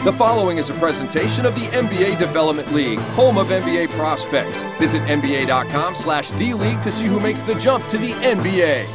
The following is a presentation of the NBA Development League, home of NBA prospects. Visit NBA.com/D-League to see who makes the jump to the NBA.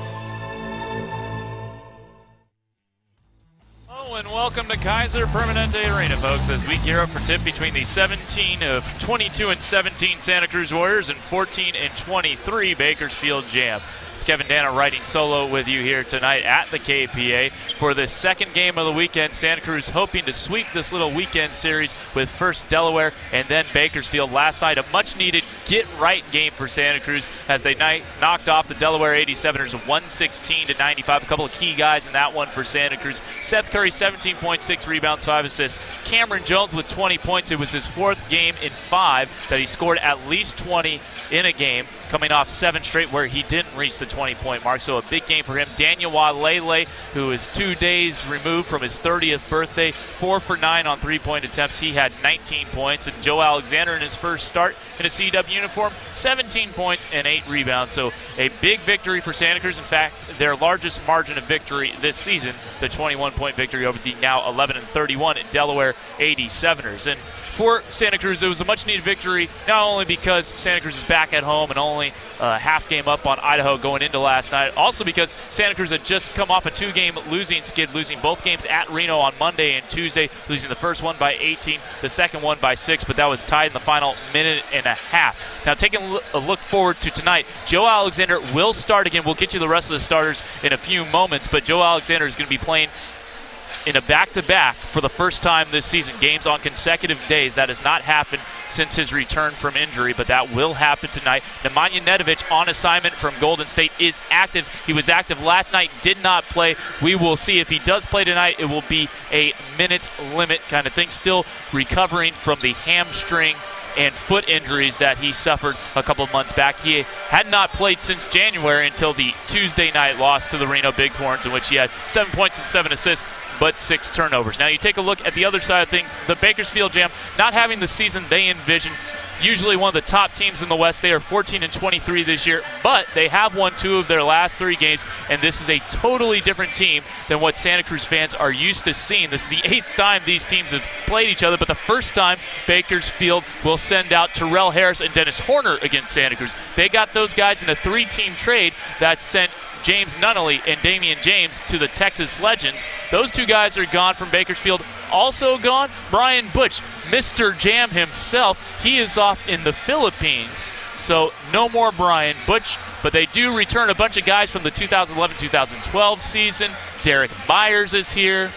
Hello and welcome to Kaiser Permanente Arena, folks, as we gear up for tip between the 17 of 22 and 17 Santa Cruz Warriors and 14 and 23 Bakersfield Jam. It's Kevin Dana writing solo with you here tonight at the KPA for the second game of the weekend. Santa Cruz hoping to sweep this little weekend series with first Delaware and then Bakersfield. Last night, a much-needed get-right game for Santa Cruz as they knocked off the Delaware 87ers 116-95. A couple of key guys in that one for Santa Cruz. Seth Curry, 17 points, 6 rebounds, 5 assists. Cameron Jones with 20 points. It was his fourth game in 5 that he scored at least 20 in a game, coming off 7 straight where he didn't reach the 20-point mark, so a big game for him. Daniel Walele, who is 2 days removed from his 30th birthday, 4 for 9 on 3-point attempts. He had 19 points. And Joe Alexander in his first start in a CW uniform, 17 points and 8 rebounds. So a big victory for Santa Cruz. In fact, their largest margin of victory this season, the 21-point victory over the now 11-31 Delaware 87ers. And for Santa Cruz, it was a much-needed victory, not only because Santa Cruz is back at home and only a half game up on Idaho going into last night, also because Santa Cruz had just come off a 2-game losing skid, losing both games at Reno on Monday and Tuesday, losing the first one by 18, the second one by 6, but that was tied in the final minute and a half. Now, taking a look forward to tonight, Joe Alexander will start again. We'll get you the rest of the starters in a few moments, but Joe Alexander is going to be playing in a back-to-back for the first time this season, games on consecutive days. That has not happened since his return from injury, but that will happen tonight. Nemanja Nedovic on assignment from Golden State is active. He was active last night, did not play. We will see if he does play tonight. It will be a minutes limit kind of thing, still recovering from the hamstring and foot injuries that he suffered a couple of months back. He had not played since January until the Tuesday night loss to the Reno Bighorns, in which he had 7 points and 7 assists, but 6 turnovers. Now you take a look at the other side of things. The Bakersfield Jam not having the season they envisioned. Usually one of the top teams in the West. They are 14 and 23 this year, but they have won 2 of their last 3 games, and this is a totally different team than what Santa Cruz fans are used to seeing. This is the 8th time these teams have played each other, but the first time Bakersfield will send out Terrell Harris and Dennis Horner against Santa Cruz. They got those guys in a 3-team trade that sent James Nunnally and Damian James to the Texas Legends. Those 2 guys are gone from Bakersfield. Also gone, Brian Butch, Mr. Jam himself. He is off in the Philippines, so no more Brian Butch, but they do return a bunch of guys from the 2011-2012 season. Derek Byers is here,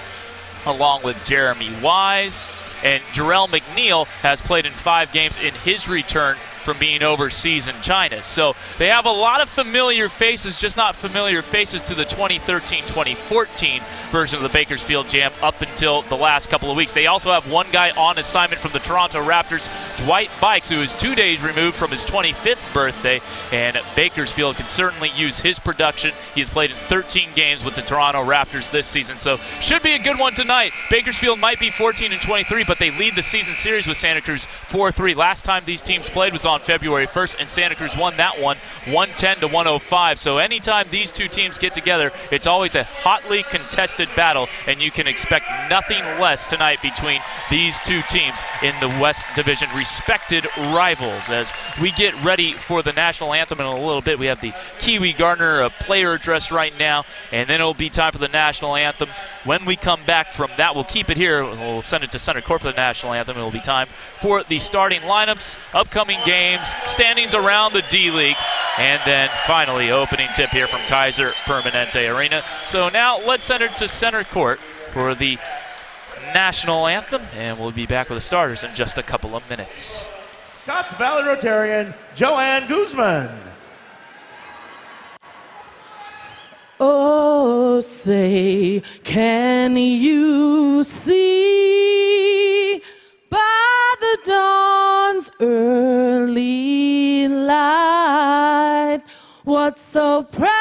along with Jeremy Wise, and Jarrell McNeil has played in 5 games in his return from being overseas in China. So they have a lot of familiar faces, just not familiar faces to the 2013-2014 version of the Bakersfield Jam up until the last couple of weeks. They also have one guy on assignment from the Toronto Raptors, Dwight Bikes, who is 2 days removed from his 25th birthday, and Bakersfield can certainly use his production. He has played in 13 games with the Toronto Raptors this season, so should be a good one tonight. Bakersfield might be 14 and 23, but they lead the season series with Santa Cruz 4-3. Last time these teams played was on February 1st, and Santa Cruz won that one 110-105. So anytime these 2 teams get together, it's always a hotly contested battle, and you can expect nothing less tonight between these 2 teams in the West Division, respected rivals. As we get ready for the national anthem in a little bit, we have the Kiwi Gardner player address right now, and then it'll be time for the national anthem. When we come back from that, we'll keep it here. We'll send it to center court for the national anthem. It'll be time for the starting lineups, upcoming games, standings around the D-League, and then finally opening tip here from Kaiser Permanente Arena. So now let's send it to center court for the national anthem, and we'll be back with the starters in just a couple of minutes. Scotts Valley Rotarian, Joanne Guzman. Oh, say, can you see by the dawn's early light what so proudly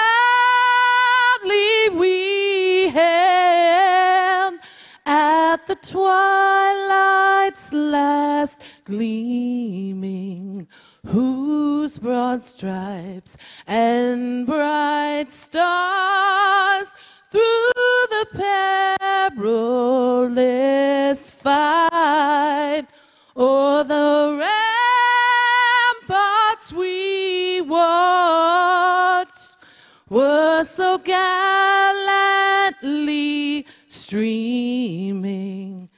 we hailed at the twilight's last gleaming, whose broad stripes and bright stars through the perilous fight. Oh, the ramparts we watched were so gallantly streaming,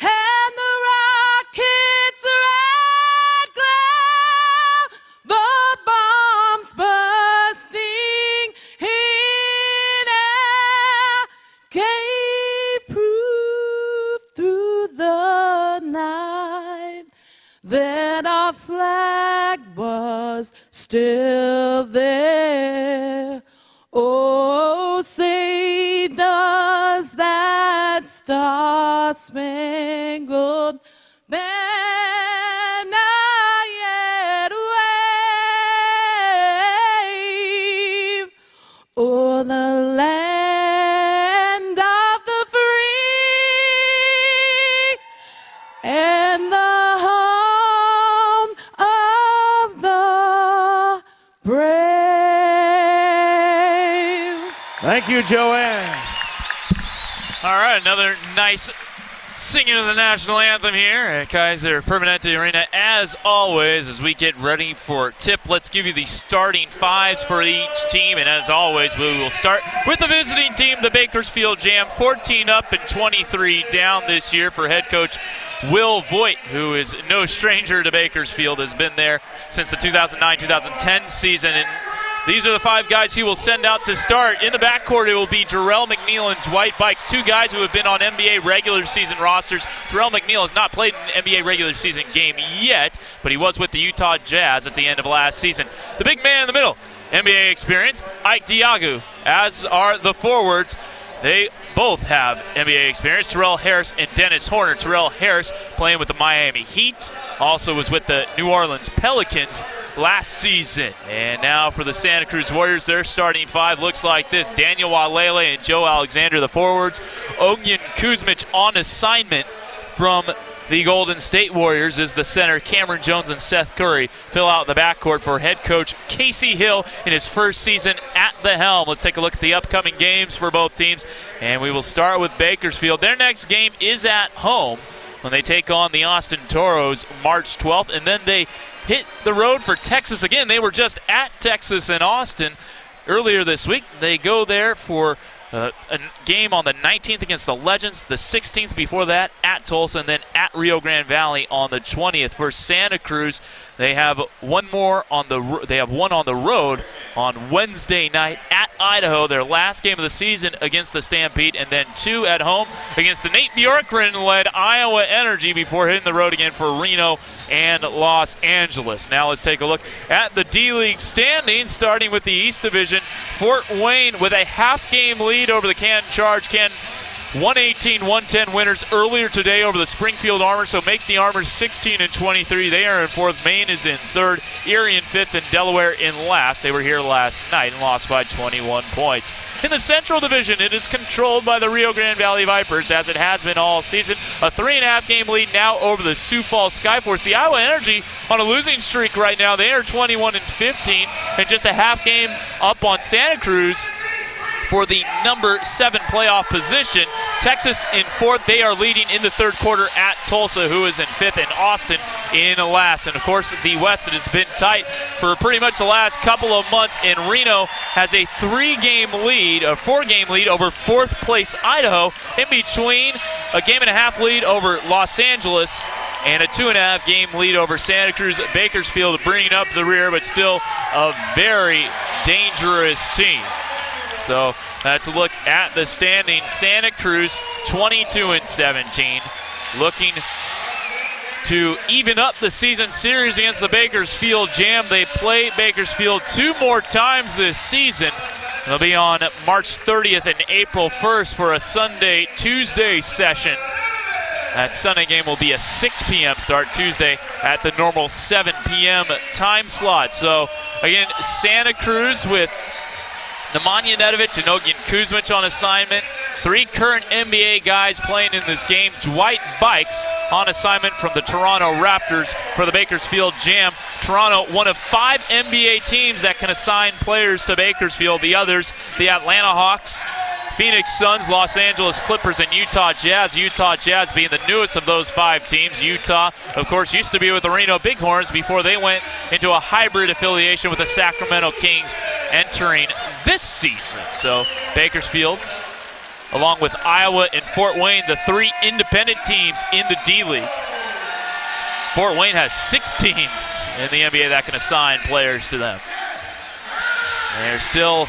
and the rockets' red glare, the bombs bursting in air, gave proof through the night that our flag was still there. Oh, say does that star-spangled banner yet wave o'er the land of the free and the home of the brave? Thank you, Joanne. All right, another nice singing of the national anthem here at Kaiser Permanente Arena. As always, as we get ready for tip, let's give you the starting fives for each team. And as always, we will start with the visiting team, the Bakersfield Jam, 14 up and 23 down this year for head coach Will Voigt, who is no stranger to Bakersfield, has been there since the 2009-2010 season. And these are the five guys he will send out to start. In the backcourt, it will be Jarrell McNeil and Dwight Bikes, two guys who have been on NBA regular season rosters. Jarrell McNeil has not played an NBA regular season game yet, but he was with the Utah Jazz at the end of last season. The big man in the middle, NBA experience, Ike Diagu, as are the forwards. They both have NBA experience, Terrell Harris and Dennis Horner. Terrell Harris playing with the Miami Heat, also was with the New Orleans Pelicans last season. And now for the Santa Cruz Warriors, their starting five looks like this. Daniel Walele and Joe Alexander, the forwards. Ogyen Kuzmic on assignment from the Golden State Warriors is the center. Cameron Jones and Seth Curry fill out the backcourt for head coach Casey Hill in his first season at the helm. Let's take a look at the upcoming games for both teams, and we will start with Bakersfield. Their next game is at home when they take on the Austin Toros March 12th, and then they hit the road for Texas again. They were just at Texas and Austin earlier this week. They go there for a game on the 19th against the Legends, the 16th before that at Tulsa, and then at Rio Grande Valley on the 20th. For Santa Cruz, they have one on the road on Wednesday night at Idaho, their last game of the season against the Stampede, and then two at home against the Nate Bjorkgren-led Iowa Energy before hitting the road again for Reno and Los Angeles. Now let's take a look at the D-League standings, starting with the East Division. Fort Wayne with a half-game lead over the Canton Charge. Canton 118-110 winners earlier today over the Springfield Armor, so make the Armors 16 and 23. They are in fourth. Maine is in third. Erie in fifth, and Delaware in last. They were here last night and lost by 21 points. In the Central Division, it is controlled by the Rio Grande Valley Vipers, as it has been all season. A 3.5-game lead now over the Sioux Falls Skyforce. The Iowa Energy on a losing streak right now. They are 21 and 15, and just a half game up on Santa Cruz for the number 7 playoff position. Texas in fourth. They are leading in the third quarter at Tulsa, who is in fifth, and Austin in last. And of course, the West, it has been tight for pretty much the last couple of months, and Reno has a 4-game lead over fourth place Idaho. In between, a 1.5-game lead over Los Angeles and a 2.5-game lead over Santa Cruz. Bakersfield bringing up the rear, but still a very dangerous team. So let's look at the standings. Santa Cruz 22 and 17, looking to even up the season series against the Bakersfield Jam. They play Bakersfield 2 more times this season. They'll be on March 30th and April 1st for a Sunday-Tuesday session. That Sunday game will be a 6 p.m. start, Tuesday at the normal 7 p.m. time slot. So again, Santa Cruz with Nemanja Nedovic and Ogyen Kuzmic on assignment. 3 current NBA guys playing in this game. Dwight Bikes on assignment from the Toronto Raptors for the Bakersfield Jam. Toronto, one of 5 NBA teams that can assign players to Bakersfield. The others, the Atlanta Hawks, Phoenix Suns, Los Angeles Clippers, and Utah Jazz. Utah Jazz being the newest of those 5 teams. Utah, of course, used to be with the Reno Bighorns before they went into a hybrid affiliation with the Sacramento Kings entering this season. So Bakersfield, along with Iowa and Fort Wayne, the 3 independent teams in the D-League. Fort Wayne has 6 teams in the NBA that can assign players to them. And they're still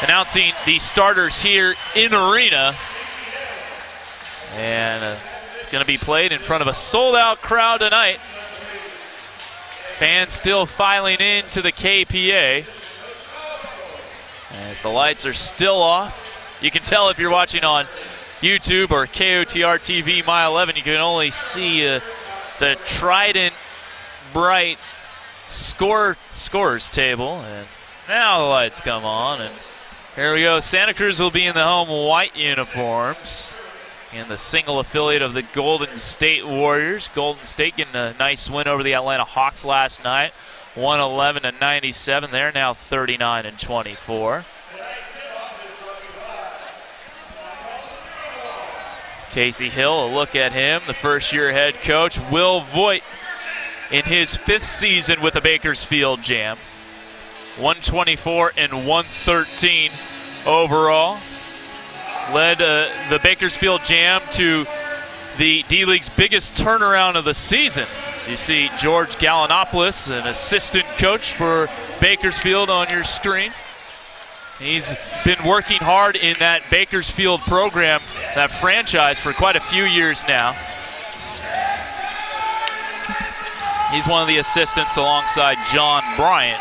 announcing the starters here in arena. And it's going to be played in front of a sold-out crowd tonight. Fans still filing into the KPA as the lights are still off. You can tell if you're watching on YouTube or KOTR TV Mile 11, you can only see the Trident bright scorers table. And now the lights come on, and here we go. Santa Cruz will be in the home white uniforms in the single affiliate of the Golden State Warriors. Golden State getting a nice win over the Atlanta Hawks last night, 111-97. They're now 39-24. Casey Hill, a look at him, the first-year head coach. Will Voigt in his 5th season with the Bakersfield Jam. 124 and 113 overall. Led the Bakersfield Jam to the D-League's biggest turnaround of the season. So you see George Gallinopoulos, an assistant coach for Bakersfield on your screen. He's been working hard in that Bakersfield program, that franchise, for quite a few years now. He's one of the assistants alongside John Bryant.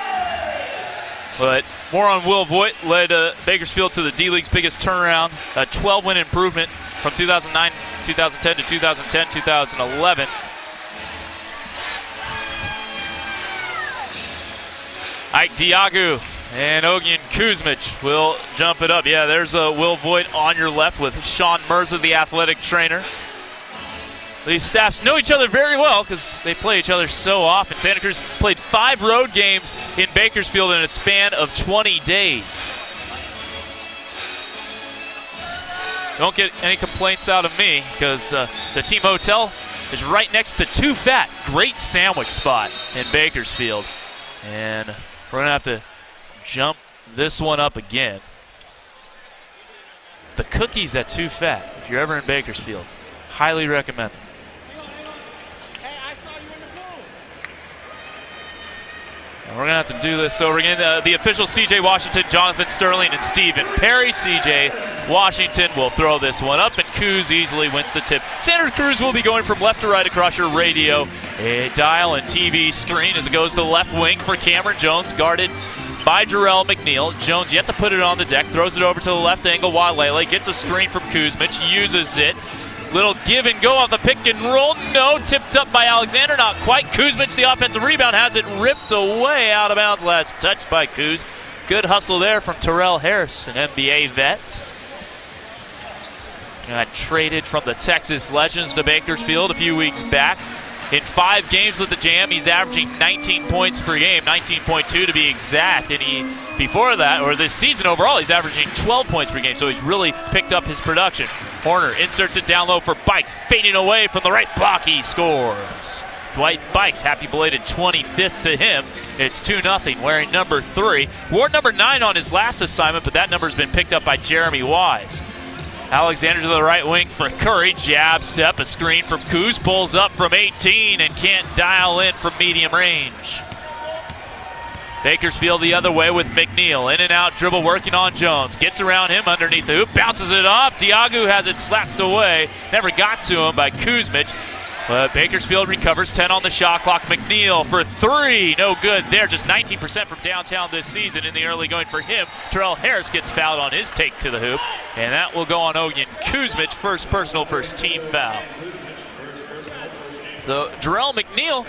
But more on Will Voigt, led Bakersfield to the D-League's biggest turnaround, a 12-win improvement from 2009, 2010 to 2010, 2011. Ike Diagu and Ogyen Kuzmic will jump it up. Yeah, there's Will Voigt on your left with Sean Mirza, the athletic trainer. These staffs know each other very well because they play each other so often. Santa Cruz played 5 road games in Bakersfield in a span of 20 days. Don't get any complaints out of me because the team hotel is right next to Too Fat. Great sandwich spot in Bakersfield. And we're going to have to jump this one up again. The cookies at Too Fat, if you're ever in Bakersfield, highly recommend them. And we're going to have to do this over again. The officials, C.J. Washington, Jonathan Sterling, and Stephen Perry. C.J. Washington will throw this one up, and Kuz easily wins the tip. Santa Cruz will be going from left to right across your radio dial and TV screen as it goes to the left wing for Cameron Jones, guarded by Jarrell McNeil. Jones yet to put it on the deck, throws it over to the left angle. Walele gets a screen from Kuzmic, uses it. Little give and go off the pick and roll. No, tipped up by Alexander, not quite. Kuzmic, the offensive rebound, has it ripped away out of bounds. Last touch by Kuz. Good hustle there from Terrell Harris, an NBA vet. Got traded from the Texas Legends to Bakersfield a few weeks back. In 5 games with the Jam, he's averaging 19 points per game, 19.2 to be exact. And before that, or this season overall, he's averaging 12 points per game, so he's really picked up his production. Horner inserts it down low for Bikes, fading away from the right block, he scores. Dwight Bikes, happy belated 25th to him. It's 2-0, wearing number 3. Wore number 9 on his last assignment, but that number's been picked up by Jeremy Wise. Alexander to the right wing for Curry. Jab step, a screen from Kuz. Pulls up from 18 and can't dial in from medium range. Bakersfield the other way with McNeil. In and out dribble working on Jones. Gets around him underneath the hoop. Bounces it off. Diagu has it slapped away. Never got to him by Kuzmic. But Bakersfield recovers, 10 on the shot clock. McNeil for 3, no good there. Just 19% from downtown this season in the early going for him. Terrell Harris gets fouled on his take to the hoop, and that will go on Ogyen Kuzmic, first personal, first team foul. So Jarrell McNeil,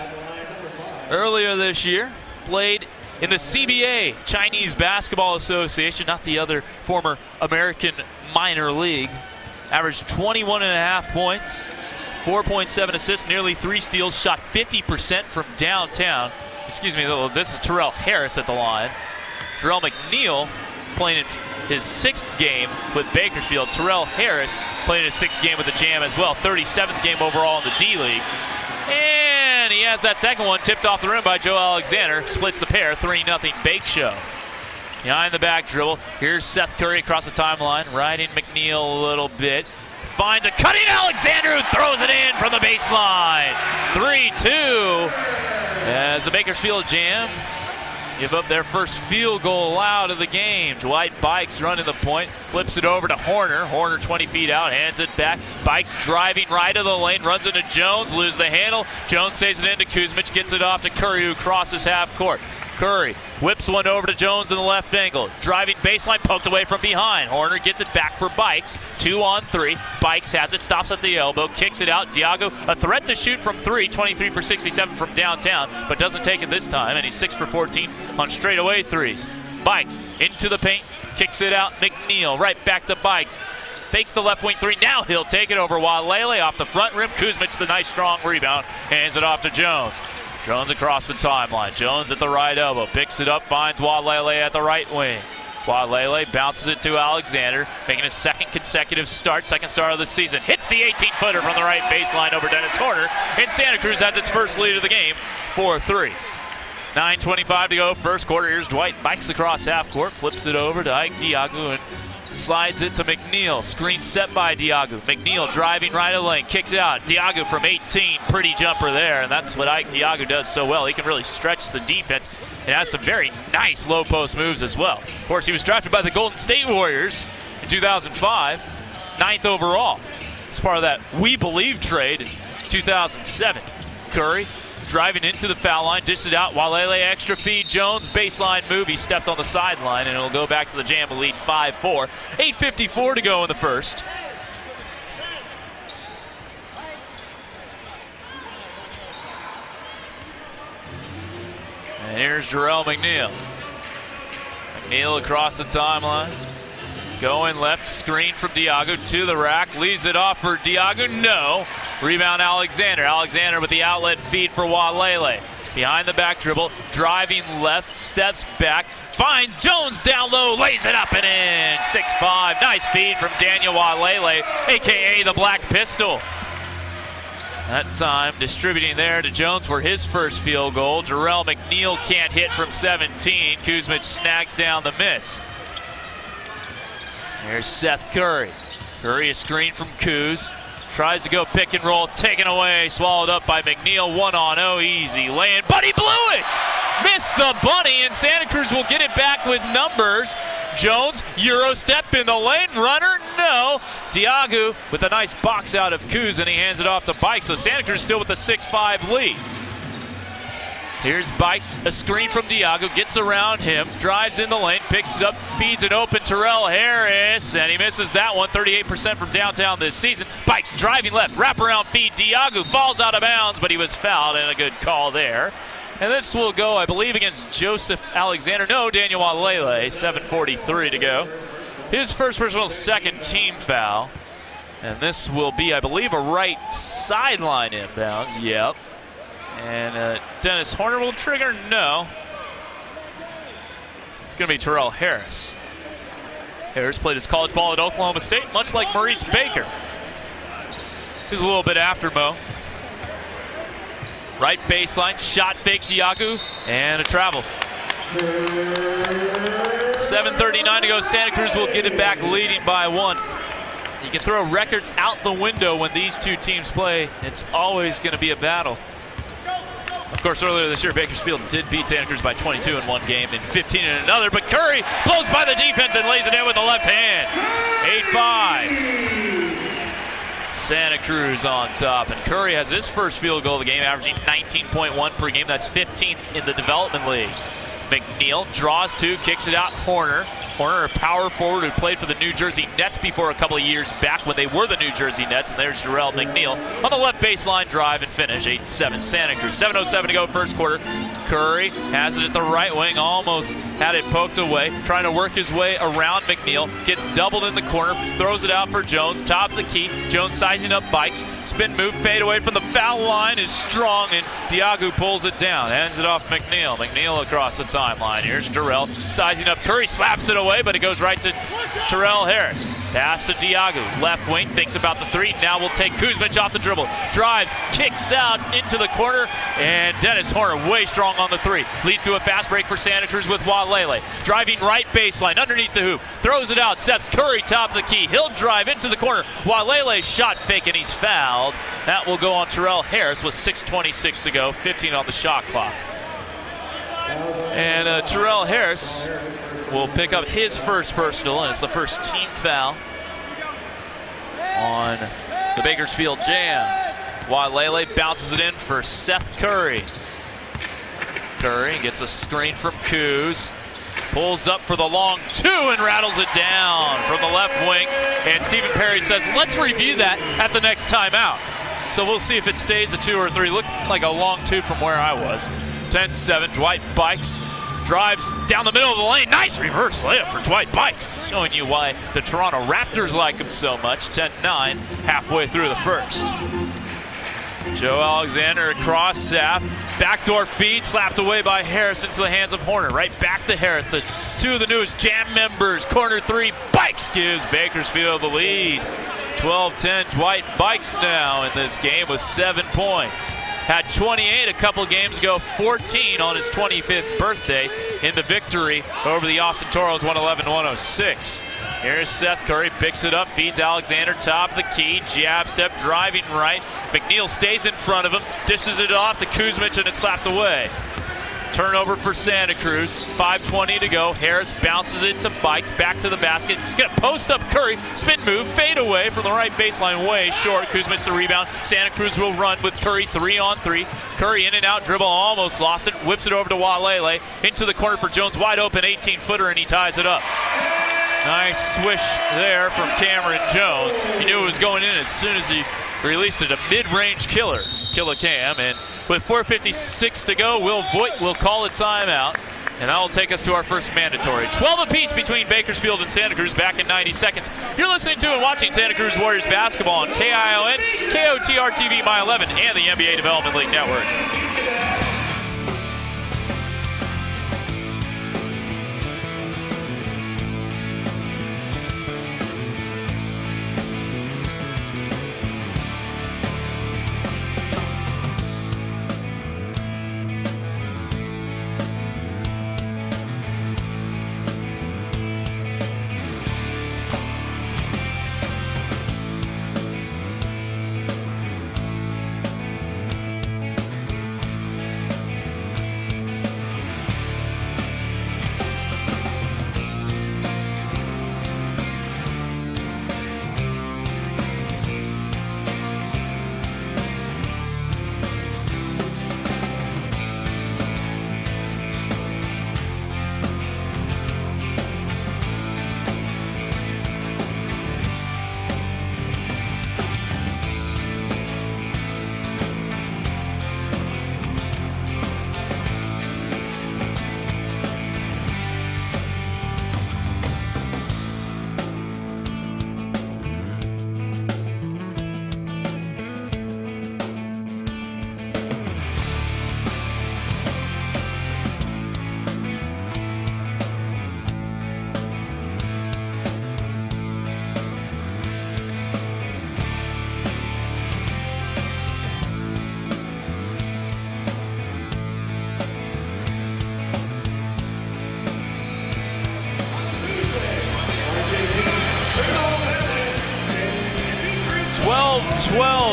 earlier this year, played in the CBA, Chinese Basketball Association, not the other former American minor league. Averaged 21.5 points. 4.7 assists, nearly 3 steals, shot 50% from downtown. Excuse me, this is Terrell Harris at the line. Jarrell McNeil playing in his 6th game with Bakersfield. Terrell Harris played his 6th game with the Jam as well. 37th game overall in the D-League. And he has that second one tipped off the rim by Joe Alexander. Splits the pair, 3-0 Bake Show. Behind the back dribble, here's Seth Curry across the timeline, riding McNeil a little bit. Finds a cutting Alexander who throws it in from the baseline. 3-2 as the Bakersfield Jam give up their first field goal allowed of the game. Dwight Bikes running the point, flips it over to Horner. Horner 20 feet out, hands it back. Bikes driving right of the lane, runs into Jones, loses the handle. Jones saves it into Kuzmic, gets it off to Curry, who crosses half court. Curry whips one over to Jones in the left angle. Driving baseline, poked away from behind. Horner gets it back for Bikes. 2-on-3. Bikes has it, stops at the elbow, kicks it out. Diago, a threat to shoot from 3, 23 for 67 from downtown, but doesn't take it this time, and he's 6 for 14 on straightaway threes. Bikes into the paint, kicks it out. McNeil right back to Bikes. Fakes the left wing 3. Now he'll take it over Walele off the front rim. Kuzmic the nice strong rebound. Hands it off to Jones. Jones across the timeline. Jones at the right elbow. Picks it up, finds Walele at the right wing. Walele bounces it to Alexander, making his 2nd consecutive start, 2nd start of the season. Hits the 18-footer from the right baseline over Dennis Horner. And Santa Cruz has its first lead of the game, 4-3. 9:25 to go, first quarter. Here's Dwight Bikes across half court. Flips it over to Ike Diago and slides it to McNeil. Screen set by Diago. McNeil driving right of the lane, kicks it out. Diago from 18, pretty jumper there, and that's what Ike Diago does so well. He can really stretch the defense and has some very nice low post moves as well. Of course, he was drafted by the Golden State Warriors in 2005, 9th overall. It's part of that We Believe trade in 2007. Curry driving into the foul line, dishes it out. Walele extra feed. Jones baseline move. He stepped on the sideline, and it'll go back to the Jam, lead 5-4. 8:54 to go in the first. And here's Jarrell McNeil. McNeil across the timeline. Going left, screen from Diago to the rack, leaves it off for Diago, no. Rebound Alexander. Alexander with the outlet feed for Walele. Behind the back dribble, driving left, steps back, finds Jones down low, lays it up and in. 6-5, nice feed from Daniel Walele, AKA the Black Pistol. That time distributing there to Jones for his first field goal. Jarrell McNeil can't hit from 17. Kuzmic snags down the miss. Here's Seth Curry. Curry a screen from Kuz. Tries to go pick and roll, taken away, swallowed up by McNeil. 1-on-0, easy lay-in, but he blew it! Missed the bunny, and Santa Cruz will get it back with numbers. Jones, Euro step in the lane, runner, no. Diago with a nice box out of Kuz, and he hands it off to Bikes, so Santa Cruz still with a 6-5 lead. Here's Bikes, a screen from Diago, gets around him, drives in the lane, picks it up, feeds it open, Terrell Harris, and he misses that one, 38% from downtown this season. Bikes driving left, wraparound feed, Diago falls out of bounds, but he was fouled, and a good call there. And this will go, I believe, against Joseph Alexander. No, Daniel Walele, 7:43 to go. His first personal second team foul. And this will be, I believe, a right sideline inbounds, yep. And Dennis Horner will trigger, no. It's going to be Terrell Harris. Harris played his college ball at Oklahoma State, much like Maurice Baker. He's a little bit after Mo. Right baseline, shot fake Diago, and a travel. 7:39 to go, Santa Cruz will get it back leading by 1. You can throw records out the window when these two teams play. It's always going to be a battle. Of course, earlier this year, Bakersfield did beat Santa Cruz by 22 in one game and 15 in another, but Curry blows by the defense and lays it in with the left hand. 8-5. Santa Cruz on top, and Curry has his first field goal of the game, averaging 19.1 per game. That's 15th in the development league. McNeil draws two, kicks it out. Horner, a power forward who played for the New Jersey Nets before a couple of years back when they were the New Jersey Nets, and there's Jarrell McNeil on the left baseline drive and finish. 8-7 Santa Cruz. 7:07 to go first quarter. Curry has it at the right wing, almost had it poked away, trying to work his way around McNeil, gets doubled in the corner, throws it out for Jones, top of the key. Jones sizing up bikes, spin move, fade away from the foul line is strong, and Diagu pulls it down, hands it off McNeil. McNeil across the timeline. Here's Terrell sizing up Curry, slaps it away, but it goes right to Terrell Harris. Pass to Diagu, left wing, thinks about the three, now will take Kuzmic off the dribble, drives, kicks out into the corner, and Dennis Horner way strong on the three. Leads to a fast break for Santa Cruz with Walele. Driving right baseline, underneath the hoop, throws it out, Seth Curry top of the key, he'll drive into the corner, Walele shot fake, and he's fouled. That will go on Terrell Harris with 6:26 to go, 15 on the shot clock. And Terrell Harris will pick up his first personal, and it's the first team foul on the Bakersfield Jam. Walele bounces it in for Seth Curry. Curry gets a screen from Kuz. Pulls up for the long two and rattles it down from the left wing. And Stephen Perry says, let's review that at the next timeout. So we'll see if it stays a 2 or 3. Looked like a long two from where I was. 10-7, Dwight Bikes drives down the middle of the lane. Nice reverse layup for Dwight Bikes, showing you why the Toronto Raptors like him so much. 10-9, halfway through the first. Joe Alexander across Sapp. Backdoor feed slapped away by Harris into the hands of Horner. Right back to Harris. The two of the newest Jam members. Corner three. Bikes gives Bakersfield the lead. 12-10. Dwight Bikes now in this game with 7 points. Had 28 a couple games ago, 14 on his 25th birthday in the victory over the Austin Toros 111-106. Here's Seth Curry, picks it up, feeds Alexander, top of the key, jab step, driving right. McNeil stays in front of him, dishes it off to Kuzmic, and it's slapped away. Turnover for Santa Cruz, 5:20 to go. Harris bounces it to Bikes, back to the basket. Gonna post up Curry, spin move, fade away from the right baseline, way short. Kuzmic the rebound. Santa Cruz will run with Curry 3-on-3. Curry in and out, dribble, almost lost it. Whips it over to Walele, into the corner for Jones, wide open 18-footer, and he ties it up. Nice swish there from Cameron Jones. He knew it was going in as soon as he released it. A mid-range killer, Cam, and with 4:56 to go, Will Voigt will call a timeout, and that will take us to our first mandatory. 12 apiece between Bakersfield and Santa Cruz back in 90 seconds. You're listening to and watching Santa Cruz Warriors basketball on KION, KOTR TV, My 11, and the NBA Development League Network.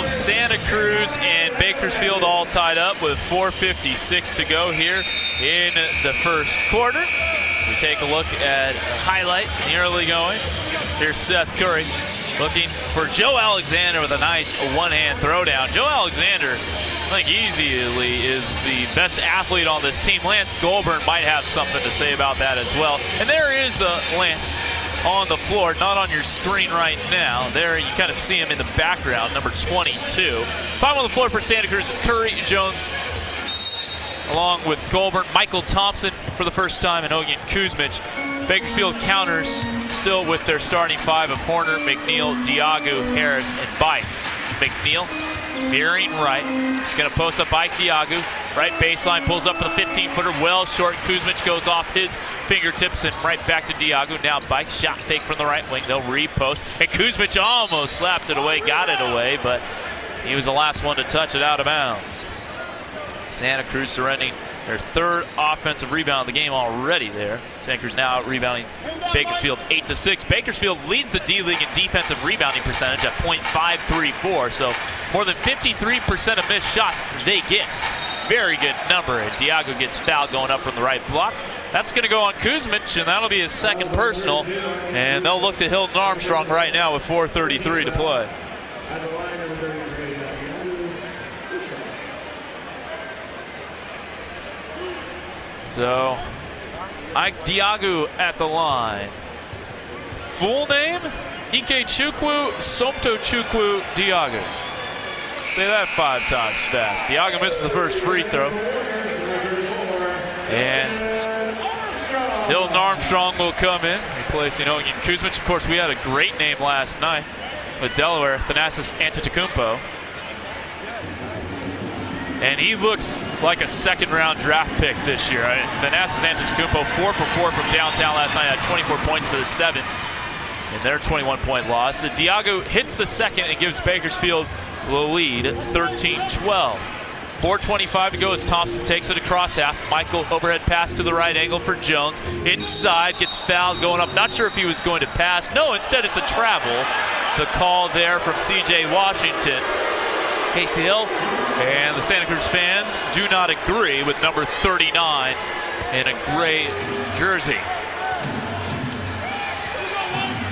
Santa Cruz and Bakersfield all tied up with 4:56 to go here in the first quarter. We take a look at a highlight in the early going. Here's Seth Curry looking for Joe Alexander with a nice one-hand throwdown. Joe Alexander, I think easily, is the best athlete on this team. Lance Goulburn might have something to say about that as well. And there is Lance on the floor, not on your screen right now. There you kind of see him in the background, number 22. 5 on the floor for Santa Cruz, Curry, Jones, along with Goulburn, Michael Thompson for the first time, and Ogin Kuzmich. Bakersfield counters still with their starting five of Horner, McNeil, Diagu, Harris, and Bikes. McNeil veering right. He's going to post up by Diagu. Right baseline, pulls up for the 15-footer, well short. Kuzmich goes off his fingertips and right back to Diagu. Now Bikes shot fake from the right wing. They'll repost. And Kuzmich almost slapped it away, got it away, but he was the last one to touch it out of bounds. Santa Cruz surrendering their third offensive rebound of the game already there. Santa Cruz now out rebounding Bakersfield 8-6. Bakersfield leads the D-League in defensive rebounding percentage at .534, so more than 53% of missed shots they get. Very good number. And Diagu gets fouled going up from the right block. That's going to go on Kuzmich, and that'll be his second personal. And they'll look to Hilton Armstrong right now with 4:33 to play. So, Ike Diagu at the line. Full name, Ikechukwu Somtochukwu Diagu. Say that 5 times fast. Diagu misses the first free throw. And Hilton Armstrong will come in, replacing Ogin Kuzmich. Of course, we had a great name last night with Delaware, Thanasis Antetokounmpo. And he looks like a second-round draft pick this year. Thanasis Antetokounmpo, 4 for 4 from downtown last night, had 24 points for the Sevens in their 21-point loss. So Diagu hits the second and gives Bakersfield the lead, 13-12. 4:25 to go as Thompson takes it across half. Michael overhead pass to the right angle for Jones. Inside, gets fouled going up. Not sure if he was going to pass. No, instead it's a travel. The call there from C.J. Washington. Casey Hill and the Santa Cruz fans do not agree with number 39 in a gray jersey.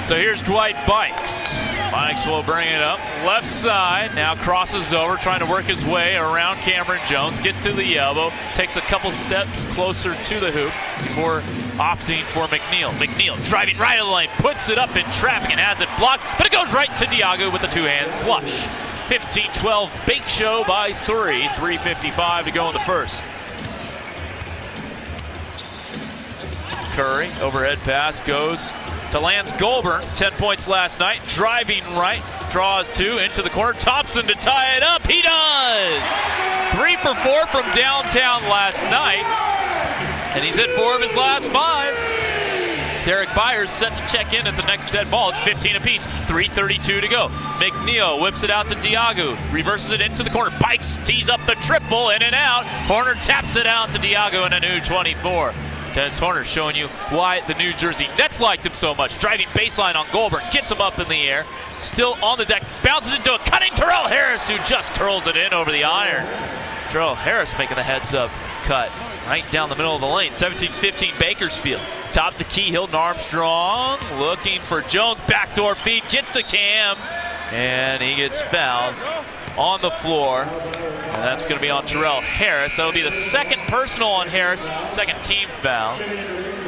So here's Dwight Bikes. Bikes will bring it up. Left side, now crosses over, trying to work his way around Cameron Jones. Gets to the elbow, takes a couple steps closer to the hoop before opting for McNeil. McNeil driving right of the lane, puts it up in traffic and has it blocked, but it goes right to Diagu with a two-hand flush. 15-12 Bake Show by 3. 3:55 to go in the first. Curry, overhead pass, goes to Lance Goulburn. 10 points last night. Driving right, draws 2 into the corner. Thompson to tie it up. He does! 3 for 4 from downtown last night. And he's hit 4 of his last 5. Derek Byers set to check in at the next dead ball. It's 15 apiece. 3:32 to go. McNeil whips it out to Diagu. Reverses it into the corner. Bikes tees up the triple, in and out. Horner taps it out to Diagu in a new 24. Dennis Horner showing you why the New Jersey Nets liked him so much. Driving baseline on Goulburn. Gets him up in the air. Still on the deck. Bounces into a cutting Terrell Harris, who just curls it in over the iron. Terrell Harris making the heads-up cut right down the middle of the lane. 17-15 Bakersfield. Top the key, Hilton Armstrong looking for Jones. Backdoor feed, gets the Cam, and he gets fouled on the floor. And that's going to be on Terrell Harris. That'll be the second personal on Harris, second team foul.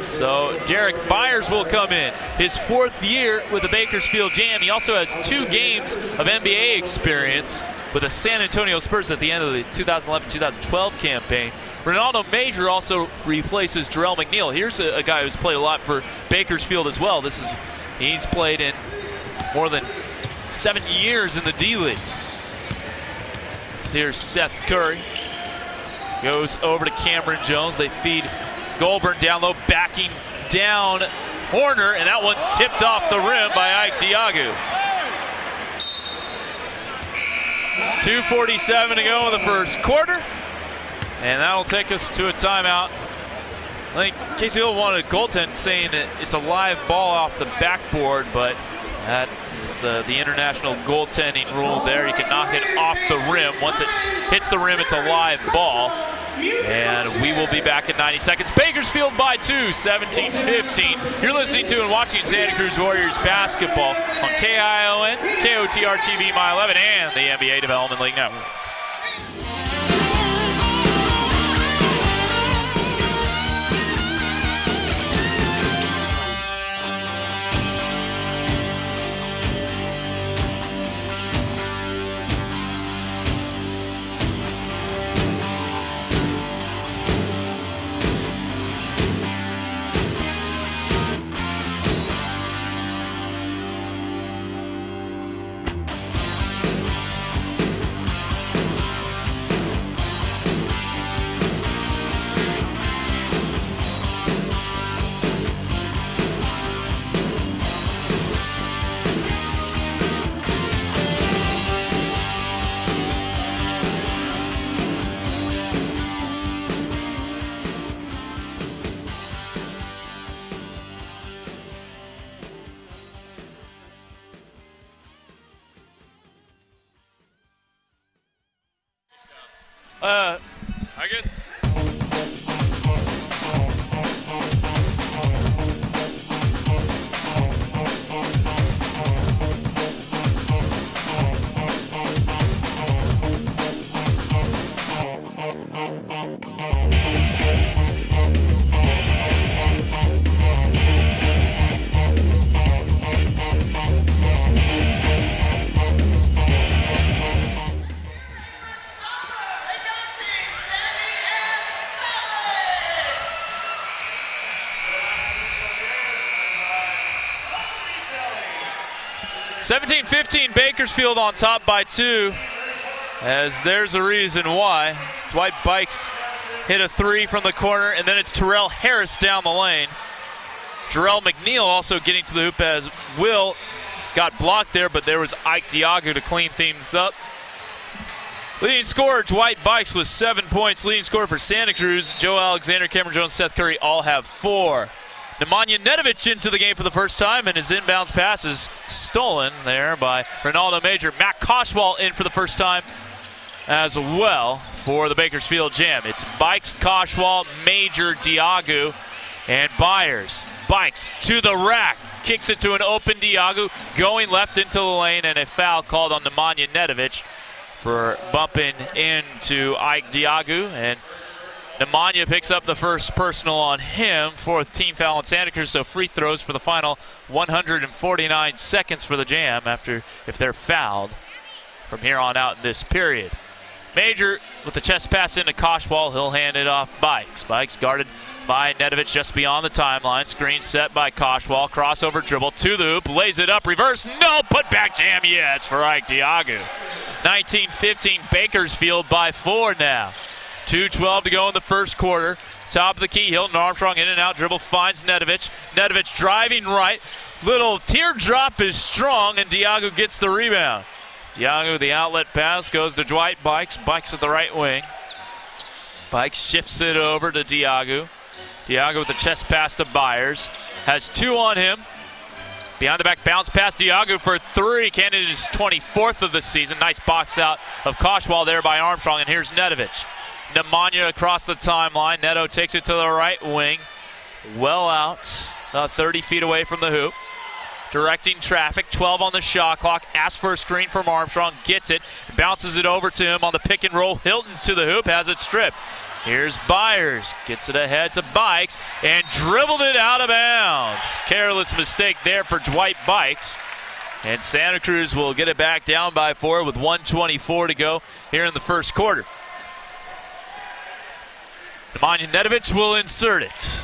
So Derek Byers will come in. His 4th year with the Bakersfield Jam. He also has 2 games of NBA experience with the San Antonio Spurs at the end of the 2011-2012 campaign. Ronaldo Major also replaces Jarrell McNeil. Here's a guy who's played a lot for Bakersfield as well. He's played in more than 7 years in the D-League. Here's Seth Curry. Goes over to Cameron Jones. They feed Goulburn down low, backing down Horner, and that one's tipped off the rim by Ike Diagu. 2:47 to go in the first quarter. And that'll take us to a timeout. I think Casey Hill wanted a goaltend, saying that it's a live ball off the backboard, but that is the international goaltending rule there. You can knock it off the rim. Once it hits the rim, it's a live ball. And we will be back in 90 seconds. Bakersfield by 2, 17-15. You're listening to and watching Santa Cruz Warriors basketball on KION, KOTR TV, My 11, and the NBA Development League Network. I guess. (17-15) Bakersfield on top by 2, as there's a reason why. Dwight Bikes hit a 3 from the corner, and then it's Terrell Harris down the lane. Jarrell McNeil also getting to the hoop as Will got blocked there, but there was Ike Diago to clean things up. Leading scorer Dwight Bikes with 7 points. Leading scorer for Santa Cruz, Joe Alexander, Cameron Jones, Seth Curry all have 4. Nemanja Nedovic into the game for the first time, and his inbounds pass is stolen there by Ronaldo Major. Matt Koshwal in for the first time as well for the Bakersfield Jam. It's Bikes, Koshwal, Major, Diago, and Byers. Bikes to the rack, kicks it to an open Diago, going left into the lane, and a foul called on Nemanja Nedovic for bumping into Ike Diago, and Nemanja picks up the first personal on him, 4th team foul on Santa Cruz, so free throws for the final 149 seconds for the Jam after if they're fouled from here on out in this period. Major with the chest pass into Koshwal, he'll hand it off Bikes. Bikes guarded by Nedovic just beyond the timeline. Screen set by Koshwal, crossover dribble to the hoop, lays it up, reverse, no, put back jam, yes, for Ike Diago. 19-15 Bakersfield by 4 now. 2:12 to go in the first quarter. Top of the key, Hilton Armstrong in and out dribble, finds Nedovic. Nedovic driving right. Little teardrop is strong, and Diago gets the rebound. Diago, the outlet pass, goes to Dwight Bikes. Bikes at the right wing. Bikes shifts it over to Diago. Diago with the chest pass to Byers. Has 2 on him. Behind the back bounce pass, Diago for 3. Canada's 24th of the season. Nice box out of Koshwal there by Armstrong, and here's Nedovic. Nemanja across the timeline. Neto takes it to the right wing. Well out, 30 feet away from the hoop. Directing traffic, 12 on the shot clock. Asks for a screen from Armstrong, gets it. Bounces it over to him on the pick and roll. Hilton to the hoop, has it stripped. Here's Byers, gets it ahead to Bikes, and dribbled it out of bounds. Careless mistake there for Dwight Bikes. And Santa Cruz will get it back down by 4 with 1:24 to go here in the first quarter. Nemanja Nedovic will insert it.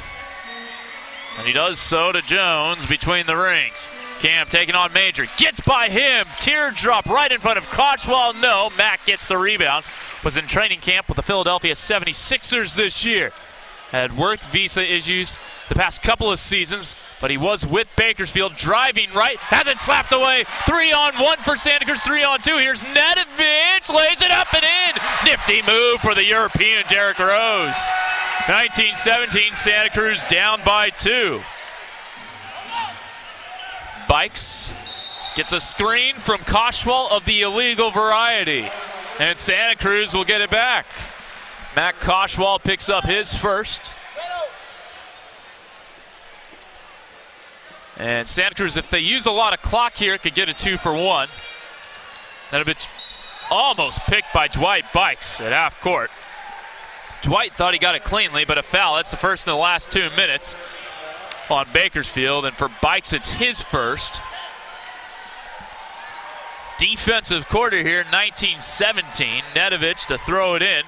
And he does so to Jones between the rings. Cam taking on Major. Gets by him. Teardrop right in front of Koshwal. No, Mack gets the rebound. Was in training camp with the Philadelphia 76ers this year. Had worked visa issues the past couple of seasons, but he was with Bakersfield, driving right, has it slapped away. 3-on-1 for Santa Cruz, 3-on-2. Here's Nedovic, lays it up and in. Nifty move for the European Derrick Rose. 19-17, Santa Cruz down by 2. Bikes gets a screen from Koshwal of the illegal variety, and Santa Cruz will get it back. Matt Koshwal picks up his first. And Santa Cruz, if they use a lot of clock here, could get a 2-for-1. Nedovic almost picked by Dwight Bikes at half court. Dwight thought he got it cleanly, but a foul. That's the first in the last 2 minutes on Bakersfield. And for Bikes, it's his first. Defensive quarter here, 19-17. Nedovic to throw it in.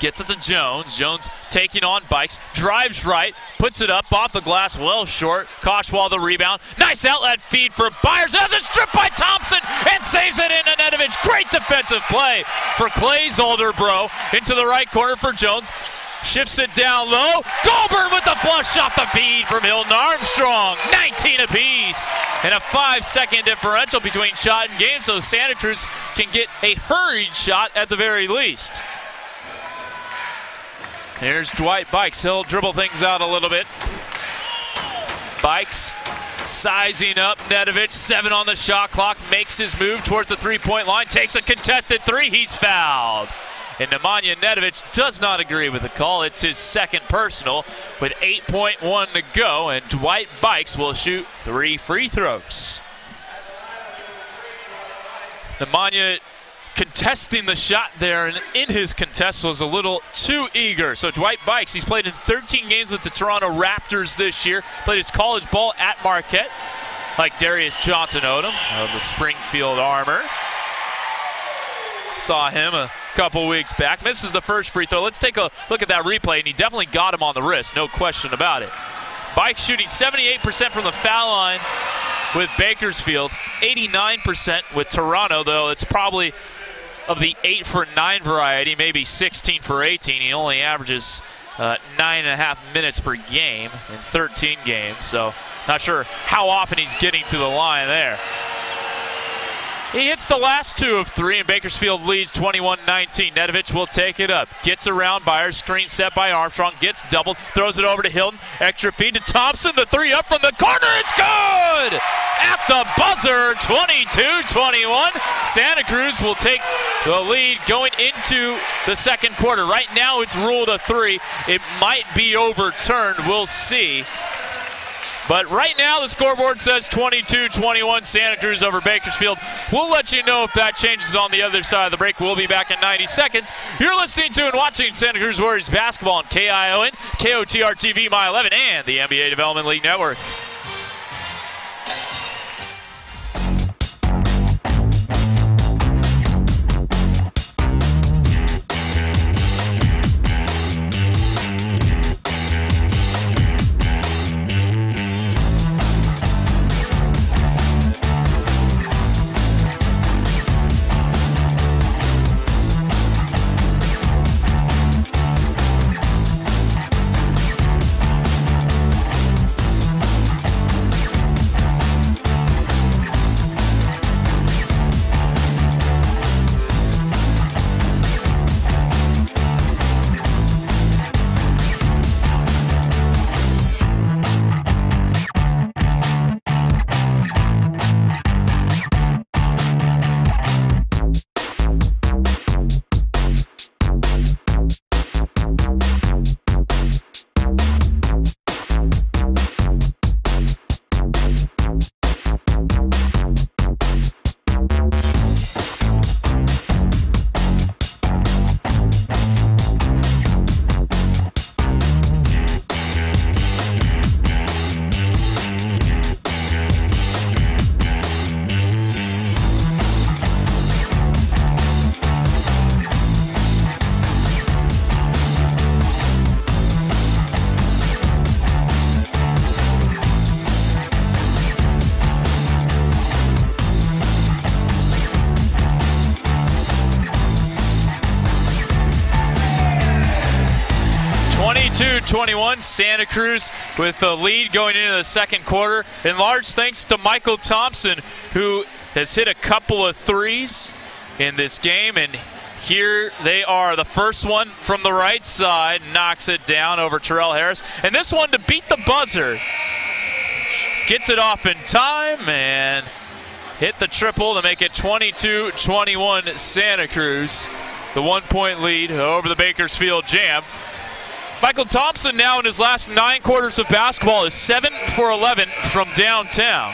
Gets it to Jones. Jones taking on Bikes. Drives right. Puts it up off the glass. Well short. Koshwal the rebound. Nice outlet feed for Byers. Has it stripped by Thompson and saves it into Nedovic. Great defensive play for Clay's older bro. Into the right corner for Jones. Shifts it down low. Goldberg with the flush off the feed from Hilton Armstrong. 19 apiece. And a 5-second differential between shot and game, so Santa Cruz can get a hurried shot at the very least. Here's Dwight Bikes. He'll dribble things out a little bit. Bikes sizing up Nedovic. 7 on the shot clock. Makes his move towards the three-point line. Takes a contested 3. He's fouled. And Nemanja Nedovic does not agree with the call. It's his second personal with 8.1 to go, and Dwight Bikes will shoot 3 free throws. Nemanja contesting the shot there, and in his contest was a little too eager. So Dwight Bikes, he's played in 13 games with the Toronto Raptors this year, played his college ball at Marquette, like Darius Johnson-Odom of the Springfield Armor. Saw him a couple weeks back. Misses the first free throw. Let's take a look at that replay, and he definitely got him on the wrist, no question about it. Bikes shooting 78% from the foul line with Bakersfield, 89% with Toronto, though it's probably of the 8 for 9 variety, maybe 16 for 18. He only averages 9.5 minutes per game in 13 games, so not sure how often he's getting to the line there. He hits the last 2 of 3, and Bakersfield leads 21-19. Nedovic will take it up. Gets around Byers. Screen set by Armstrong. Gets doubled. Throws it over to Hilton. Extra feed to Thompson. The 3 up from the corner. It's good! At the buzzer, 22-21. Santa Cruz will take the lead going into the second quarter. Right now it's ruled a 3. It might be overturned. We'll see. But right now the scoreboard says 22-21 Santa Cruz over Bakersfield. We'll let you know if that changes on the other side of the break. We'll be back in 90 seconds. You're listening to and watching Santa Cruz Warriors basketball on KION, KOTR TV, My 11, and the NBA Development League Network. Santa Cruz with the lead going into the second quarter. In large thanks to Michael Thompson, who has hit a couple of threes in this game. And here they are. The first one from the right side knocks it down over Terrell Harris. And this one to beat the buzzer. Gets it off in time and hit the triple to make it 22-21 Santa Cruz. The 1-point lead over the Bakersfield Jam. Michael Thompson now in his last 9 quarters of basketball is 7 for 11 from downtown.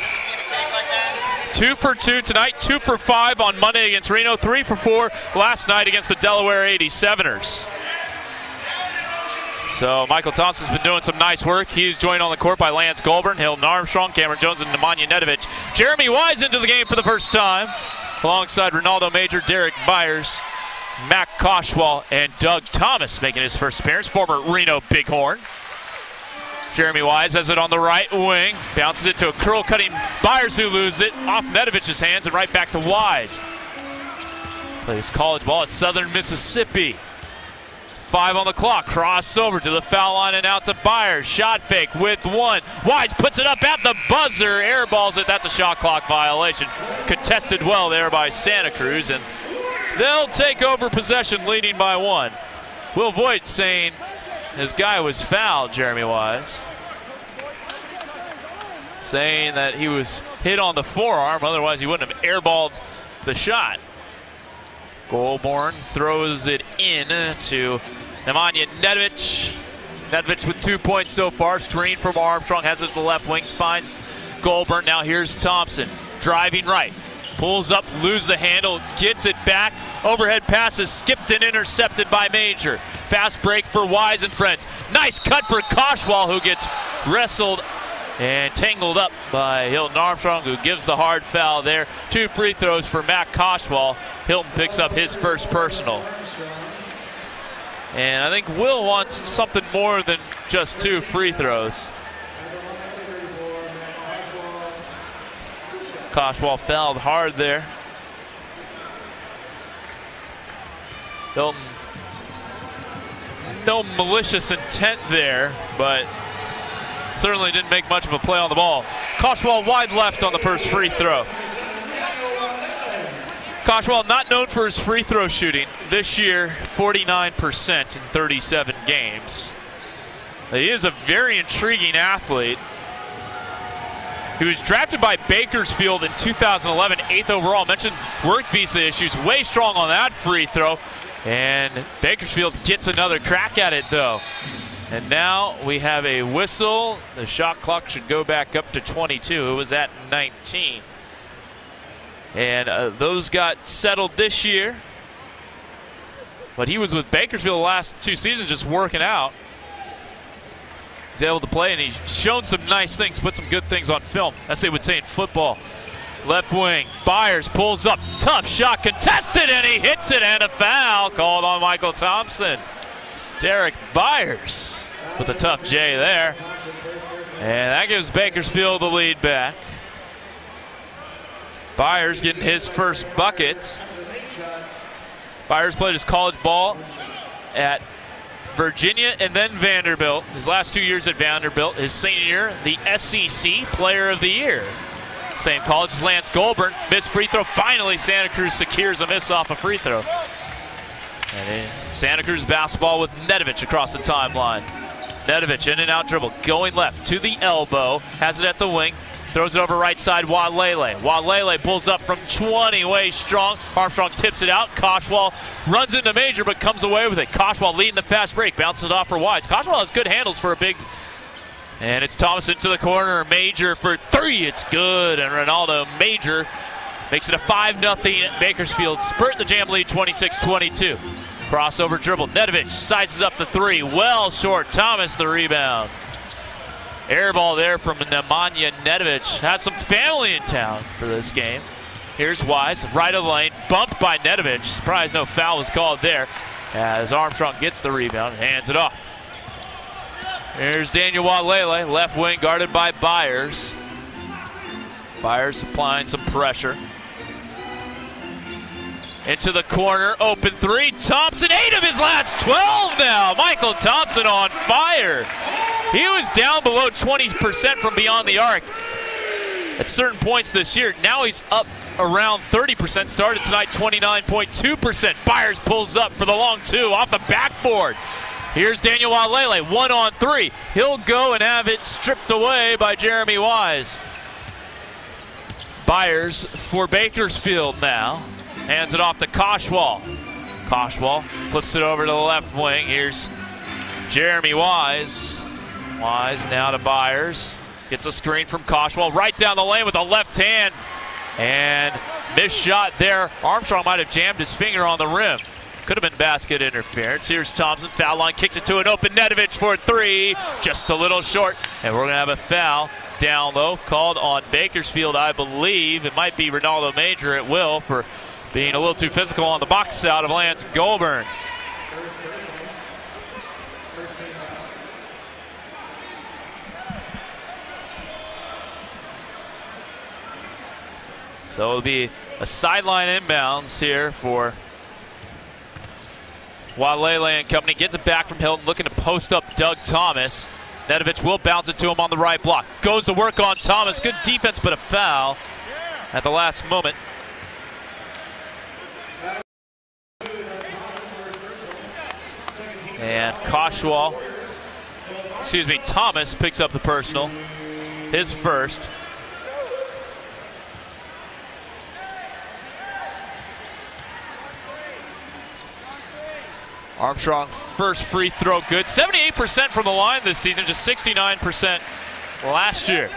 2 for 2 tonight, 2 for 5 on Monday against Reno, 3 for 4 last night against the Delaware 87ers. So Michael Thompson's been doing some nice work. He's joined on the court by Lance Goulburn, Hilton Armstrong, Cameron Jones, and Nemanja Nedovic. Jeremy Wise into the game for the first time, alongside Ronaldo Major, Derek Byers, Mac Koshwal, and Doug Thomas making his first appearance, former Reno Bighorn. Jeremy Wise has it on the right wing, bounces it to a curl-cutting Byers who loses it, off Nedovic's hands and right back to Wise. Plays college ball at Southern Mississippi. 5 on the clock, cross over to the foul line and out to Byers. Shot fake with 1. Wise puts it up at the buzzer, airballs it. That's a shot clock violation. Contested well there by Santa Cruz, and they'll take over possession leading by 1. Will Voigt saying his guy was fouled, Jeremy Wise. Saying that he was hit on the forearm, otherwise he wouldn't have airballed the shot. Goulburn throws it in to Nemanja Nedovic. Nedovic with 2 points so far. Screen from Armstrong, has it to the left wing, finds Goulburn. Now here's Thompson, driving right. Pulls up, loses the handle, gets it back. Overhead passes, skipped and intercepted by Major. Fast break for Wise and friends. Nice cut for Koshwal, who gets wrestled and tangled up by Hilton Armstrong, who gives the hard foul there. 2 free throws for Matt Koshwal. Hilton picks up his first personal. And I think Will wants something more than just 2 free throws. Koshwal fouled hard there. Hilton, no malicious intent there, but certainly didn't make much of a play on the ball. Koshwal wide left on the first free throw. Koshwal not known for his free throw shooting. This year, 49% in 37 games. He is a very intriguing athlete. He was drafted by Bakersfield in 2011, 8th overall. Mentioned work visa issues, way strong on that free throw. And Bakersfield gets another crack at it though. And now we have a whistle. The shot clock should go back up to 22. It was at 19. And those got settled this year. But he was with Bakersfield the last 2 seasons just working out. He's able to play, and he's shown some nice things, put some good things on film, as they would say in football. Left wing, Byers pulls up, tough shot contested, and he hits it, and a foul called on Michael Thompson. Derek Byers with a tough J there. And that gives Bakersfield the lead back. Byers getting his first bucket. Byers played his college ball at Virginia and then Vanderbilt. His last 2 years at Vanderbilt. His senior year, the SEC Player of the Year. Same college as Lance Goulburn. Missed free throw. Finally, Santa Cruz secures a miss off a free throw. And Santa Cruz basketball with Nedovic across the timeline. Nedovic in and out dribble, going left to the elbow. Has it at the wing. Throws it over right side, Walele. Walele pulls up from 20, way strong. Armstrong tips it out. Koshwal runs into Major, but comes away with it. Koshwal leading the fast break, bounces it off for Wise. Koshwal has good handles for a big, and it's Thomas into the corner. Major for 3, it's good. And Ronaldo Major makes it a 5-0 Bakersfield. Spurt the Jam lead, 26-22. Crossover dribble, Nedovic sizes up the 3, well short. Thomas the rebound. Air ball there from Nemanja Nedovic. Has some family in town for this game. Here's Wise, right of the lane, bumped by Nedovic. Surprised no foul was called there as Armstrong gets the rebound and hands it off. Here's Daniel Walele, left wing guarded by Byers. Byers applying some pressure. Into the corner, open 3, Thompson, 8 of his last 12 now. Michael Thompson on fire. He was down below 20% from beyond the arc at certain points this year. Now he's up around 30%. Started tonight 29.2%. Byers pulls up for the long 2 off the backboard. Here's Daniel Walele, 1-on-3. He'll go and have it stripped away by Jeremy Wise. Byers for Bakersfield now. Hands it off to Koshwal. Koshwal flips it over to the left wing. Here's Jeremy Wise. Wise now to Byers. Gets a screen from Koshwal right down the lane with a left hand. And missed shot there. Armstrong might have jammed his finger on the rim. Could have been basket interference. Here's Thompson, foul line, kicks it to an open Nedovic for 3. Just a little short. And we're going to have a foul down low called on Bakersfield, I believe. It might be Ronaldo Major at will for being a little too physical on the box out of Lance Goulburn. So it'll be a sideline inbounds here for Walele and company. Gets it back from Hilton, looking to post up Doug Thomas. Nedovic will bounce it to him on the right block. Goes to work on Thomas. Good defense, but a foul at the last moment. And Thomas picks up the personal, his first. Armstrong, first free throw good. 78% from the line this season, just 69% last year.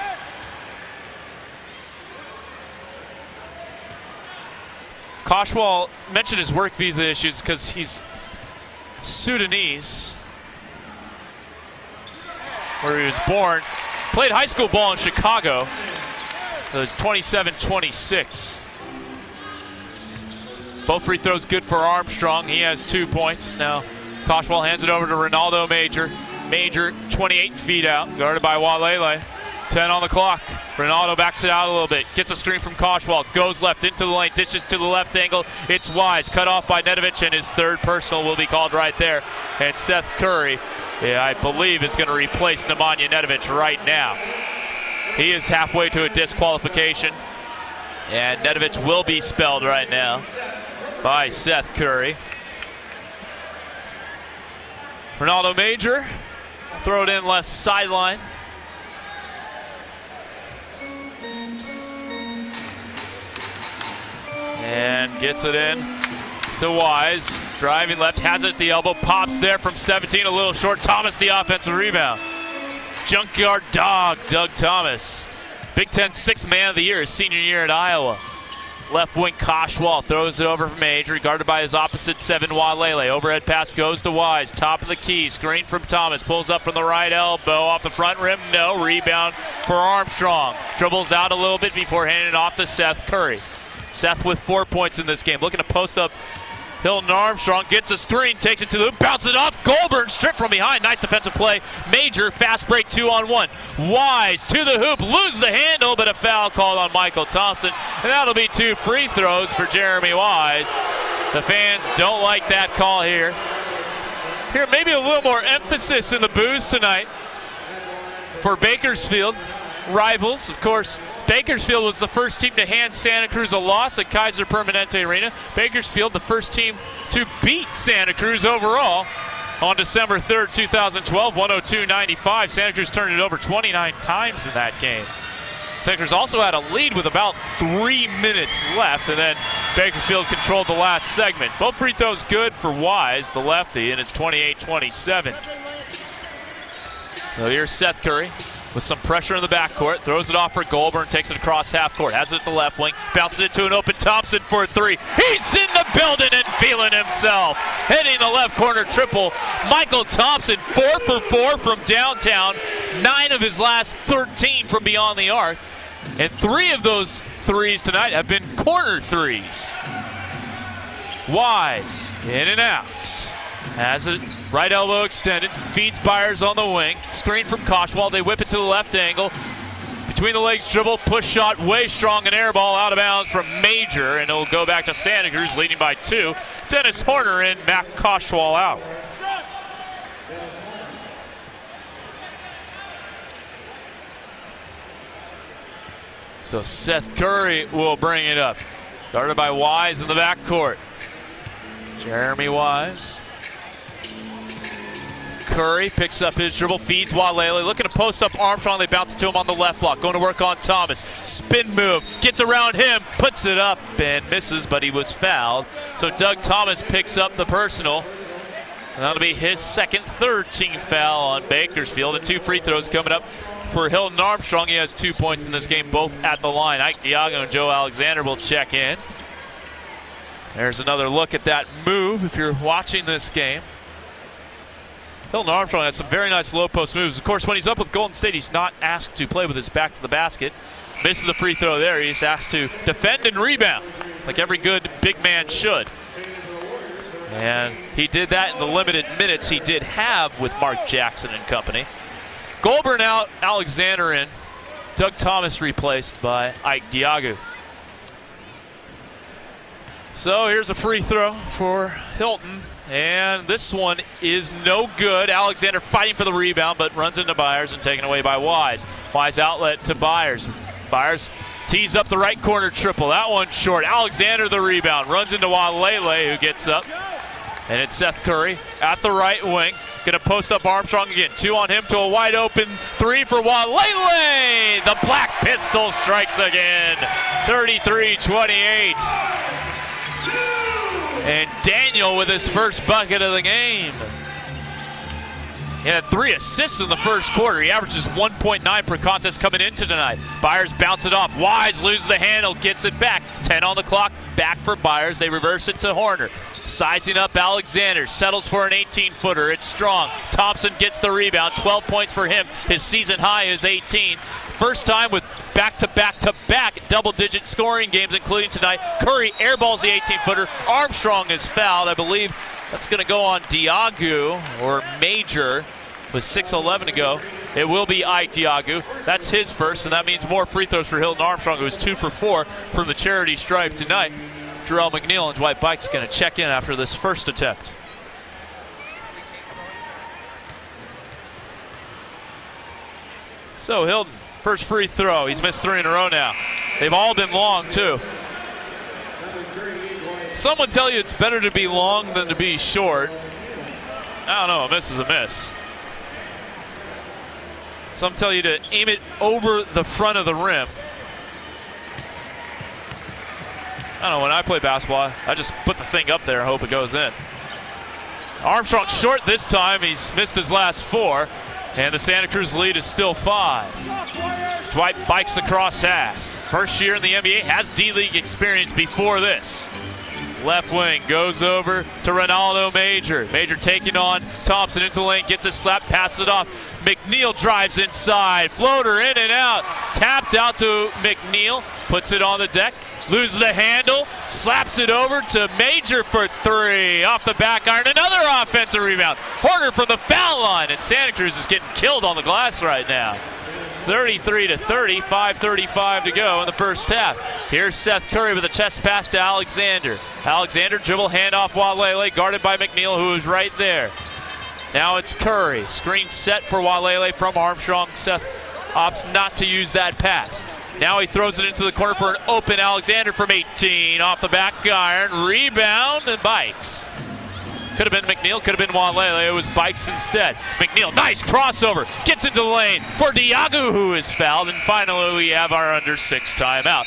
Koshwal mentioned his work visa issues because he's Sudanese, where he was born. Played high school ball in Chicago. It was 27-26. Both free throws good for Armstrong. He has 2 points. Now Koshwal hands it over to Ronaldo Major. Major 28 feet out, guarded by Walele. 10 on the clock. Ronaldo backs it out a little bit. Gets a screen from Koshwal. Goes left into the lane. Dishes to the left angle. It's Wise. Cut off by Nedovic, and his third personal will be called right there. And Seth Curry, I believe, is going to replace Nemanja Nedovic right now. He is halfway to a disqualification. And Nedovic will be spelled right now by Seth Curry. Ronaldo Major, throw it in left sideline. And gets it in to Wise. Driving left, has it at the elbow, pops there from 17, a little short. Thomas the offensive rebound. Junkyard dog, Doug Thomas. Big Ten Sixth Man of the Year, his senior year at Iowa. Left wing Koshwal throws it over from Major, guarded by his opposite 7, Walele. Overhead pass goes to Wise, top of the key, screen from Thomas, pulls up from the right elbow, off the front rim, no, rebound for Armstrong. Dribbles out a little bit before handing it off to Seth Curry. Seth with 4 points in this game, looking to post up Hilton Armstrong, gets a screen, takes it to the hoop, bounces it off. Goldberg stripped from behind. Nice defensive play. Major, fast break 2-on-1. Wise to the hoop, lose the handle, but a foul called on Michael Thompson. And that'll be 2 free throws for Jeremy Wise. The fans don't like that call here. Here, maybe a little more emphasis in the boos tonight for Bakersfield. Rivals, of course. Bakersfield was the first team to hand Santa Cruz a loss at Kaiser Permanente Arena. Bakersfield, the first team to beat Santa Cruz overall on December 3rd, 2012, 102-95. Santa Cruz turned it over 29 times in that game. Santa Cruz also had a lead with about 3 minutes left, and then Bakersfield controlled the last segment. Both free throws good for Wise, the lefty, and it's 28-27. So here's Seth Curry with some pressure in the backcourt, throws it off for Goldberg, takes it across half court, has it at the left wing, bounces it to an open Thompson for a 3. He's in the building and feeling himself. Hitting the left corner triple. Michael Thompson, 4 for 4 from downtown, 9 of his last 13 from beyond the arc. And 3 of those threes tonight have been corner threes. Wise, in and out. Has it, right elbow extended, feeds Byers on the wing, screen from Koshwal, they whip it to the left angle, between the legs dribble, push shot, way strong, an air ball out of bounds from Major, and it'll go back to Santa Cruz, leading by 2. Dennis Horner in, Matt Koshwal out. So Seth Curry will bring it up, guarded by Wise in the backcourt. Jeremy Wise. Curry picks up his dribble, feeds Walele, looking to post up Armstrong. They bounce it to him on the left block, going to work on Thomas. Spin move, gets around him, puts it up and misses, but he was fouled. So Doug Thomas picks up the personal. And that'll be his second, third team foul on Bakersfield. And 2 free throws coming up for Hilton Armstrong. He has 2 points in this game, both at the line. Ike Diago and Joe Alexander will check in. There's another look at that move if you're watching this game. Hilton Armstrong has some very nice low post moves. Of course, when he's up with Golden State, he's not asked to play with his back to the basket. Misses a free throw there. He's asked to defend and rebound, like every good big man should. And he did that in the limited minutes he did have with Mark Jackson and company. Goldberg out, Alexander in. Doug Thomas replaced by Ike Diago. So here's a free throw for Hilton. And this one is no good. Alexander fighting for the rebound, but runs into Byers and taken away by Wise. Wise outlet to Byers. Byers tees up the right corner triple. That one's short. Alexander the rebound. Runs into Walele, who gets up. And it's Seth Curry at the right wing. Going to post up Armstrong again. 2 on him to a wide open 3 for Walele. The Black Pistol strikes again. 33-28. And Daniel with his first bucket of the game. He had 3 assists in the first quarter. He averages 1.9 per contest coming into tonight. Byers bounce it off. Wise loses the handle, gets it back. 10 on the clock, back for Byers. They reverse it to Horner. Sizing up Alexander, settles for an 18-footer. It's strong. Thompson gets the rebound. 12 points for him. His season high is 18. First time with back-to-back-to-back double-digit scoring games, including tonight. Curry airballs the 18-footer. Armstrong is fouled. I believe that's going to go on Diagu or Major with 6:11 to go. It will be Ike Diagu. That's his first, and that means more free throws for Hilton Armstrong, who is 2 for 4 from the charity stripe tonight. Jarrell McNeil and Dwight Bike's going to check in after this first attempt. So Hilton, first free throw. He's missed 3 in a row now. They've all been long, too. Some would tell you it's better to be long than to be short. I don't know, a miss is a miss. Some tell you to aim it over the front of the rim. I don't know, when I play basketball, I just put the thing up there and hope it goes in. Armstrong short this time. He's missed his last 4. And the Santa Cruz lead is still 5. Dwight Bikes across half. First year in the NBA, has D-League experience before this. Left wing goes over to Ronaldo Major. Major taking on Thompson into the lane, gets a slap, passes it off. McNeil drives inside, floater in and out. Tapped out to McNeil, puts it on the deck, loses the handle, slaps it over to Major for 3. Off the back iron, another offensive rebound. Horner from the foul line, and Santa Cruz is getting killed on the glass right now. 33-30, 5:35 to go in the first half. Here's Seth Curry with a chest pass to Alexander. Alexander dribble handoff Walele, guarded by McNeil, who is right there. Now it's Curry. Screen set for Walele from Armstrong. Seth opts not to use that pass. Now he throws it into the corner for an open Alexander from 18. Off the back iron, rebound, and Bikes. Could have been McNeil, could have been Walele. It was Bikes instead. McNeil, nice crossover. Gets into the lane for Diagu, who is fouled. And finally, we have our under 6 timeout.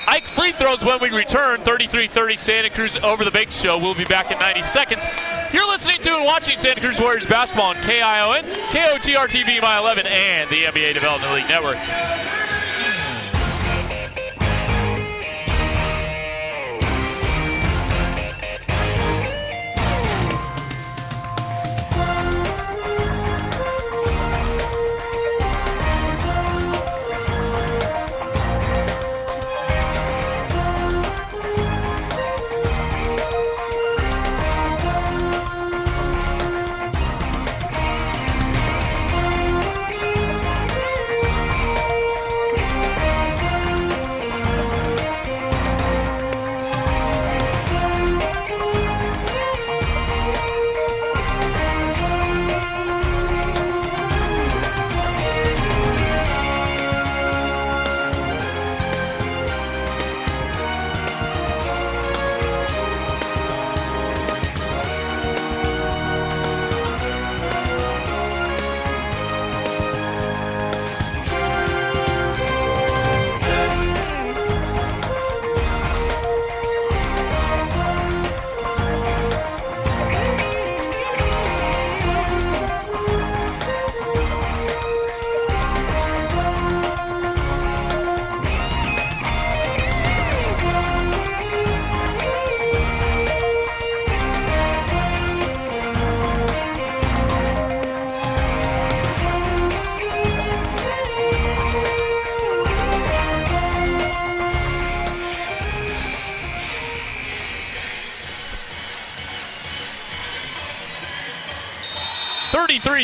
Ike free throws when we return. 33-30 Santa Cruz over the Bake Show. We'll be back in 90 seconds. You're listening to and watching Santa Cruz Warriors basketball on KION, KOTR-TV, My 11, and the NBA Development League Network.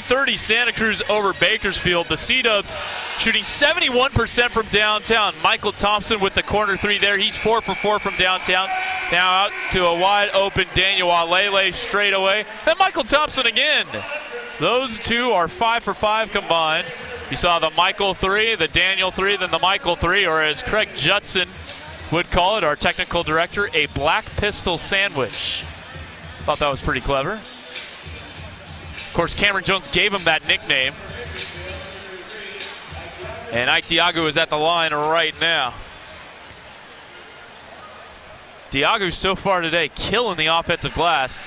.30 Santa Cruz over Bakersfield. The Sea-Dubs shooting 71% from downtown. Michael Thompson with the corner 3 there. He's 4 for 4 from downtown. Now out to a wide open Daniel Walele straight away. Then Michael Thompson again. Those two are 5 for 5 combined. You saw the Michael 3, the Daniel 3, then the Michael 3, or as Craig Judson would call it, our technical director, a black pistol sandwich. Thought that was pretty clever. Of course, Cameron Jones gave him that nickname. And Ike Diagu is at the line right now. Diago so far today killing the offensive glass.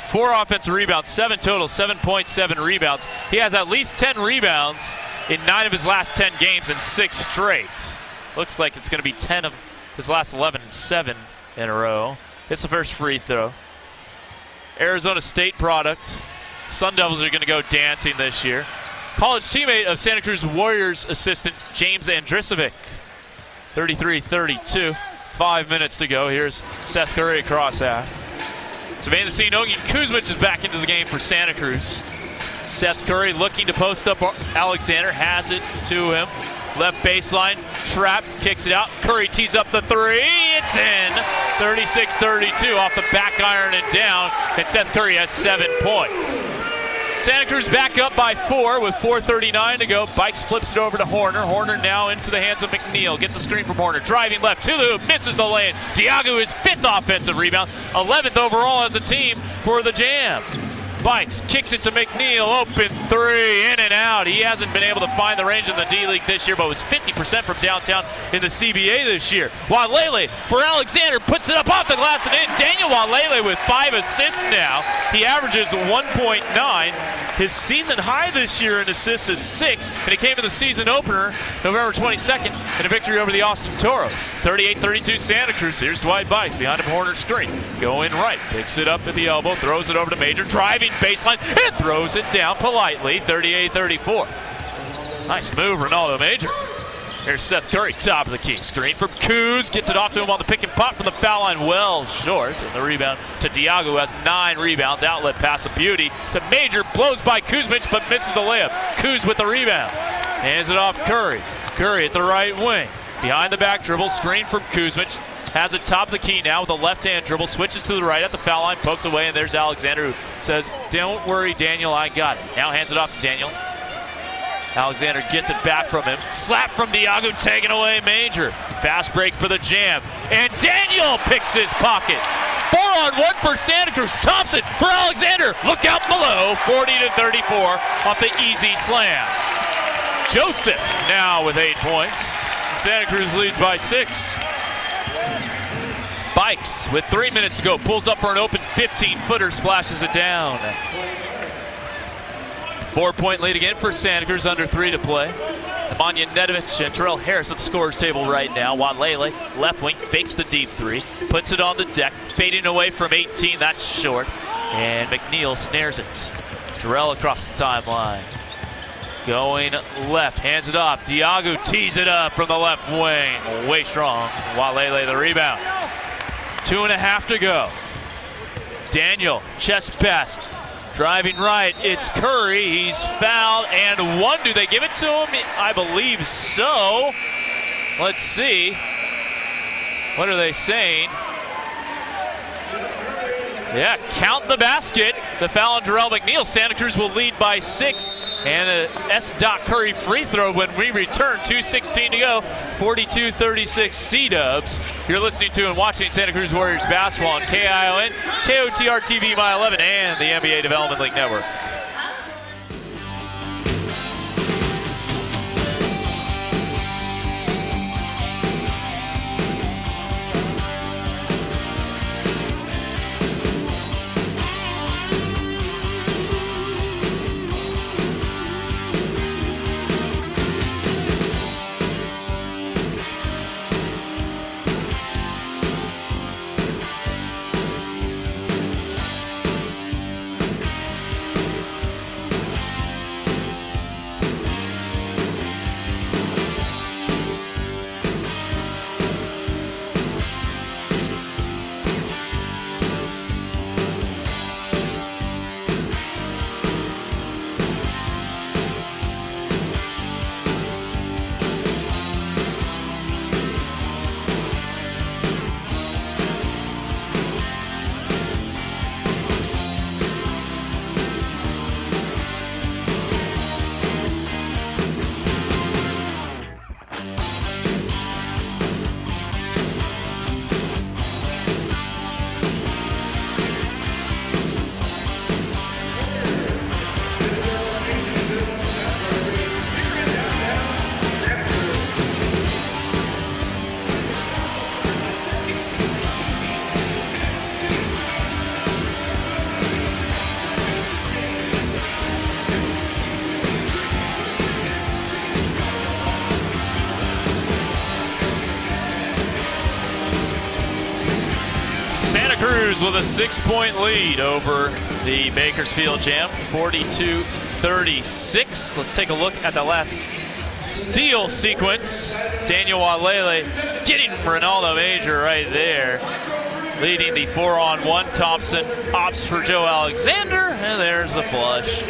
4 offensive rebounds, 7 total, 7.7 rebounds. He has at least 10 rebounds in 9 of his last 10 games and 6 straight. Looks like it's going to be 10 of his last 11 and 7 in a row. It's the first free throw. Arizona State product. Sun Devils are going to go dancing this year. College teammate of Santa Cruz Warriors assistant James Andrisevic. 33-32. 5 minutes to go. Here's Seth Curry across half. Surveying the scene, Ogin Kuzmic is back into the game for Santa Cruz. Seth Curry looking to post up Alexander, has it to him. Left baseline, trap, kicks it out. Curry tees up the 3, it's in. 36-32 off the back iron and down, and Seth Curry has 7 points. Santa Cruz back up by 4 with 4:39 to go. Bikes flips it over to Horner. Horner now into the hands of McNeil. Gets a screen from Horner. Driving left to the hoop. Misses the lane. Diago is 5th offensive rebound. 11th overall as a team for the Jam. Bikes kicks it to McNeil. Open 3. In and out. He hasn't been able to find the range in the D-League this year, but was 50% from downtown in the CBA this year. Walele for Alexander. Puts it up off the glass and in. Daniel Walele with 5 assists now. He averages 1.9. His season high this year in assists is 6, and it came in the season opener, November 22nd, in a victory over the Austin Toros. 38-32 Santa Cruz. Here's Dwight Bikes behind him, Horner's screen. Going right, picks it up at the elbow, throws it over to Major, driving baseline, and throws it down politely. 38-34. Nice move, Ronaldo Major. Here's Seth Curry, top of the key. Screen from Kuz, gets it off to him on the pick and pop from the foul line, well short. And the rebound to Diago, who has 9 rebounds. Outlet pass of beauty to Major, blows by Kuzmic, but misses the layup. Kuz with the rebound. Hands it off Curry. Curry at the right wing. Behind the back dribble, screen from Kuzmic. Has it top of the key now with a left-hand dribble. Switches to the right at the foul line, poked away, and there's Alexander, who says, "Don't worry, Daniel, I got it." Now hands it off to Daniel. Alexander gets it back from him. Slap from Diago, taken away Major. Fast break for the Jam. And Daniel picks his pocket. 4-on-1 for Santa Cruz. Thompson for Alexander. Look out below. 40-34 off the easy slam. Joseph now with 8 points. Santa Cruz leads by 6. Bikes with 3 minutes to go. Pulls up for an open 15-footer. Splashes it down. 4-point lead again for Santa Cruz, under 3 to play. Nemanja Nedovic and Terrell Harris at the scorer's table right now. Walele, left wing, fakes the deep 3, puts it on the deck, fading away from 18, that's short. And McNeil snares it. Terrell across the timeline. Going left, hands it off. Diago tees it up from the left wing. Way strong. Walele the rebound. 2.5 to go. Daniel, chest pass. Driving right, it's Curry. He's fouled and 1. Do they give it to him? I believe so. Let's see. What are they saying? Yeah, count the basket. The foul on Jarrell McNeil. Santa Cruz will lead by 6. And a S. Curry free throw when we return. 2:16 to go. 42-36 C-Dubs. You're listening to and watching Santa Cruz Warriors basketball on KION, KOTR TV My 11, and the NBA Development League Network. Cruz with a 6-point lead over the Bakersfield Jam, 42-36. Let's take a look at the last steal sequence. Daniel Walele getting Ronaldo Major right there, leading the 4-on-1. Thompson opts for Joe Alexander, and there's the flush.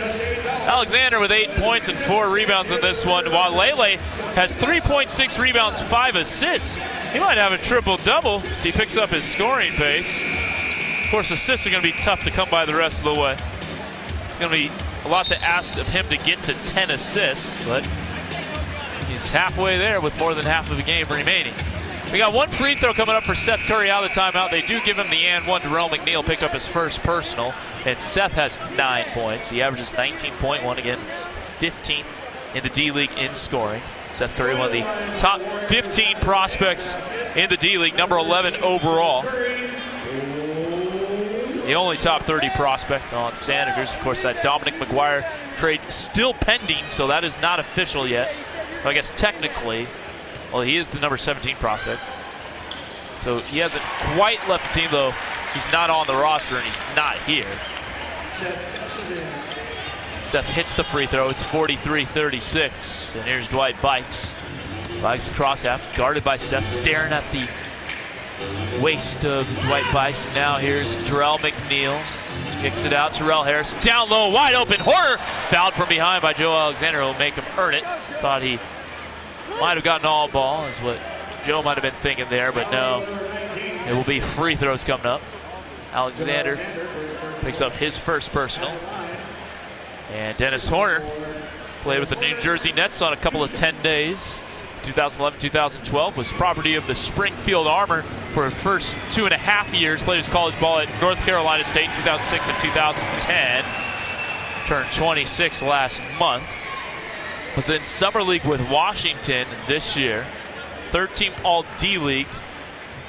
Alexander with 8 points and 4 rebounds in this one, while Lele has 3.6 rebounds, 5 assists. He might have a triple-double if he picks up his scoring pace. Of course, assists are going to be tough to come by the rest of the way. It's going to be a lot to ask of him to get to 10 assists, but he's halfway there with more than half of the game remaining. We got one free throw coming up for Seth Curry out of the timeout. They do give him the and one. Darrell McNeil picked up his first personal, and Seth has 9 points. He averages 19.1, again, 15th in the D-League in scoring. Seth Curry, one of the top 15 prospects in the D-League, number 11 overall. The only top 30 prospect on Santa Cruz. Of course, that Dominic McGuire trade still pending, so that is not official yet. I guess technically, well, he is the number 17 prospect. So he hasn't quite left the team, though he's not on the roster and he's not here. Seth hits the free throw. It's 43-36. And here's Dwight Bikes. Bikes across half, guarded by Seth, staring at the waist of Dwight Bikes. Now here's Terrell McNeil. Kicks it out, Terrell Harris. Down low, wide open. Horner fouled from behind by Joe Alexander. Will make him earn it. Thought he might have gotten all ball, is what Joe might have been thinking there, but no. It will be free throws coming up. Alexander picks up his first personal. And Dennis Horner played with the New Jersey Nets on a couple of 10 days. 2011-2012 was property of the Springfield Armor for the first 2.5 years. Played his college ball at North Carolina State in 2006 and 2010. Turned 26 last month. Was in Summer League with Washington this year. 13 All-D-League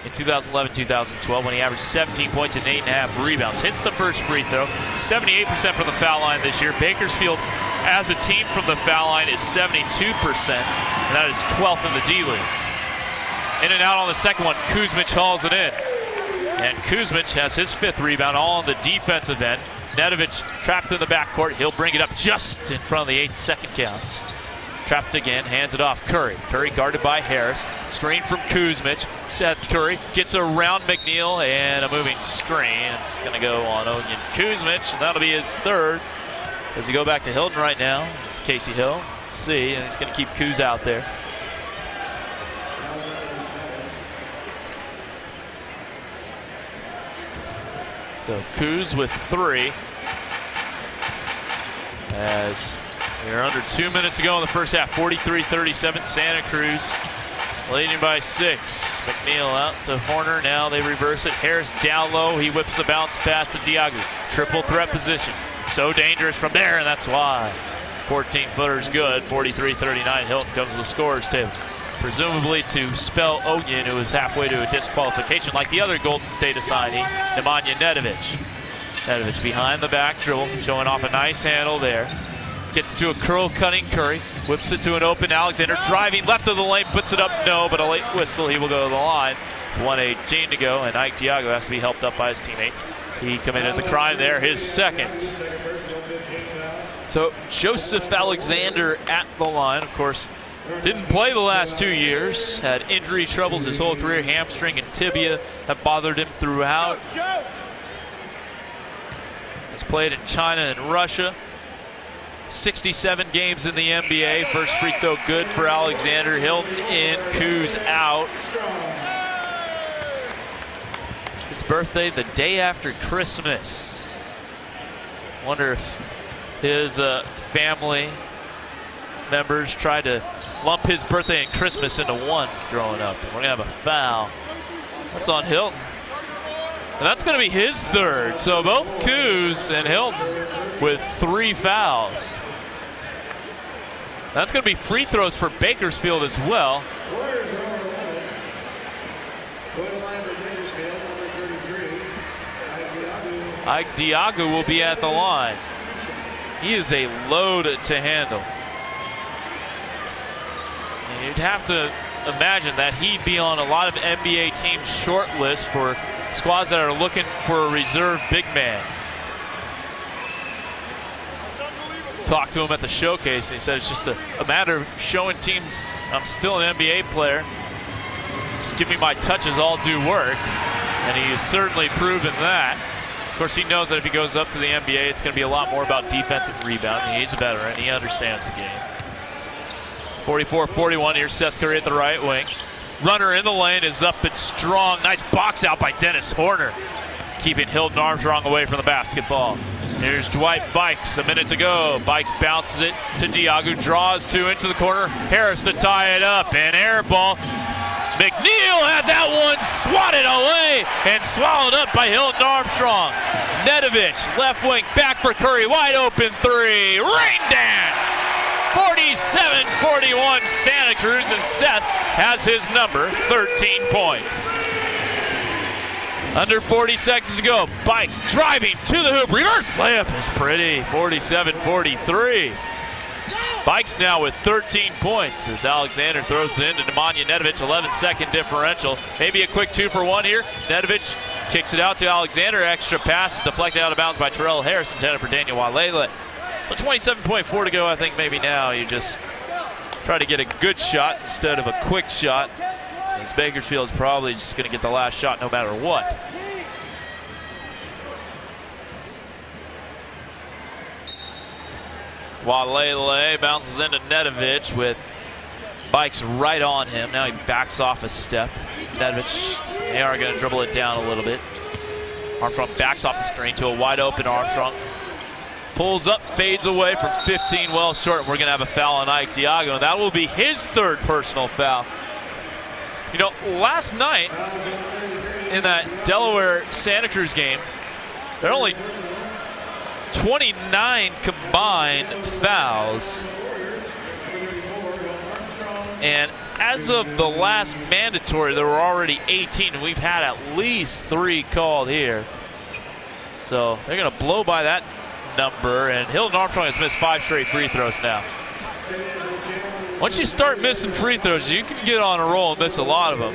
in 2011-2012 when he averaged 17 points and 8.5 rebounds. Hits the first free throw. 78% from the foul line this year. Bakersfield, as a team from the foul line, is 72%, and that is 12th in the D-League. In and out on the second one, Kuzmic hauls it in. And Kuzmic has his 5th rebound, all on the defensive end. Nedovic trapped in the backcourt. He'll bring it up just in front of the 8-second count. Trapped again, hands it off. Curry. Curry guarded by Harris. Screen from Kuzmic. Seth Curry gets around McNeil, and a moving screen. It's going to go on Onion Kuzmic, and that'll be his 3rd. Does he go back to Hilton right now? It's Casey Hill. Let's see, and he's going to keep Kuz out there. So Kuz with 3. As we're under 2 minutes to go in the first half, 43-37, Santa Cruz leading by 6. McNeil out to Horner, now they reverse it. Harris down low, he whips the bounce pass to Diagu. Triple threat position, so dangerous from there, and that's why. 14-footer's good, 43-39, Hilton comes to the scorer's table. Presumably to spell Ogden, who is halfway to a disqualification like the other Golden State assignee, Nemanja Nedovic. Nedovic behind the back dribble, showing off a nice handle there. Gets to a curl cutting Curry, whips it to an open Alexander, driving left of the lane, puts it up, no, but a late whistle, he will go to the line. 1:18 to go, and Ike Diago has to be helped up by his teammates. He committed the crime there, his 2nd. So Joseph Alexander at the line, of course, didn't play the last 2 years, had injury troubles his whole career, hamstring and tibia that bothered him throughout. Has played in China and Russia. 67 games in the NBA. First free throw good for Alexander. Hilton in, Kuz out. His birthday the day after Christmas. Wonder if his family members tried to lump his birthday and Christmas into one growing up. And we're gonna have a foul. That's on Hilton. And that's gonna be his 3rd. So both Kuz and Hilton with 3 fouls. That's gonna be free throws for Bakersfield as well. Ike Diago will be at the line. He is a load to handle. And you'd have to imagine that he'd be on a lot of NBA teams' short list for squads that are looking for a reserve big man. Talked to him at the showcase, and he said it's just a matter of showing teams I'm still an NBA player. Just give me my touches, I'll do work. And he has certainly proven that. Of course, he knows that if he goes up to the NBA, it's going to be a lot more about defense and rebounding. He's a veteran. He understands the game. 44-41. Here's Seth Curry at the right wing. Runner in the lane is up and strong. Nice box out by Dennis Horner, keeping Hilton Armstrong away from the basketball. Here's Dwight Bikes, a minute to go. Bikes bounces it to Diago, draws two into the corner. Harris to tie it up, and air ball. McNeil has that one swatted away and swallowed up by Hilton Armstrong. Nedovich, left wing, back for Curry, wide open three. Rain dance! 47-41 Santa Cruz, and Seth has his number, 13 points. Under 40 seconds to go. Bikes driving to the hoop. Reverse layup is pretty. 47-43. Bikes now with 13 points as Alexander throws it into Nemanja Nedovic. 11-second differential. Maybe a quick 2-for-1 here. Nedovic kicks it out to Alexander. Extra pass deflected out of bounds by Terrell Harris, intended for Daniel Walele. So 27.4 to go. I think maybe now you just try to get a good shot instead of a quick shot, as Bakersfield is probably just going to get the last shot no matter what. Walele bounces into Nedovic with Bikes right on him. Now he backs off a step. Nedovic, they are going to dribble it down a little bit. Armstrong backs off the screen to a wide open Armstrong. Pulls up, fades away from 15, well short. We're going to have a foul on Ike Diago, and that will be his third personal foul. You know, last night in that Delaware Santa Cruz game, there are only 29 combined fouls. And as of the last mandatory, there were already 18, and we've had at least 3 called here. So they're going to blow by that number, and Hilton Armstrong has missed 5 straight free throws now. Once you start missing free throws, you can get on a roll and miss a lot of them.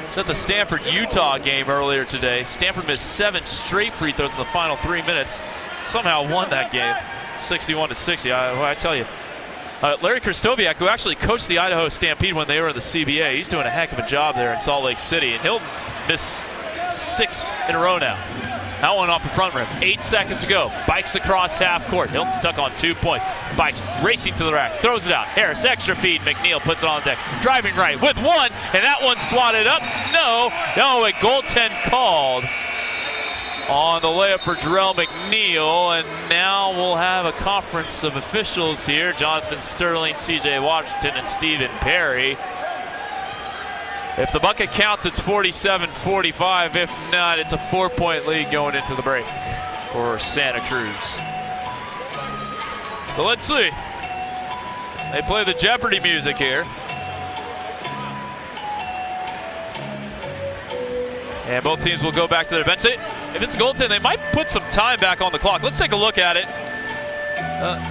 It's at the Stanford-Utah game earlier today. Stanford missed 7 straight free throws in the final 3 minutes. Somehow won that game, 61-60. I tell you, Larry Kristoviak, who actually coached the Idaho Stampede when they were in the CBA, he's doing a heck of a job there in Salt Lake City. And Hilton missed 6 in a row now. That one off the front rim. 8 seconds to go. Bikes across half court. Hilton stuck on 2 points. Bikes racing to the rack. Throws it out. Harris extra feed. McNeil puts it on deck. Driving right with one, and that one swatted up. No, a goaltend called on the layup for Jarrell McNeil, and now we'll have a conference of officials here. Jonathan Sterling, CJ Washington, and Stephen Perry. If the bucket counts, it's 47-45. If not, it's a 4-point lead going into the break for Santa Cruz. So let's see. They play the Jeopardy music here. And both teams will go back to their bench. If it's a goaltend, they might put some time back on the clock. Let's take a look at it.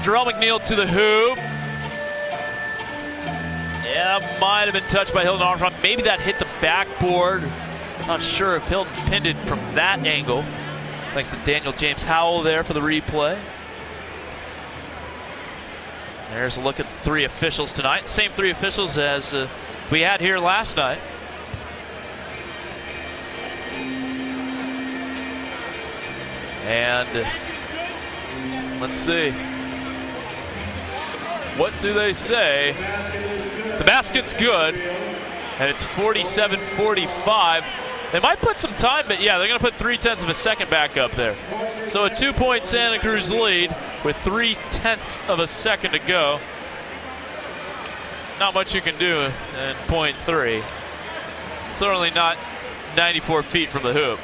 Jarrell McNeil to the hoop. Yeah, might have been touched by Hilton Armstrong. Maybe that hit the backboard. Not sure if Hilton pinned it from that angle. Thanks to Daniel James Howell there for the replay. There's a look at the 3 officials tonight. Same 3 officials as we had here last night. And let's see. What do they say? The basket's good, and it's 47-45. They might put some time, but yeah, they're going to put 3/10 of a second back up there. So a 2-point Santa Cruz lead with 3/10 of a second to go. Not much you can do in .3. Certainly not 94 feet from the hoop.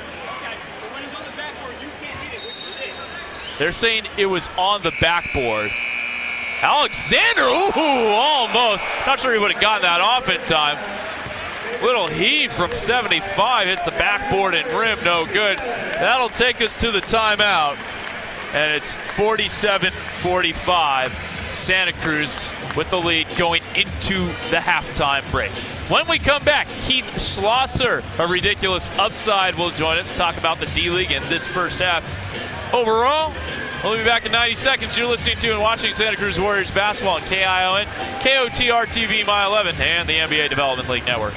They're saying it was on the backboard. Alexander, ooh, almost. Not sure he would have gotten that off in time. Little heave from 75, hits the backboard and rim, no good. That'll take us to the timeout. And it's 47-45. Santa Cruz with the lead going into the halftime break. When we come back, Keith Schlosser of Ridiculous Upside will join us to talk about the D-League in this first half. Overall, we'll be back in 90 seconds. You're listening to and watching Santa Cruz Warriors basketball on KION, KOTR TV, My 11, and the NBA Development League Network.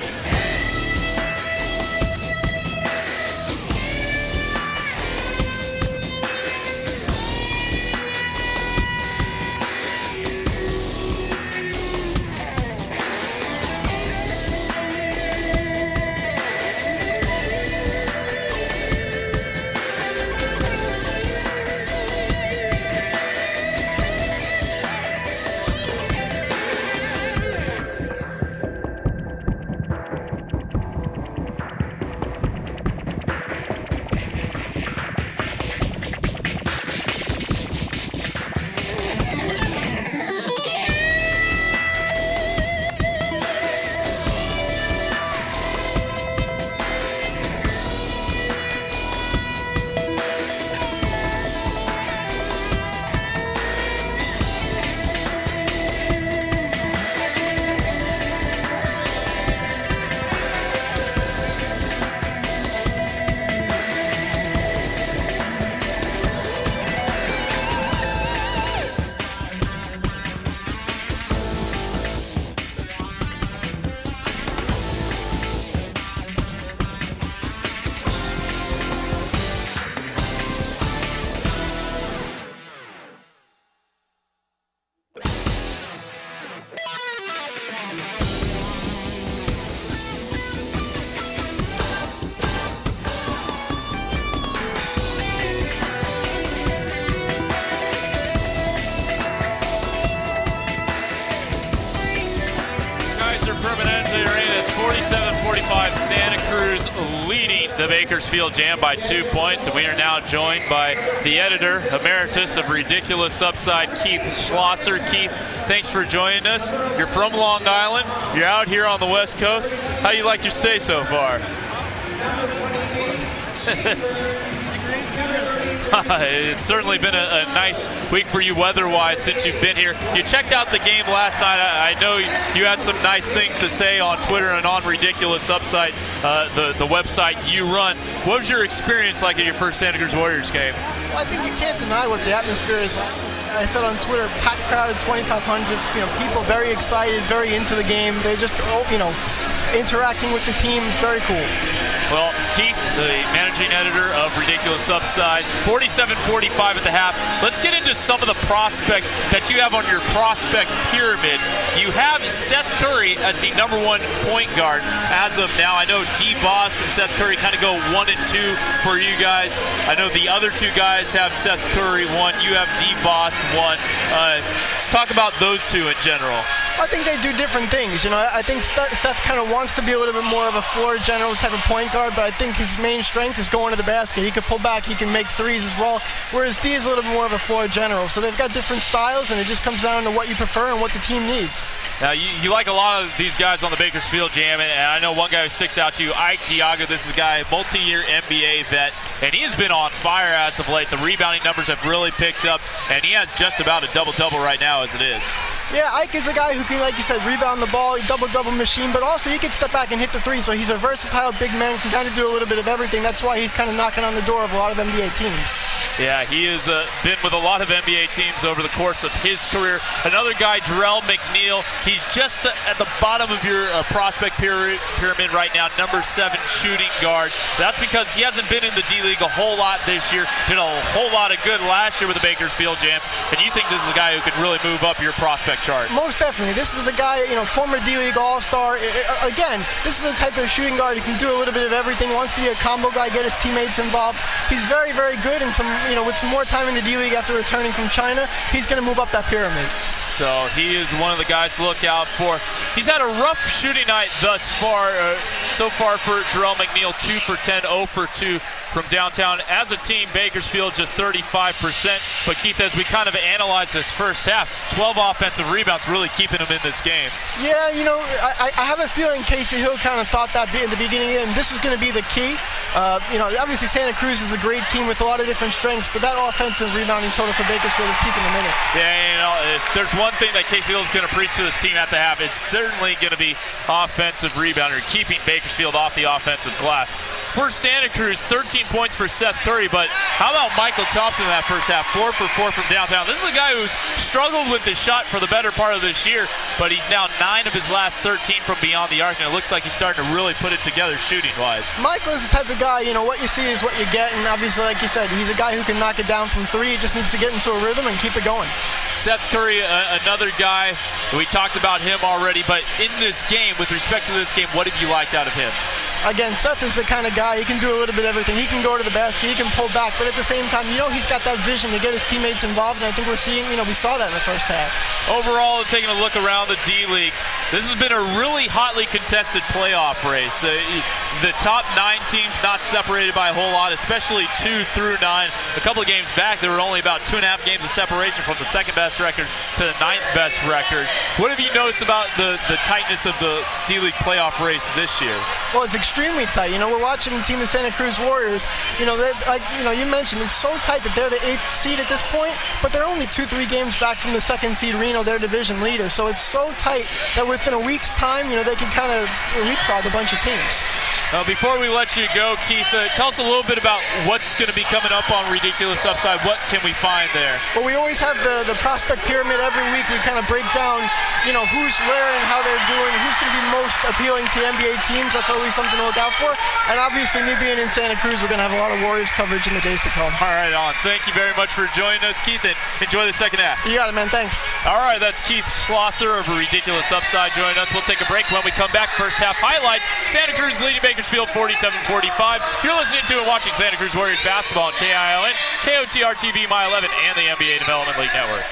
Santa Cruz leading the Bakersfield Jam by 2 points, and we are now joined by the editor emeritus of Ridiculous Upside, Keith Schlosser. Keith, thanks for joining us. You're from Long Island. You're out here on the West Coast. How do you like your stay so far? It's certainly been a nice week for you weather-wise since you've been here. You checked out the game last night. I know you had some nice things to say on Twitter and on Ridiculous Upside, the website you run. What was your experience like at your first Santa Cruz Warriors game? Well, I think you can't deny what the atmosphere is like. I said on Twitter, packed crowd at 2,500. People very excited, very into the game. They're just, interacting with the team. It's very cool. Well, Keith, the managing editor of Ridiculous Upside, 47-45 at the half. Let's get into some of the prospects that you have on your prospect pyramid. You have Seth Curry as the #1 point guard as of now. I know D. Boss and Seth Curry kind of go 1 and 2 for you guys. I know the other two guys have Seth Curry 1. You have D. Boss 1. Let's talk about those two in general. I think they do different things. I think Seth kind of wants to be a little bit more of a floor general type of point guard, but I think his main strength is going to the basket. He can pull back, he can make threes as well, whereas D is a little bit more of a floor general. So they've got different styles, and it just comes down to what you prefer and what the team needs. Now, you like a lot of these guys on the Bakersfield Jam, and I know one guy who sticks out to you, Ike Diago. This is a guy, multi-year NBA vet, and he has been on fire as of late. The rebounding numbers have really picked up, and he has just about a double-double right now as it is. Yeah, Ike is a guy who can, like you said, rebound the ball, double-double machine, but also he can step back and hit the three, so he's a versatile big man, can kind of do a little bit of everything. That's why he's kind of knocking on the door of a lot of NBA teams. Yeah, he has been with a lot of NBA teams over the course of his career. Another guy, Jarrell McNeil, he's just at the bottom of your prospect pyramid right now, #7 shooting guard. That's because he hasn't been in the D-League a whole lot this year, did a whole lot of good last year with the Bakersfield Jam, and you think this is a guy who can really move up your prospect chart? Most definitely. This is the guy, former D-League All-Star. Again, this is the type of shooting guard who can do a little bit of everything, wants to be a combo guy, get his teammates involved. He's very, very good, and with some more time in the D-League after returning from China, he's going to move up that pyramid. So he is one of the guys to look out for. He's had a rough shooting night thus far, so far for Jarrell McNeil, 2 for 10, 0 for 2 from downtown. As a team, Bakersfield just 35%. But Keith, as we kind of analyze this first half, 12 offensive rebounds really keeping him in this game. Yeah, I have a feeling Casey Hill kind of thought that in the beginning, and this was going to be the key. Obviously Santa Cruz is a great team with a lot of different strengths, but that offensive rebounding total for Bakersfield is keeping them in it. Yeah, if there's one thing that Casey Hill's going to preach to this team at the half, it's certainly going to be offensive rebounder, keeping Bakersfield off the offensive glass. For Santa Cruz, 13 points for Seth Curry, but how about Michael Thompson in that first half? 4 for 4 from downtown. This is a guy who's struggled with the shot for the better part of this year, but he's now 9 of his last 13 from beyond the arc, and it looks like he's starting to really put it together shooting-wise. Michael is the type of guy, what you see is what you get, and obviously, like you said, he's a guy who can knock it down from 3. He just needs to get into a rhythm and keep it going. Seth Curry, another guy, we talked about him already, but in this game, with respect to this game, what have you liked out of him? Again, Seth is the kind of guy, he can do a little bit of everything. He can go to the basket, he can pull back, but at the same time, he's got that vision to get his teammates involved, and I think we're seeing, we saw that in the first half. Overall, taking a look around the D-League, this has been a really hotly contested playoff race. The top 9 teams not separated by a whole lot, especially 2 through 9. A couple of games back, there were only about 2.5 games of separation from the second best record to the 9th best record. What have you noticed about the tightness of the D-League playoff race this year? Well, it's extremely tight. We're watching the team of Santa Cruz Warriors. You mentioned it's so tight that they're the 8th seed at this point, but they're only 2-3 games back from the 2nd seed Reno, their division leader. So it's so tight that within a week's time, they can kind of leapfrog a bunch of teams. Before we let you go, Keith, tell us a little bit about what's going to be coming up on Ridiculous Upside. What can we find there? Well, we always have the prospect pyramid every week. We kind of break down, who's where and how they're doing, who's going to be most appealing to NBA teams. That's always something to look out for. And obviously, me being in Santa Cruz, we're going to have a lot of Warriors coverage in the days to come. All right, on. Thank you very much for joining us, Keith, and enjoy the second half. You got it, man. Thanks. All right, that's Keith Schlosser of Ridiculous Upside joining us. We'll take a break. When we come back, first half highlights. Santa Cruz leading Bakersfield 47-45. You're listening to and watching Santa Cruz Warriors basketball on KILN, KOTR TV, My 11, and the NBA Development League Network.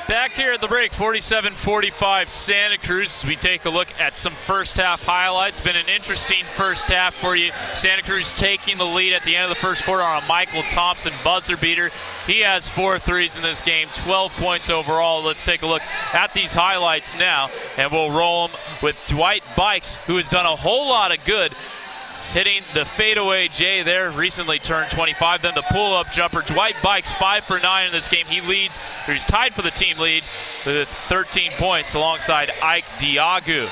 Back here at the break, 47-45 Santa Cruz. We take a look at some first half highlights. Been an interesting first half for you. Santa Cruz taking the lead at the end of the first quarter on a Michael Thompson buzzer beater. He has 4 threes in this game, 12 points overall. Let's take a look at these highlights now, and we'll roll them with Dwight Bikes, who has done a whole lot of good, hitting the fadeaway J there, recently turned 25. Then the pull-up jumper. Dwight Bikes 5 for 9 in this game. He leads, or he's tied for the team lead with 13 points alongside Ike Diagu.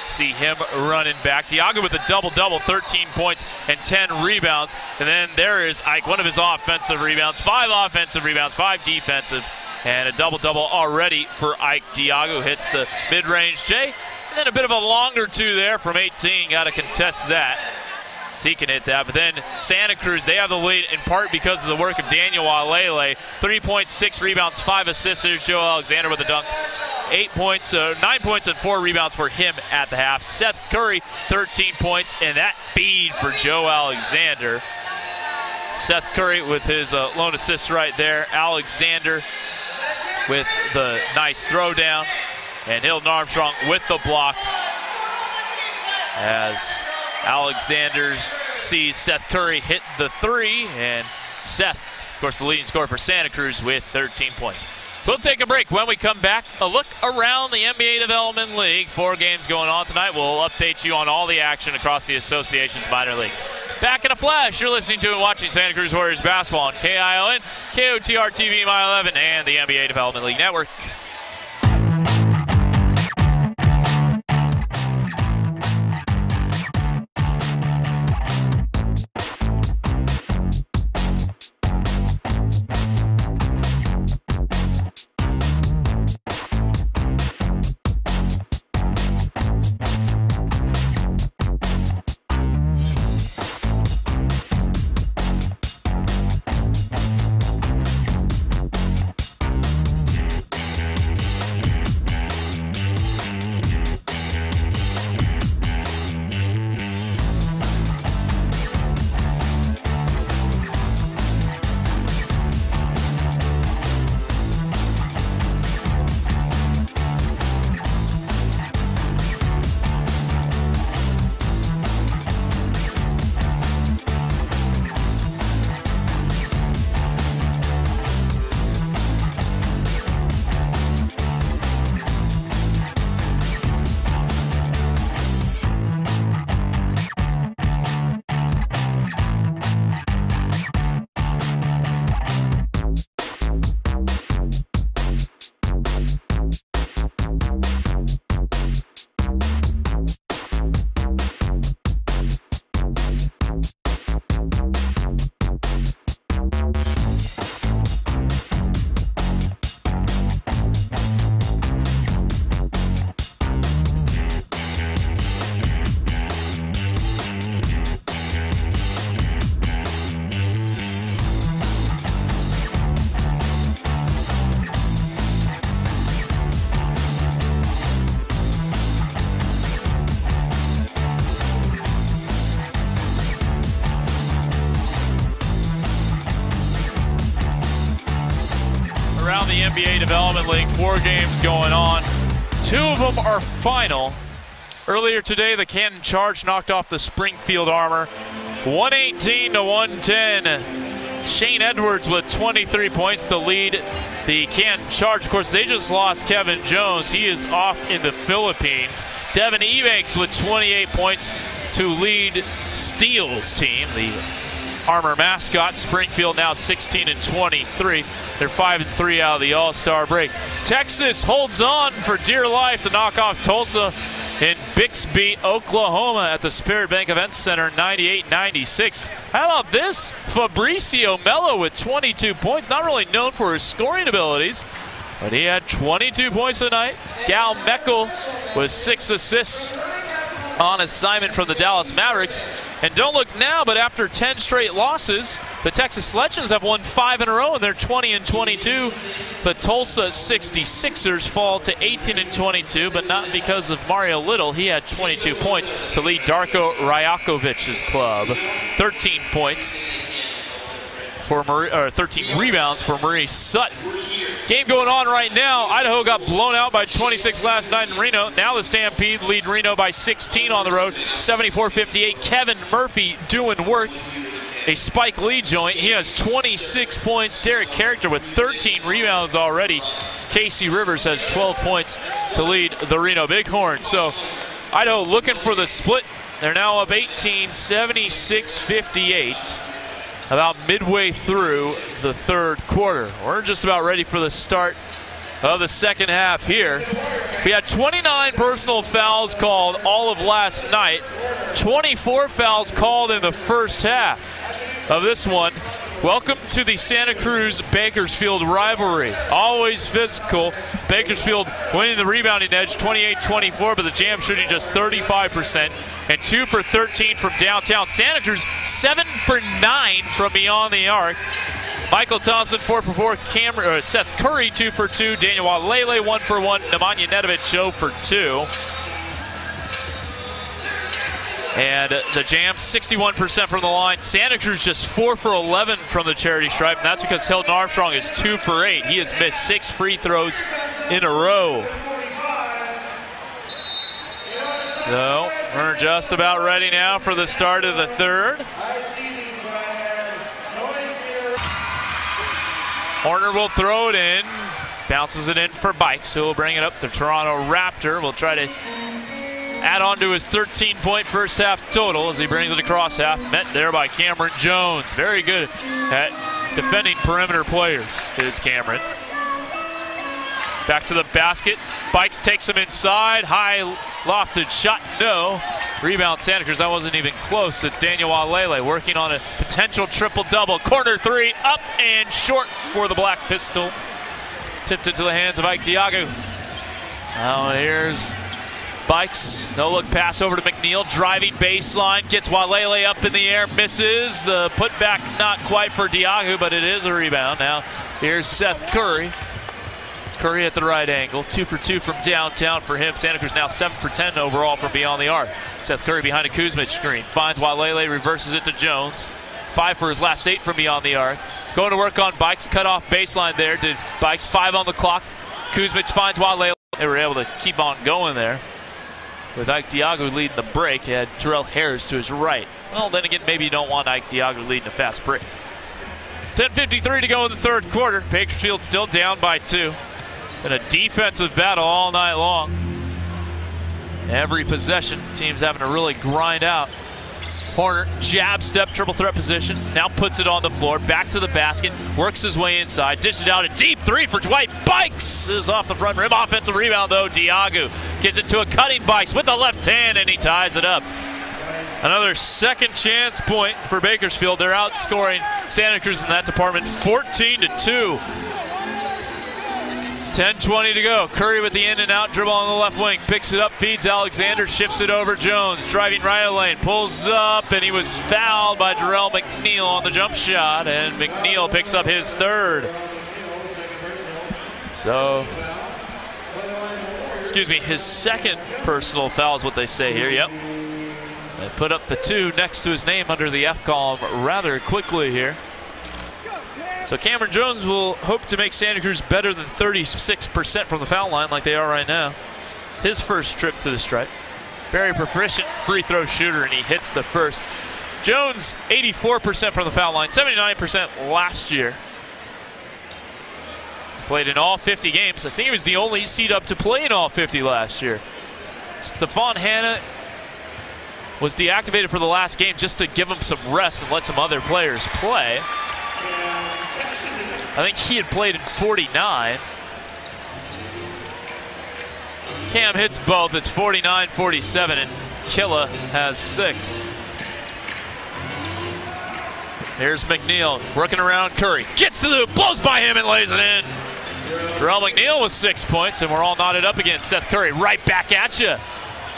See him running back. Diagu with a double-double, 13 points and 10 rebounds. And then there is Ike, one of his offensive rebounds, 5 offensive rebounds, 5 defensive, and a double-double already for Ike Diagu. Hits the mid-range J. And then a bit of a longer 2 there from 18. Got to contest that. So he can hit that. But then Santa Cruz, they have the lead in part because of the work of Daniel Walele. 3 points, 6 rebounds, 5 assists. There's Joe Alexander with a dunk. 9 points and 4 rebounds for him at the half. Seth Curry, 13 points, and that feed for Joe Alexander. Seth Curry with his lone assist right there. Alexander with the nice throwdown. And Hilton Armstrong with the block as Alexander sees Seth Curry hit the three. And Seth, of course, the leading scorer for Santa Cruz with 13 points. We'll take a break. When we come back, a look around the NBA Development League. 4 games going on tonight. We'll update you on all the action across the association's minor league. Back in a flash, you're listening to and watching Santa Cruz Warriors basketball on KION, KOTR TV, My 11, and the NBA Development League Network. NBA Development League, 4 games going on. 2 of them are final. Earlier today, the Canton Charge knocked off the Springfield Armor, 118 to 110. Shane Edwards with 23 points to lead the Canton Charge. Of course, they just lost Kevin Jones. He is off in the Philippines. Devin Ebanks with 28 points to lead Steele's team, the Armor mascot. Springfield now 16 and 23. They're 5 and 3 out of the All-Star break. Texas holds on for dear life to knock off Tulsa in Bixby, Oklahoma at the Spirit Bank Events Center, 98-96. How about this? Fabricio Melo with 22 points. Not really known for his scoring abilities, but he had 22 points tonight. Gal Meckel with 6 assists on assignment from the Dallas Mavericks. And don't look now, but after 10 straight losses, the Texas Legends have won 5 in a row, and they're 20 and 22. The Tulsa 66ers fall to 18 and 22, but not because of Mario Little. He had 22 points to lead Darko Rajakovic's club. 13 points for 13 rebounds for Marie Sutton. Game going on right now. Idaho got blown out by 26 last night in Reno. Now the Stampede lead Reno by 16 on the road, 74-58. Kevin Murphy doing work. A Spike Lee joint. He has 26 points. Derek Character with 13 rebounds already. Casey Rivers has 12 points to lead the Reno Bighorns. So Idaho looking for the split. They're now up 18, 76-58. About midway through the third quarter. We're just about ready for the start of the second half here. We had 29 personal fouls called all of last night. 24 fouls called in the first half of this one. Welcome to the Santa Cruz-Bakersfield rivalry. Always physical. Bakersfield winning the rebounding edge, 28-24, but the Jam shooting just 35%. And 2 for 13 from downtown. Santa Cruz 7 for 9 from beyond the arc. Michael Thompson 4 for 4. Seth Curry 2 for 2. Daniel Walele 1 for 1. Nemanja Nedovic 0 for 2. And the Jam 61% from the line. Santa Cruz just 4 for 11 from the charity stripe, and that's because Hilton Armstrong is 2 for 8. He has missed 6 free throws in a row. So we're just about ready now for the start of the third. Horner will throw it in, bounces it in for Bikes, who will bring it up. The Toronto Raptor will try to add on to his 13-point first half total as he brings it across half. Met there by Cameron Jones. Very good at defending perimeter players is Cameron. Back to the basket. Bikes takes him inside. High lofted shot, no. Rebound Santa Cruz, that wasn't even close. It's Daniel Walele working on a potential triple-double. Corner three, up and short for the Black Pistol. Tipped into the hands of Ike Diago. Now here's Bikes, no-look pass over to McNeil, driving baseline, gets Walele up in the air, misses. The putback not quite for Diago, but it is a rebound. Now here's Seth Curry. Curry at the right angle, 2 for 2 from downtown for him. Santa Cruz now 7 for 10 overall from beyond the arc. Seth Curry behind a Kuzmic screen, finds Walele, reverses it to Jones. 5 for his last 8 from beyond the arc. Going to work on Bikes, cut off baseline there. Did Bikes, 5 on the clock. Kuzmic finds Walele. They were able to keep on going there. With Ike Diago leading the break, he had Terrell Harris to his right. Well, then again, maybe you don't want Ike Diago leading a fast break. 10:53 to go in the third quarter. Bakersfield still down by 2. Been a defensive battle all night long. Every possession, teams having to really grind out. Horner, jab step, triple threat position. Now puts it on the floor, back to the basket, works his way inside, dishes it out, a deep 3 for Dwight. Bikes is off the front rim. Offensive rebound though, Diago gives it to a cutting Bikes with the left hand, and he ties it up. Another second chance point for Bakersfield. They're outscoring Santa Cruz in that department 14-2. 10:20 to go. Curry with the in and out dribble on the left wing. Picks it up, feeds Alexander, shifts it over Jones. Driving right lane, pulls up, and he was fouled by Jarrell McNeil on the jump shot, and McNeil picks up his third. So, his second personal foul is what they say here, yep. They put up the 2 next to his name under the F column rather quickly here. So Cameron Jones will hope to make Santa Cruz better than 36% from the foul line like they are right now. His first trip to the stripe. Very proficient free throw shooter, and he hits the first. Jones, 84% from the foul line, 79% last year. Played in all 50 games. I think he was the only seed up to play in all 50 last year. Stephon Hanna was deactivated for the last game just to give him some rest and let some other players play. I think he had played in 49. Cam hits both. It's 49-47, and Killa has 6. Here's McNeil working around Curry. Gets to the, blows by him and lays it in. Terrell McNeil with 6 points, and we're all knotted up against Seth Curry. Right back at you.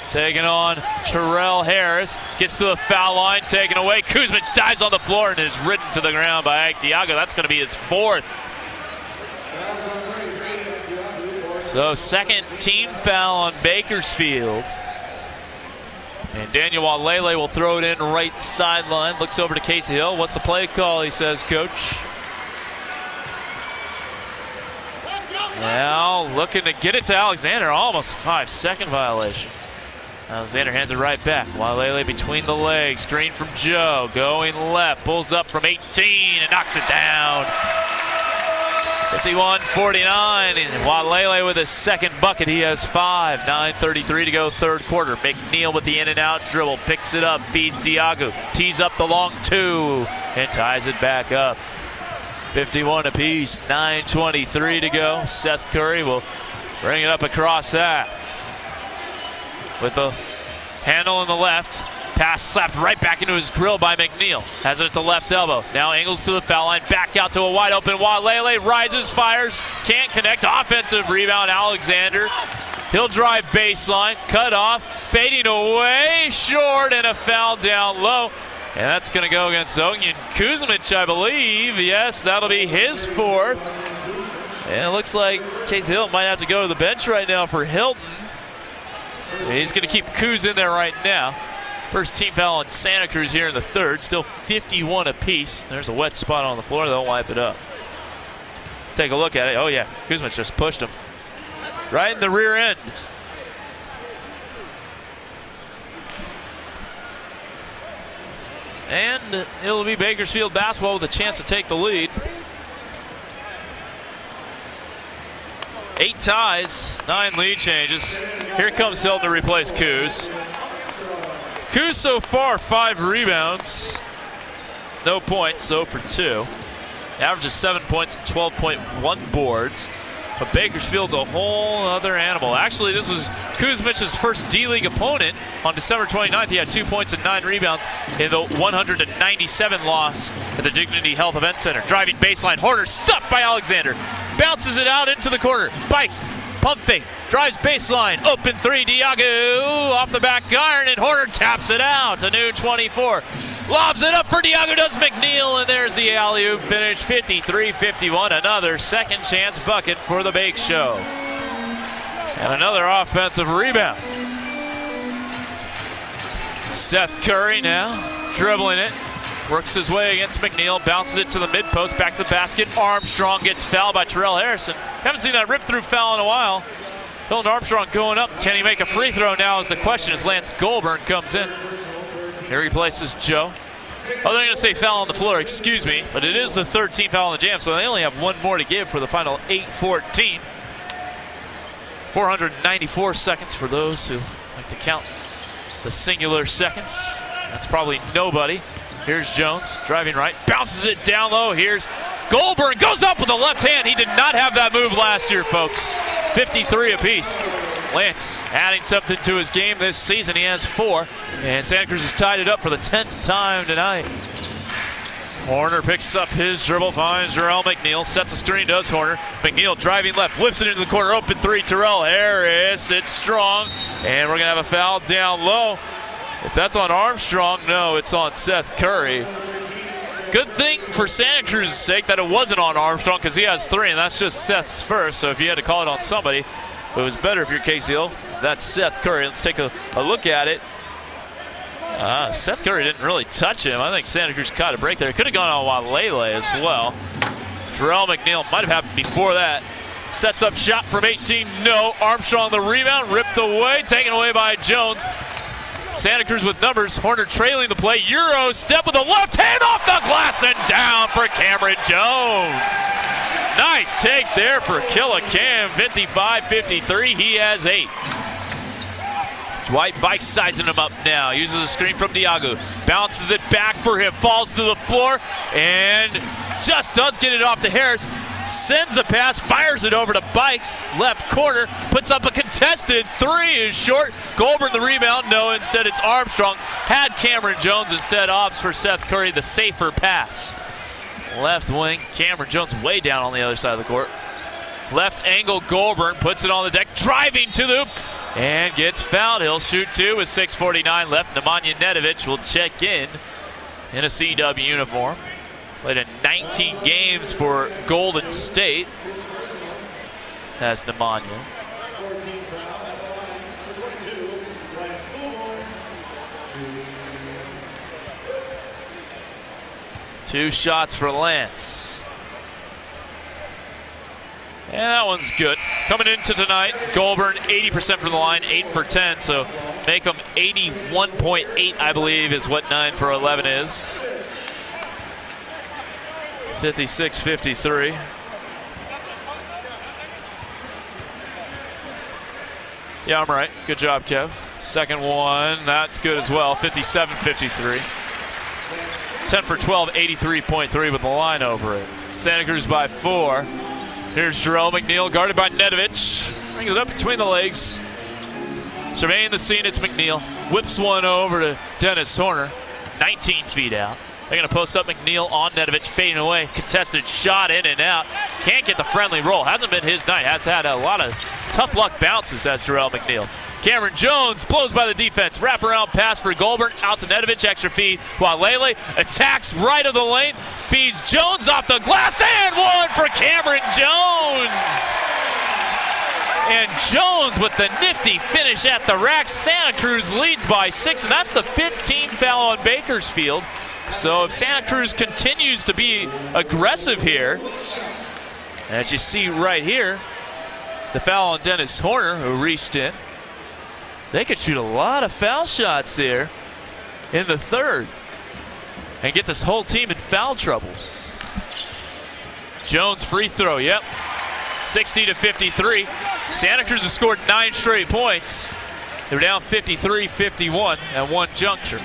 Taking on Terrell Harris. Gets to the foul line, taken away. Kuzmic dives on the floor and is ridden to the ground by Ike Diago. That's going to be his 4th. So second team foul on Bakersfield. And Daniel Walele will throw it in right sideline. Looks over to Casey Hill. What's the play call, he says, coach. Now looking to get it to Alexander. Almost a 5-second violation. Alexander hands it right back. Walele between the legs. Screen from Joe. Going left. Pulls up from 18 and knocks it down. 51-49. And Walele with his second bucket. He has 5. 9:33 to go third quarter. McNeil with the in and out dribble. Picks it up. Feeds Diago. Tees up the long 2 and ties it back up. 51 apiece. 9:23 to go. Seth Curry will bring it up across that. With the handle on the left, pass slapped right back into his grill by McNeil. Has it at the left elbow. Now angles to the foul line, back out to a wide open Walele. Rises, fires, can't connect. Offensive rebound, Alexander. He'll drive baseline, cut off, fading away, short, and a foul down low. And that's going to go against Ognian Kuzmic, I believe. Yes, that'll be his 4th. And it looks like Casey Hill might have to go to the bench right now for Hilton. He's going to keep Kuz in there right now. First team foul on Santa Cruz here in the third. Still 51 apiece. There's a wet spot on the floor. They'll wipe it up. Let's take a look at it. Oh, yeah. Kuzmic just pushed him right in the rear end. And it'll be Bakersfield basketball with a chance to take the lead. 8 ties, 9 lead changes. Here comes Hilton to replace Kuz. Kuz so far 5 rebounds, no points, 0 for 2. Averages 7 points and 12.1 boards. But Bakersfield's a whole other animal. Actually, this was Kuzmic's first D-League opponent on December 29th. He had 2 points and 9 rebounds in the 197 loss at the Dignity Health Event Center. Driving baseline, Horner stuffed by Alexander. Bounces it out into the corner. Bikes, pump fake, drives baseline, open 3, Diago off the back iron, and Horner taps it out. A new 24. Lobs it up for Diago, does McNeil, and there's the alley-oop finish, 53-51. Another second chance bucket for the Bake Show. And another offensive rebound. Seth Curry now dribbling it. Works his way against McNeil, bounces it to the mid-post, back to the basket. Armstrong gets fouled by Terrell Harrison. Haven't seen that rip-through foul in a while. Hilton Armstrong going up. Can he make a free throw now is the question as Lance Goldburn comes in. He replaces Joe. Oh, they're going to say foul on the floor, excuse me, but it is the 13th foul on the Jam, so they only have 1 more to give for the final 8-14. 494 seconds for those who like to count the singular seconds. That's probably nobody. Here's Jones, driving right, bounces it down low. Here's Goldburn, goes up with the left hand. He did not have that move last year, folks. 53 apiece. Lance adding something to his game this season. He has 4, and Santa Cruz has tied it up for the 10th time tonight. Horner picks up his dribble, finds Jarrell McNeil, sets a screen, does Horner. McNeil driving left, whips it into the corner, open 3, Terrell Harris. It's strong, and we're going to have a foul down low. If that's on Armstrong, no, it's on Seth Curry. Good thing for Santa Cruz's sake that it wasn't on Armstrong because he has 3, and that's just Seth's first, so if you had to call it on somebody, it was better if you're Casey Hill. That's Seth Curry. Let's take a look at it. Seth Curry didn't really touch him. I think Santa Cruz caught a break there. It could have gone on Walele as well. Terrell McNeil might have happened before that. Sets up shot from 18. No. Armstrong the rebound. Ripped away. Taken away by Jones. Santa Cruz with numbers. Horner trailing the play. Euro step with the left hand off the glass and down for Cameron Jones. Nice take there for Killa Cam, 55-53. He has 8. Dwight Bike sizing him up now. Uses a screen from Diago. Bounces it back for him. Falls to the floor and just does get it off to Harris. Sends a pass, fires it over to Bikes. Left corner, puts up a contested 3, is short. Goldburn the rebound. No, instead it's Armstrong. Had Cameron Jones instead, opts for Seth Curry, the safer pass. Left wing, Cameron Jones way down on the other side of the court. Left angle, Goldburn puts it on the deck, driving to the hoop, and gets fouled. He'll shoot 2 with 6:49 left. Nemanja Nedovic will check in a CW uniform. Played in 19 games for Golden State. Has Nemanja. Two shots for Lance. And that one's good. Coming into tonight, Goldburn 80% from the line, 8 for 10. So make them 81.8, I believe, is what 9 for 11 is. 56-53. Yeah, I'm right. Good job, Kev. Second one, that's good as well. 57-53. 10 for 12, 83.3 with the line over it. Santa Cruz by 4. Here's Jarrell McNeil, guarded by Nedovic. Brings it up between the legs. Surveying the scene, it's McNeil. Whips one over to Dennis Horner. 19 feet out. They're going to post up McNeil on Nedovic, fading away. Contested shot in and out. Can't get the friendly roll. Hasn't been his night. Has had a lot of tough luck bounces, as Jarrell McNeil. Cameron Jones blows by the defense. Wraparound pass for Goldburn. Out to Nedovic. Extra feed. While Lele attacks right of the lane. Feeds Jones off the glass. And one for Cameron Jones. And Jones with the nifty finish at the rack. Santa Cruz leads by 6, and that's the 15th foul on Bakersfield. So if Santa Cruz continues to be aggressive here, as you see right here, the foul on Dennis Horner, who reached in. They could shoot a lot of foul shots there in the third and get this whole team in foul trouble. Jones free throw, yep. 60-53. Santa Cruz has scored 9 straight points. They're down 53-51 at one juncture.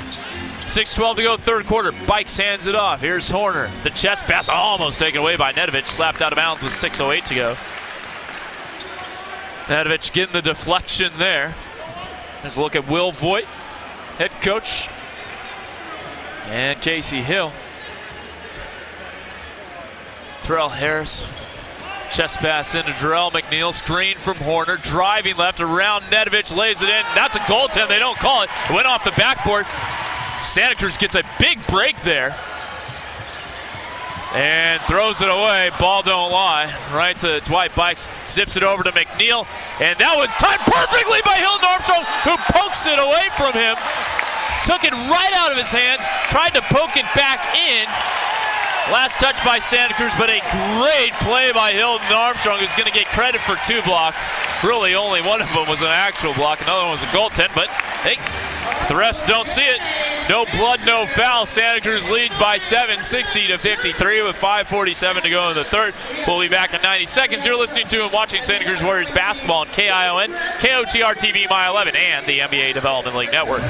6:12 to go, third quarter. Bikes hands it off. Here's Horner. The chest pass almost taken away by Nedovic. Slapped out of bounds with 6:08 to go. Nedovic getting the deflection there. There's a look at Will Voigt, head coach, and Casey Hill. Terrell Harris, chest pass into Jarrell McNeil, screen from Horner, driving left around Nedovic, lays it in. That's a goaltend, they don't call it. It went off the backboard. Santa Cruz gets a big break there and throws it away. Ball don't lie. Right to Dwight Bikes, zips it over to McNeil, and that was timed perfectly by Hilton Armstrong, who pokes it away from him. Took it right out of his hands, tried to poke it back in. Last touch by Santa Cruz, but a great play by Hilton Armstrong, who's going to get credit for 2 blocks. Really, only one of them was an actual block. Another one was a goaltend, but hey, the refs don't see it. No blood, no foul. Santa Cruz leads by 7, 60-53 with 5:47 to go in the third. We'll be back in 90 seconds. You're listening to and watching Santa Cruz Warriors basketball on KION, KOTR TV, My 11, and the NBA Development League Network.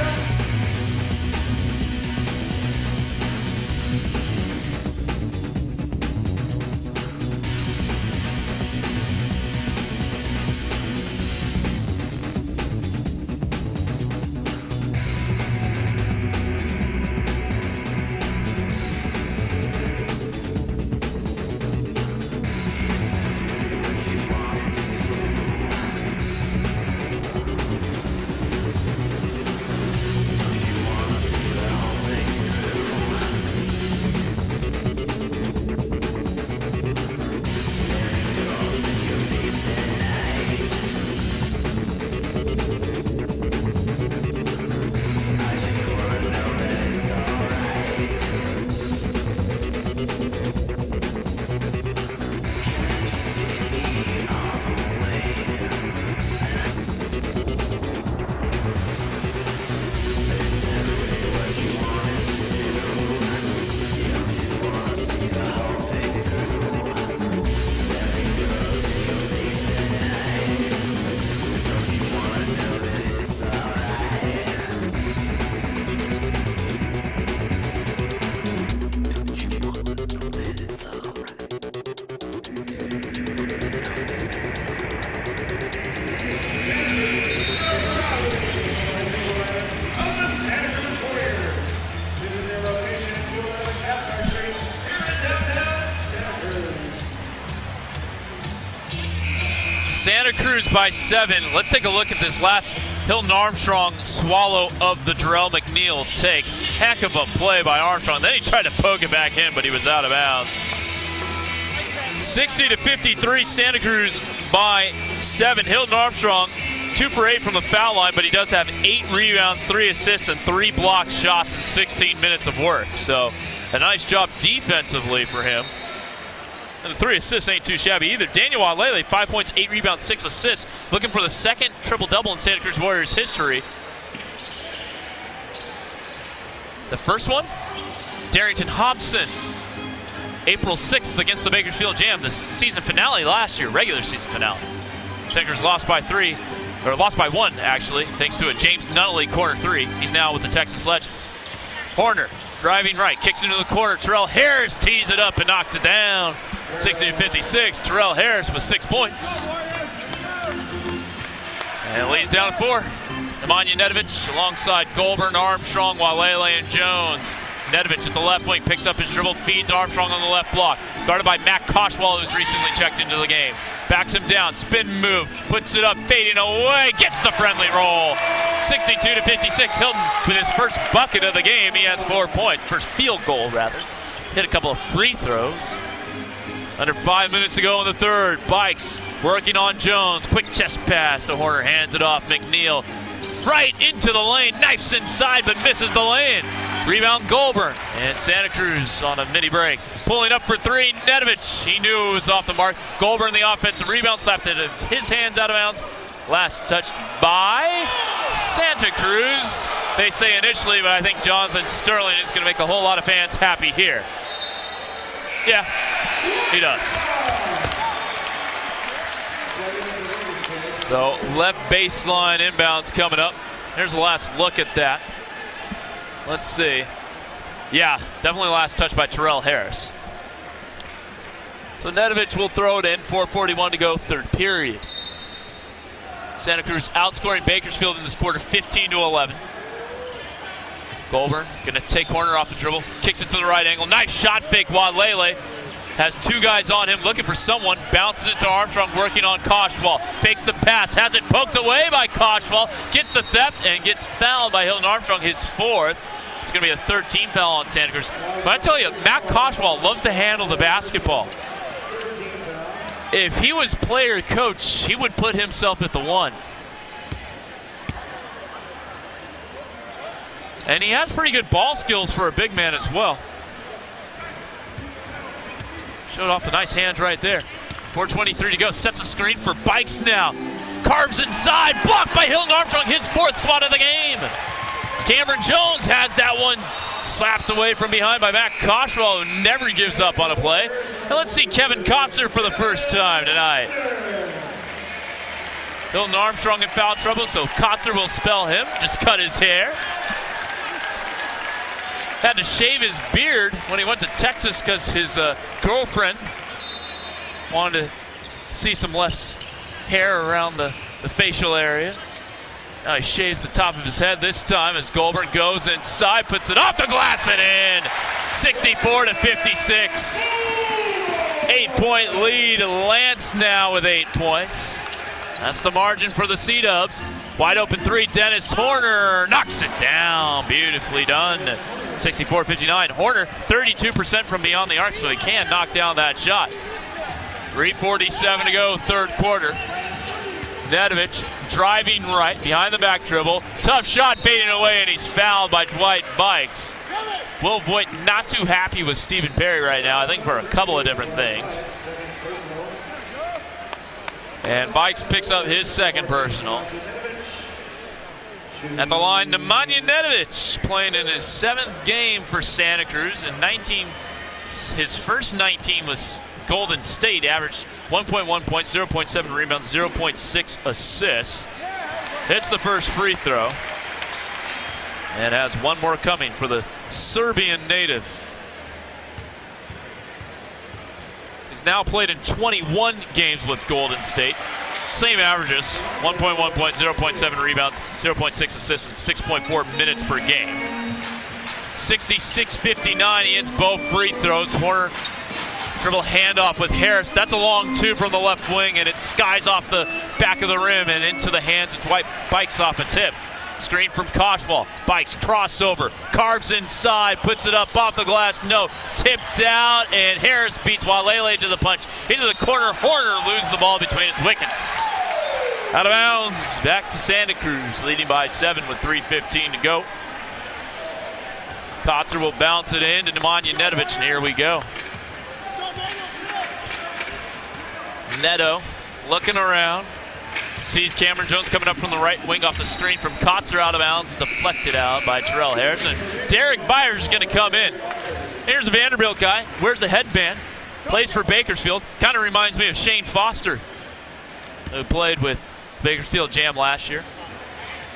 Santa Cruz by 7. Let's take a look at this last Hilton Armstrong swallow of the Jarrell McNeil take. Heck of a play by Armstrong. Then he tried to poke it back in, but he was out of bounds. 60-53, Santa Cruz by 7. Hilton Armstrong, 2 for 8 from the foul line, but he does have 8 rebounds, 3 assists, and 3 blocked shots in 16 minutes of work. So a nice job defensively for him. And the 3 assists ain't too shabby either. Daniel Walele, 5 points, 8 rebounds, 6 assists. Looking for the second triple-double in Santa Cruz Warriors history. The first one, Darrington Hobson. April 6th against the Bakersfield Jam, the season finale last year, regular season finale. Santa Cruz lost by 3, or lost by 1 actually, thanks to a James Nunnally corner 3. He's now with the Texas Legends. Horner driving right, kicks into the corner. Terrell Harris tees it up and knocks it down. 60-56. Terrell Harris with 6 points. And leads down 4. Nemanja Nedovic alongside Goulburn, Armstrong, Walele, and Jones. Nedovic at the left wing picks up his dribble, feeds Armstrong on the left block. Guarded by Matt Koshwal, who's recently checked into the game. Backs him down, spin move, puts it up, fading away, gets the friendly roll. 62-56, Hilton with his first bucket of the game. He has 4 points, first field goal rather. Hit a couple of free throws. Under 5 minutes to go in the third. Bikes working on Jones. Quick chest pass to Horner. Hands it off. McNeil right into the lane. Knifes inside but misses the lane. Rebound Goulburn. And Santa Cruz on a mini break. Pulling up for three. Nedovich. He knew it was off the mark. Goulburn the offensive rebound. Slapped it in his hands out of bounds. Last touched by Santa Cruz. They say initially, but I think Jonathan Sterling is going to make a whole lot of fans happy here. Yeah, he does. So left baseline inbounds coming up. Here's the last look at that. Let's see. Yeah, definitely last touch by Terrell Harris. So Nedovich will throw it in. 4:41 to go, third period. Santa Cruz outscoring Bakersfield in this quarter 15-11. Goulburn gonna take Horner off the dribble, kicks it to the right angle. Nice shot fake. Wadlele has two guys on him looking for someone. Bounces it to Armstrong, working on Koshwal. Fakes the pass, has it poked away by Koshwal. Gets the theft and gets fouled by Hilton Armstrong, his fourth. It's gonna be a 13 foul on Santa Cruz. But I tell you, Matt Koshwal loves to handle the basketball. If he was player coach, he would put himself at the one. And he has pretty good ball skills for a big man as well. Showed off the nice hands right there. 4:23 to go. Sets a screen for Bikes now. Carves inside. Blocked by Hilton Armstrong. His fourth swat of the game. Cameron Jones has that one slapped away from behind by Matt Koshwal, who never gives up on a play. And let's see Kevin Kotzer for the first time tonight. Hilton Armstrong in foul trouble, so Kotzer will spell him. Just cut his hair. Had to shave his beard when he went to Texas because his girlfriend wanted to see some less hair around the facial area. Now he shaves the top of his head this time as Goulburn goes inside, puts it off the glass and in. 64-56. 8-point lead. Lance now with 8 points. That's the margin for the C-Dubs. Wide open three. Dennis Horner knocks it down. Beautifully done. 64-59. Horner 32% from beyond the arc, so he can knock down that shot. 3:47 to go, third quarter. Nedovich driving right behind the back dribble. Tough shot fading away, and he's fouled by Dwight Bikes. Will Voigt not too happy with Stephen Perry right now, I think for a couple of different things. And Bikes picks up his second personal. At the line, Nemanja Nedovich playing in his 7th game for Santa Cruz. And his first 19 was Golden State, averaged 1.1 points, 0.7 rebounds, 0.6 assists. Hits the first free throw. And has one more coming for the Serbian native. He's now played in 21 games with Golden State. Same averages, 1.1 points, 0.7 rebounds, 0.6 assists, and 6.4 minutes per game. 66-59, he hits both free throws. Horner dribble handoff with Harris. That's a long two from the left wing, and it skies off the back of the rim and into the hands of Dwight Bikes off a tip. Screen from Koshwal. Bikes crossover. Carves inside. Puts it up off the glass. No. Tipped out. And Harris beats Walele to the punch. Into the corner. Horner loses the ball between his wickets. Out of bounds. Back to Santa Cruz. Leading by 7 with 3:15 to go. Kotzer will bounce it in to Nemanja Nedovich. And here we go. Neto looking around. Sees Cameron Jones coming up from the right wing off the screen from Kotzer, out of bounds, deflected out by Terrell Harrison. Derek Byers is going to come in. Here's a Vanderbilt guy, wears the headband, plays for Bakersfield. Kind of reminds me of Shane Foster, who played with Bakersfield Jam last year.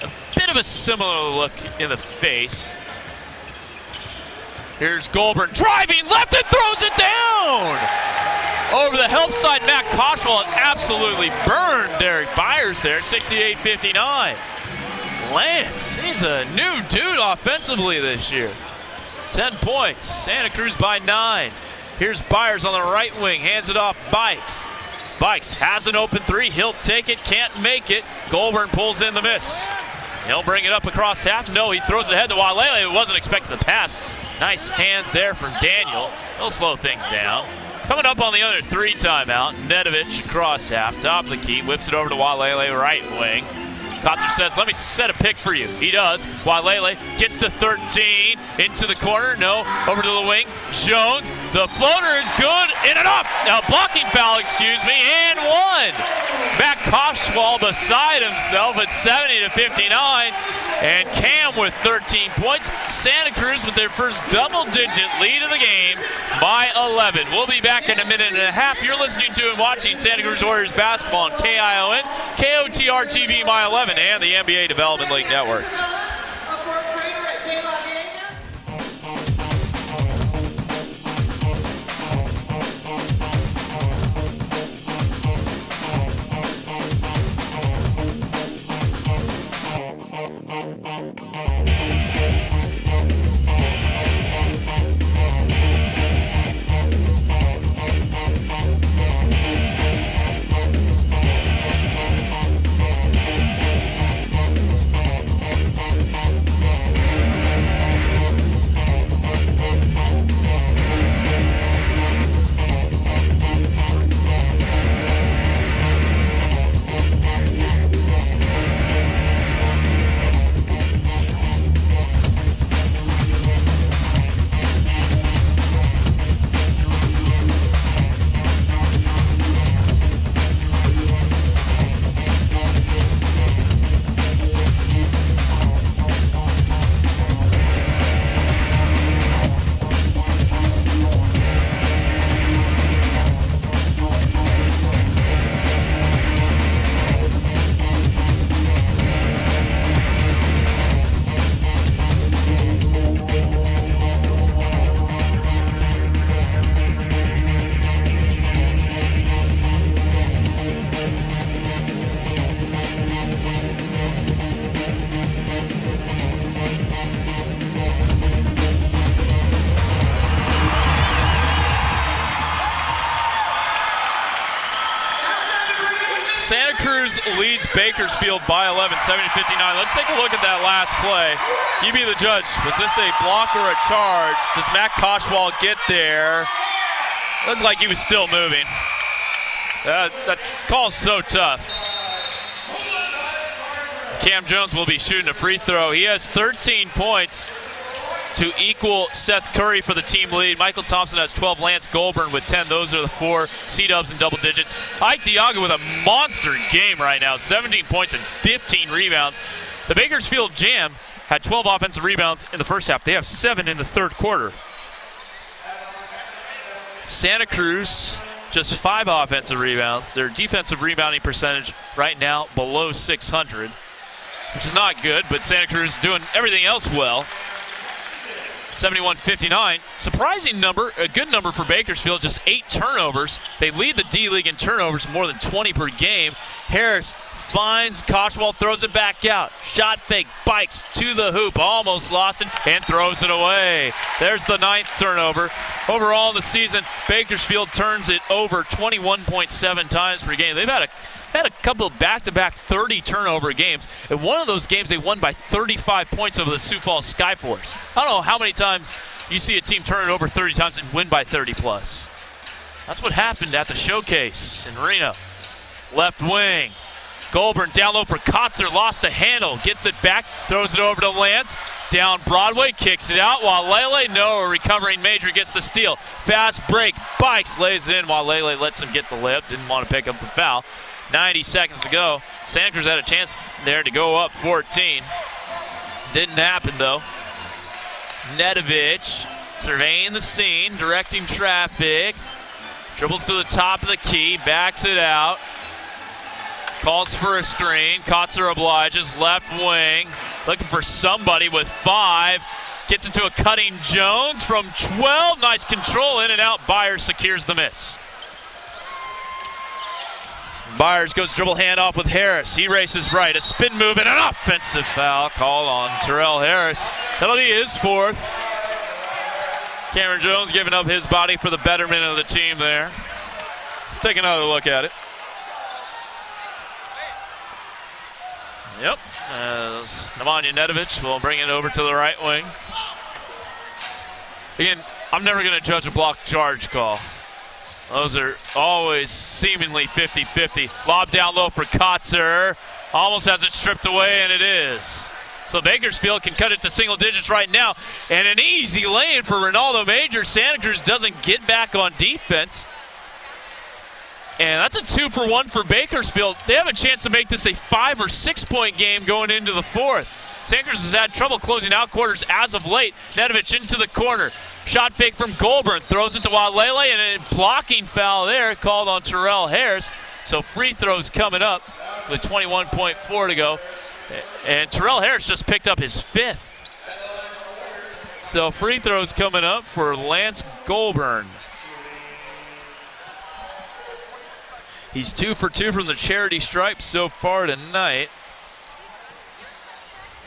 A bit of a similar look in the face. Here's Goulburn driving left and throws it down. Over the help side, Matt Koshwal absolutely burned Derek Byers there, 68-59. Lance, he's a new dude offensively this year. 10 points, Santa Cruz by 9. Here's Byers on the right wing, hands it off Bikes. Bikes has an open three, he'll take it, can't make it. Goulburn pulls in the miss. He'll bring it up across half. No, he throws it ahead to Walele, who wasn't expecting the pass. Nice hands there from Daniel. He'll slow things down. Coming up on the other 3 timeout, Nedovic across half, top of the key, whips it over to Walele, right wing. Kotzer says, let me set a pick for you. He does. Walele gets to 13, into the corner, no, over to the wing. Jones, the floater is good, in and up. Now blocking foul, excuse me, and 1. Matt Koshwal beside himself at 70-59. And Cam with 13 points. Santa Cruz with their first double-digit lead of the game by 11. We'll be back in a minute and a half. You're listening to and watching Santa Cruz Warriors basketball on KION, KOTR TV My 11, and the NBA Development League Network. Santa Cruz leads Bakersfield by 11, 70-59. Let's take a look at that last play. You be the judge. Was this a block or a charge? Does Matt Koshwal get there? Looked like he was still moving. That call's so tough. Cam Jones will be shooting a free throw. He has 13 points to equal Seth Curry for the team lead. Michael Thompson has 12, Lance Goldburn with 10. Those are the 4 C-dubs in double digits. Ike Diaga with a monster game right now, 17 points and 15 rebounds. The Bakersfield Jam had 12 offensive rebounds in the first half. They have 7 in the third quarter. Santa Cruz, just 5 offensive rebounds. Their defensive rebounding percentage right now below 600, which is not good, but Santa Cruz doing everything else well. 71-59. Surprising number, a good number for Bakersfield, just 8 turnovers. They lead the D-League in turnovers, more than 20 per game. Harris finds Koshwal, throws it back out. Shot fake, bikes to the hoop, almost lost it, and throws it away. There's the 9th turnover. Overall in the season, Bakersfield turns it over 21.7 times per game. They've had a couple of back-to-back 30 turnover games. In one of those games, they won by 35 points over the Sioux Falls Skyforce. I don't know how many times you see a team turn it over 30 times and win by 30 plus. That's what happened at the Showcase in Reno. Left wing. Goldburn down low for Kotzer, lost the handle, gets it back, throws it over to Lance. Down Broadway, kicks it out while Lele, no, a recovering Major gets the steal. Fast break, Bikes lays it in while Lele lets him get the lip, didn't want to pick up the foul. 90 seconds to go. Santa Cruz had a chance there to go up 14. Didn't happen though. Nedovic surveying the scene, directing traffic. Dribbles to the top of the key, backs it out. Calls for a screen. Kotzer obliges, left wing. Looking for somebody with 5. Gets it to a cutting Jones from 12. Nice control, in and out. Byers secures the miss. Byers goes dribble handoff with Harris. He races right. A spin move and an offensive foul called on Terrell Harris. That'll be his 4th. Cameron Jones giving up his body for the betterment of the team there. Let's take another look at it. Yep, as Nemanja Nedovic will bring it over to the right wing. Again, I'm never going to judge a block charge call. Those are always seemingly 50-50. Lob down low for Kotzer. Almost has it stripped away, and it is. So Bakersfield can cut it to single digits right now. And an easy lane for Ronaldo Major. Santa Cruz doesn't get back on defense. And that's a 2-for-1 for Bakersfield. They have a chance to make this a 5 or 6 point game going into the fourth. Santa Cruz has had trouble closing out quarters as of late. Nedovic into the corner. Shot fake from Goldburn. Throws it to Walele, and a blocking foul there called on Terrell Harris. So free throws coming up with 21.4 to go. And Terrell Harris just picked up his 5th. So free throws coming up for Lance Goldburn. He's 2 for 2 from the charity stripe so far tonight.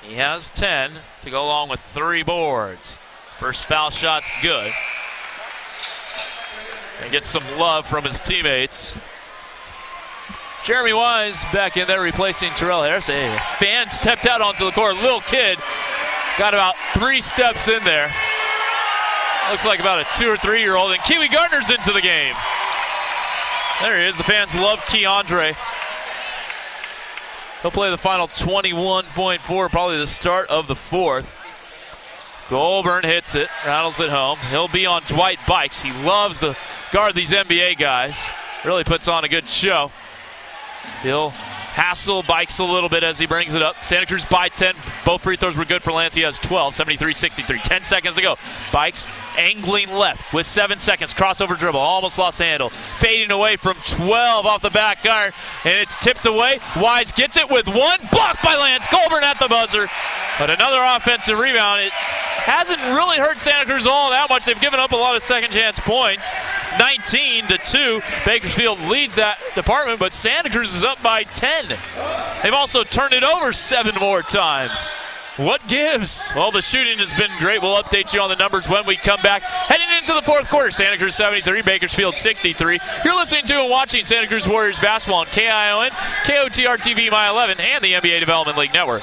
He has 10 to go along with 3 boards. First foul shot's good. And gets some love from his teammates. Jeremy Wise back in there replacing Terrell Harris. A fan stepped out onto the court. Little kid got about 3 steps in there. Looks like about a 2 or 3 year old. And Kiwi Gardner's into the game. There he is. The fans love Keandre. He'll play the final 21.4, probably the start of the fourth. Goldburn hits it, rattles it home. He'll be on Dwight Bikes. He loves to guard these NBA guys. Really puts on a good show. He'll hassle Bikes a little bit as he brings it up. Santa Cruz by 10. Both free throws were good for Lance. He has 12, 73-63. 10 seconds to go. Bikes angling left with 7 seconds. Crossover dribble. Almost lost the handle. Fading away from 12 off the back iron. And it's tipped away. Wise gets it with 1. Blocked by Lance. Goldburn at the buzzer. But another offensive rebound. It hasn't really hurt Santa Cruz all that much. They've given up a lot of second chance points. 19-2. Bakersfield leads that department, but Santa Cruz is up by 10. They've also turned it over 7 more times. What gives? Well, the shooting has been great. We'll update you on the numbers when we come back. Heading into the fourth quarter, Santa Cruz 73, Bakersfield 63. You're listening to and watching Santa Cruz Warriors basketball on KION, KOTR TV My 11, and the NBA Development League Network.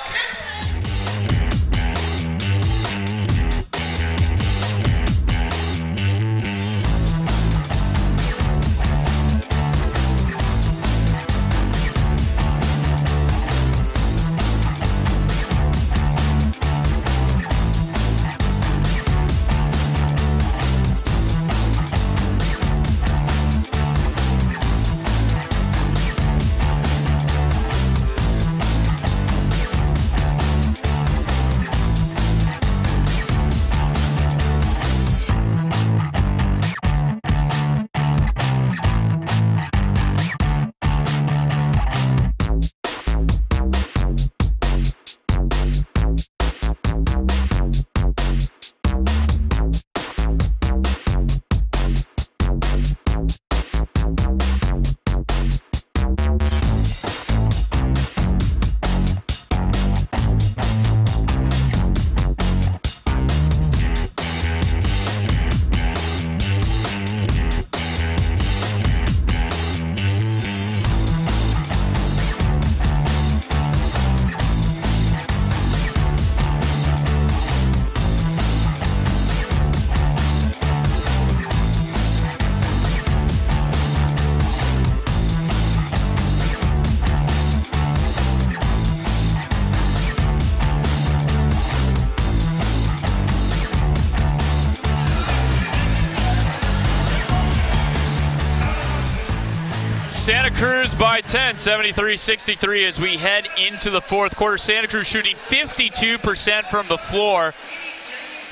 Santa Cruz by 10, 73-63 as we head into the fourth quarter. Santa Cruz shooting 52% from the floor.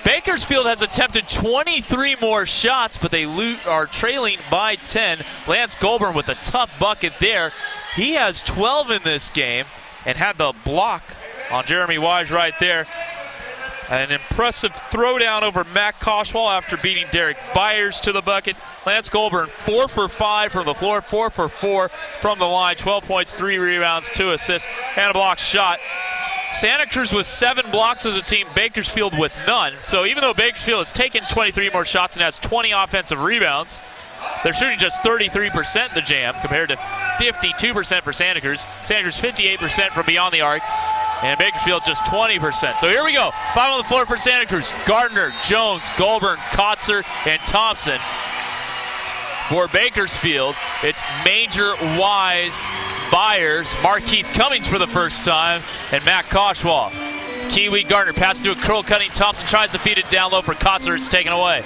Bakersfield has attempted 23 more shots, but they are trailing by 10. Lance Goldburn with a tough bucket there. He has 12 in this game and had the block on Jeremy Wise right there. An impressive throwdown over Matt Koshwal after beating Derek Byers to the bucket. Lance Goldburn 4 for 5 from the floor, 4 for 4 from the line, 12 points, 3 rebounds, 2 assists, and a block shot. Santa Cruz with 7 blocks as a team, Bakersfield with none. So even though Bakersfield has taken 23 more shots and has 20 offensive rebounds, they're shooting just 33% in the jam compared to 52% for Santa Cruz. Santa Cruz 58% from beyond the arc. And Bakersfield just 20%. So here we go. 5 on the floor for Santa Cruz. Gardner, Jones, Goldburn, Kotzer, and Thompson. For Bakersfield, it's Major Wise Byers, Markeith Cummings for the first time, and Matt Koshwal. Kiwi Gardner passes to a curl cutting. Thompson tries to feed it down low for Kotzer. It's taken away.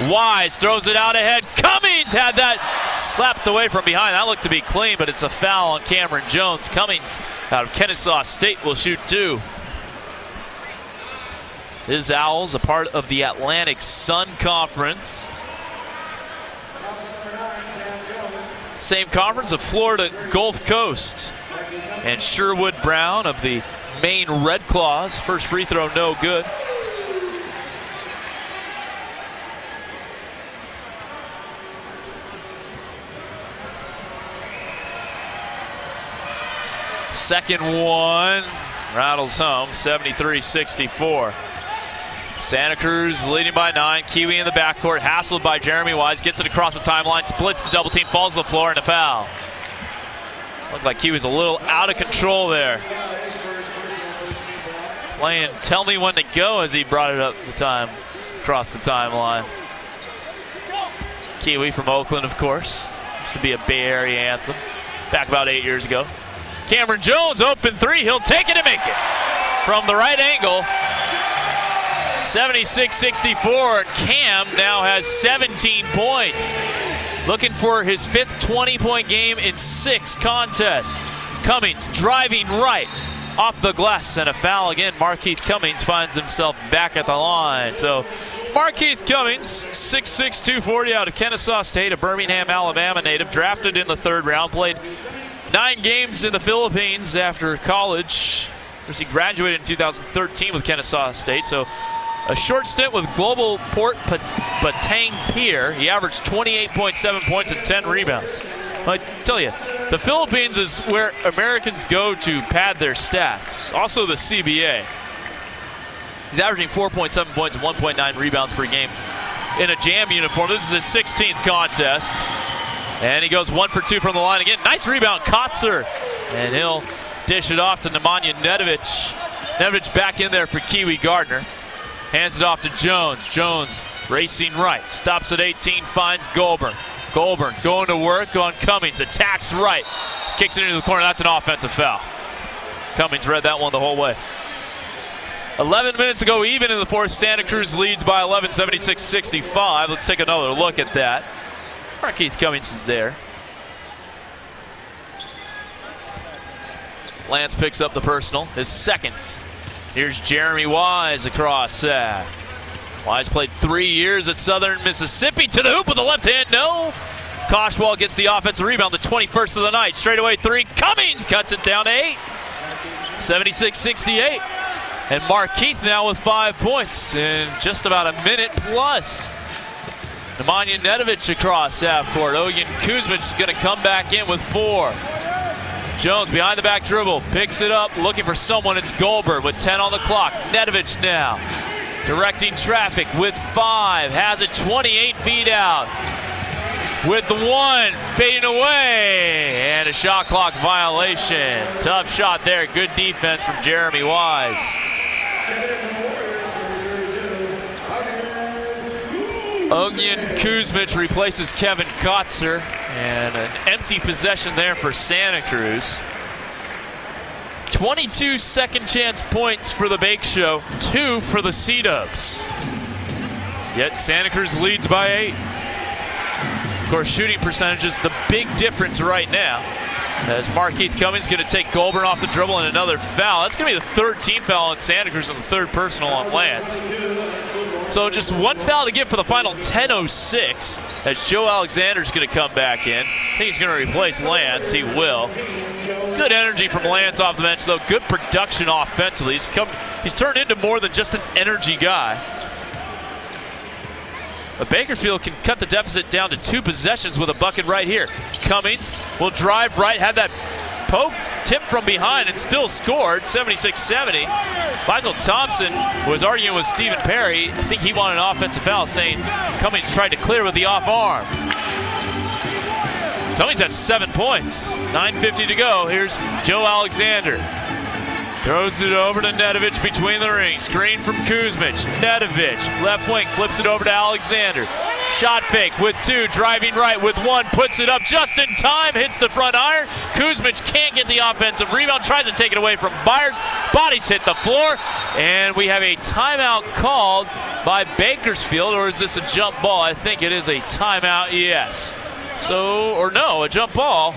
Wise throws it out ahead. Cummings had that slapped away from behind. That looked to be clean, but it's a foul on Cameron Jones. Cummings out of Kennesaw State will shoot 2. His Owls, a part of the Atlantic Sun Conference. Same conference of Florida Gulf Coast. And Sherwood Brown of the Maine Red Claws. First free throw, no good. Second one rattles home, 73-64. Santa Cruz leading by 9. Kiwi in the backcourt, hassled by Jeremy Wise. Gets it across the timeline, splits the double team, falls to the floor, and a foul. Looked like he was a little out of control there. Playing "Tell Me When to Go" as he brought it up the time across the timeline. Kiwi from Oakland, of course. Used to be a Bay Area anthem back about 8 years ago. Cameron Jones, open 3. He'll take it and make it from the right angle. 76-64. Cam now has 17 points. Looking for his 5th 20-point game in 6 contests. Cummings driving right off the glass, and a foul again. Markeith Cummings finds himself back at the line. So Markeith Cummings, 6'6", 240 out of Kennesaw State, a Birmingham, Alabama native, drafted in the 3rd round, played 9 games in the Philippines after college. He graduated in 2013 with Kennesaw State, so a short stint with Global Port Batang Pier. He averaged 28.7 points and 10 rebounds. I tell you, the Philippines is where Americans go to pad their stats. Also the CBA. He's averaging 4.7 points and 1.9 rebounds per game in a Jam uniform. This is his 16th contest. And he goes 1 for 2 from the line again. Nice rebound, Kotzer. And he'll dish it off to Nemanja Nedovic. Nedovic back in there for Kiwi Gardner. Hands it off to Jones. Jones racing right. Stops at 18, finds Goulburn. Goulburn going to work on Cummings. Attacks right. Kicks it into the corner. That's an offensive foul. Cummings read that one the whole way. 11 minutes to go even in the 4th. Santa Cruz leads by 11, 76-65. Let's take another look at that. Markeith Cummings is there. Lance picks up the personal, his 2nd. Here's Jeremy Wise across that. Wise played 3 years at Southern Mississippi. To the hoop with the left hand, no. Koshwal gets the offensive rebound, the 21st of the night. Straightaway 3, Cummings cuts it down to 8. 76-68. And Markeith now with 5 points in just about a minute plus. Nemanja Nedovic across half court. Ogin Kuzmic is going to come back in with 4. Jones behind the back dribble, picks it up, looking for someone. It's Goulburn with 10 on the clock. Nedovic now directing traffic with 5. Has a 28 beat out. With the 1 fading away. And a shot clock violation. Tough shot there. Good defense from Jeremy Wise. Ogin Kuzmic replaces Kevin Kotzer, and an empty possession there for Santa Cruz. 22 second chance points for the Bake Show, 2 for the C-Dubs. Yet Santa Cruz leads by 8. Of course, shooting percentage is the big difference right now, as Markeith Cummings going to take Goulburn off the dribble and another foul. That's going to be the 13th foul on Santa Cruz and the 3rd personal on Lance. So just 1 foul to give for the final 10:06 as Joe Alexander's going to come back in. I think he's going to replace Lance. He will. Good energy from Lance off the bench, though. Good production offensively. He's turned into more than just an energy guy. But Bakersfield can cut the deficit down to 2 possessions with a bucket right here. Cummings will drive right, had that poked, tipped from behind, and still scored, 76-70. Michael Thompson was arguing with Stephen Perry. I think he wanted an offensive foul, saying Cummings tried to clear with the off arm. Cummings has 7 points. 9:50 to go. Here's Joe Alexander. Throws it over to Nedovic between the rings. Screen from Kuzmic. Nedovic, left wing, flips it over to Alexander. Shot fake with 2, driving right with 1, puts it up just in time, hits the front iron. Kuzmic can't get the offensive rebound, tries to take it away from Byers. Bodies hit the floor, and we have a timeout called by Bakersfield, or is this a jump ball? I think it is a timeout, yes. So, or no, a jump ball.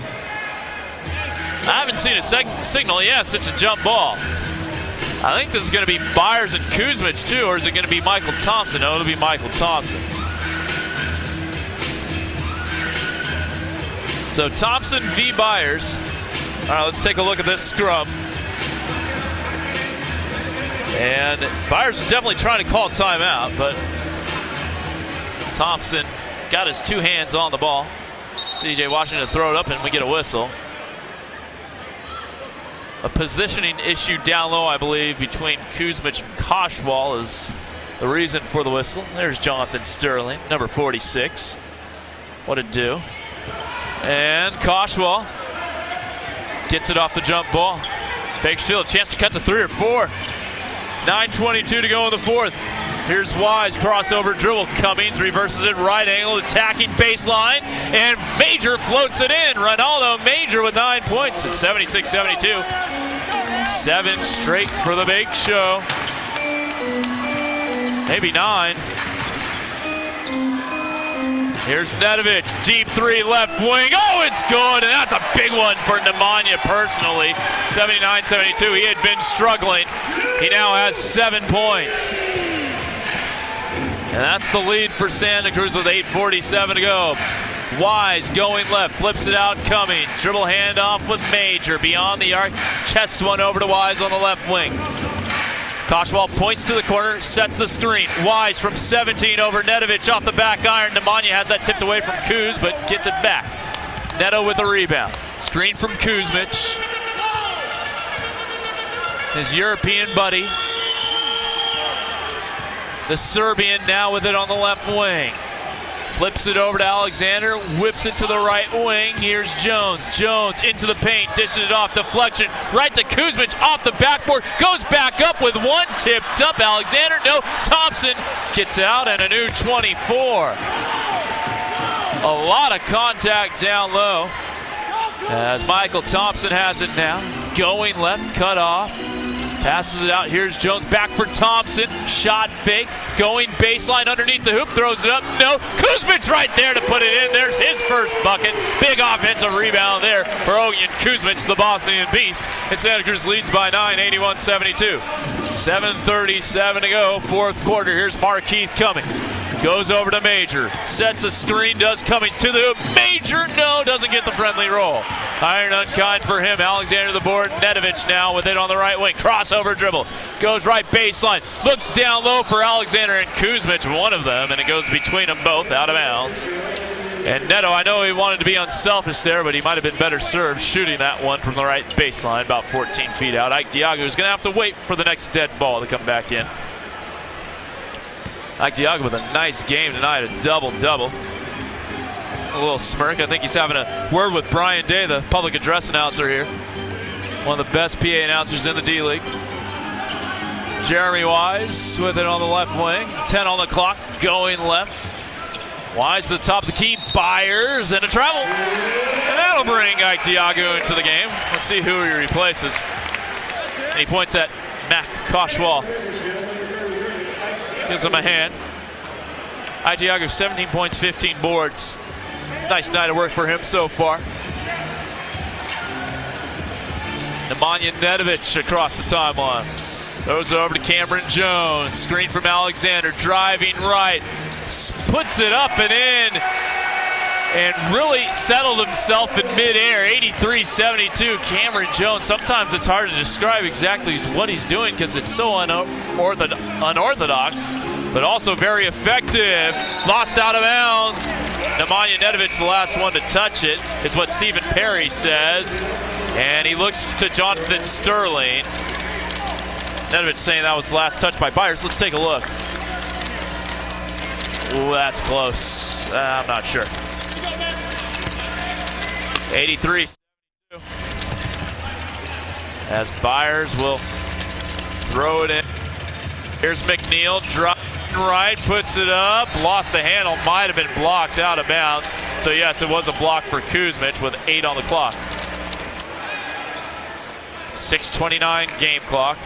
I haven't seen a signal. Yes, it's a jump ball. I think this is going to be Byers and Kuzmic too, or is it going to be Michael Thompson? No, it'll be Michael Thompson. So Thompson v. Byers. All right, let's take a look at this scrum. And Byers is definitely trying to call timeout, but Thompson got his 2 hands on the ball. CJ Washington to throw it up, and we get a whistle. A positioning issue down low, I believe, between Kuzmic and Koshwal is the reason for the whistle. There's Jonathan Sterling, number 46. What it do? And Koshwal gets it off the jump ball. Bakersfield, a chance to cut to 3 or 4. 9:22 to go in the 4th. Here's Wise, crossover dribble. Cummings reverses it, right angle, attacking baseline, and Major floats it in. Ronaldo Major with 9 points at 76-72. 7 straight for the Bake Show. Maybe 9. Here's Nedovic, deep 3, left wing. Oh, it's good, and that's a big one for Nemanja personally. 79-72, he had been struggling. He now has 7 points. And that's the lead for Santa Cruz with 8:47 to go. Wise going left, flips it out, Cummings. Dribble handoff with Major beyond the arc. Chests one over to Wise on the left wing. Koshwal points to the corner, sets the screen. Wise from 17 over Nedovic off the back iron. Nemanja has that tipped away from Kuz, but gets it back. Neto with a rebound. Screen from Kuzmic. His European buddy. The Serbian now with it on the left wing. Flips it over to Alexander, whips it to the right wing. Here's Jones. Jones into the paint, dishes it off, deflection. Right to Kuzmic, off the backboard, goes back up with 1, tipped up. Alexander, no. Thompson gets out, and a new 24. A lot of contact down low as Michael Thompson has it now. Going left, cut off. Passes it out. Here's Jones back for Thompson. Shot fake. Going baseline underneath the hoop. Throws it up. No. Kuzmic right there to put it in. There's his first bucket. Big offensive rebound there for Ognjen Kuzmic, the Bosnian beast. And Santa Cruz leads by 9, 81-72. 7:37 to go. 4th quarter. Here's Markeith Cummings. Goes over to Major. Sets a screen. Does Cummings to the hoop. Major, no. Doesn't get the friendly roll. Iron unkind for him. Alexander the board. Nedovic now with it on the right wing. Crossover dribble. Goes right baseline. Looks down low for Alexander and Kuzmic, one of them, and it goes between them both out of bounds. And Neto, I know he wanted to be unselfish there, but he might have been better served shooting that one from the right baseline, about 14 feet out. Ike Diago is going to have to wait for the next dead ball to come back in. Ike Diago with a nice game tonight, a double-double. A little smirk. I think he's having a word with Brian Day, the public address announcer here. One of the best PA announcers in the D-League. Jeremy Wise with it on the left wing. 10 on the clock, going left. Wise to the top of the key. Byers and a travel. And that'll bring Ike Diago into the game. Let's see who he replaces. And he points at Mac Koshwal. Gives him a hand. Ike Diago, 17 points, 15 boards. Nice night of work for him so far. Nemanja Nedovic across the timeline. Throws it over to Cameron Jones. Screen from Alexander, driving right. Puts it up and in. And really settled himself in midair. 83-72, Cameron Jones. Sometimes it's hard to describe exactly what he's doing because it's so unorthodox, but also very effective. Lost out of bounds. Nemanja Nedovic, the last one to touch it, is what Stephen Perry says. And he looks to Jonathan Sterling. Nedovic saying that was the last touch by Byers. Let's take a look. Ooh, that's close. I'm not sure. 83. As Byers will throw it in. Here's McNeil, drop right, puts it up, lost the handle, might have been blocked out of bounds. So yes, it was a block for Kuzmic with 8 on the clock. 6:29 game clock.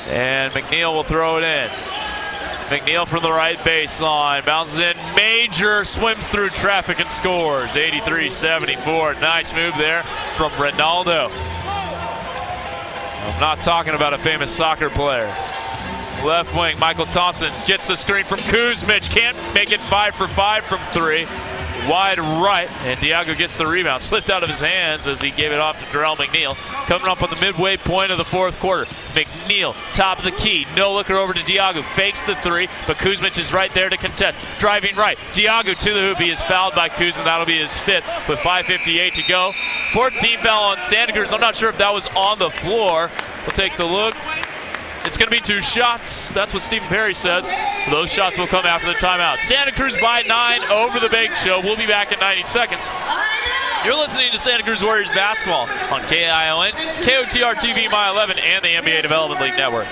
And McNeil will throw it in. McNeil from the right baseline, bounces in, Major swims through traffic and scores. 83-74, nice move there from Ronaldo. I'm not talking about a famous soccer player. Left wing, Michael Thompson gets the screen from Kuzmic, can't make it 5 for 5 from 3. Wide right, and Diago gets the rebound. Slipped out of his hands as he gave it off to Jarrell McNeil. Coming up on the midway point of the 4th quarter. McNeil, top of the key, no looker over to Diago. Fakes the 3, but Kuzmic is right there to contest. Driving right, Diago to the hoop. He is fouled by Kuz, and that'll be his 5th with 5:58 to go. 14th foul on Santa Cruz. I'm not sure if that was on the floor. We'll take the look. It's going to be 2 shots. That's what Stephen Perry says. Those shots will come after the timeout. Santa Cruz by 9 over the Bake Show. We'll be back in 90 seconds. You're listening to Santa Cruz Warriors basketball on KION, KOTR TV, My 11, and the NBA Development League Network.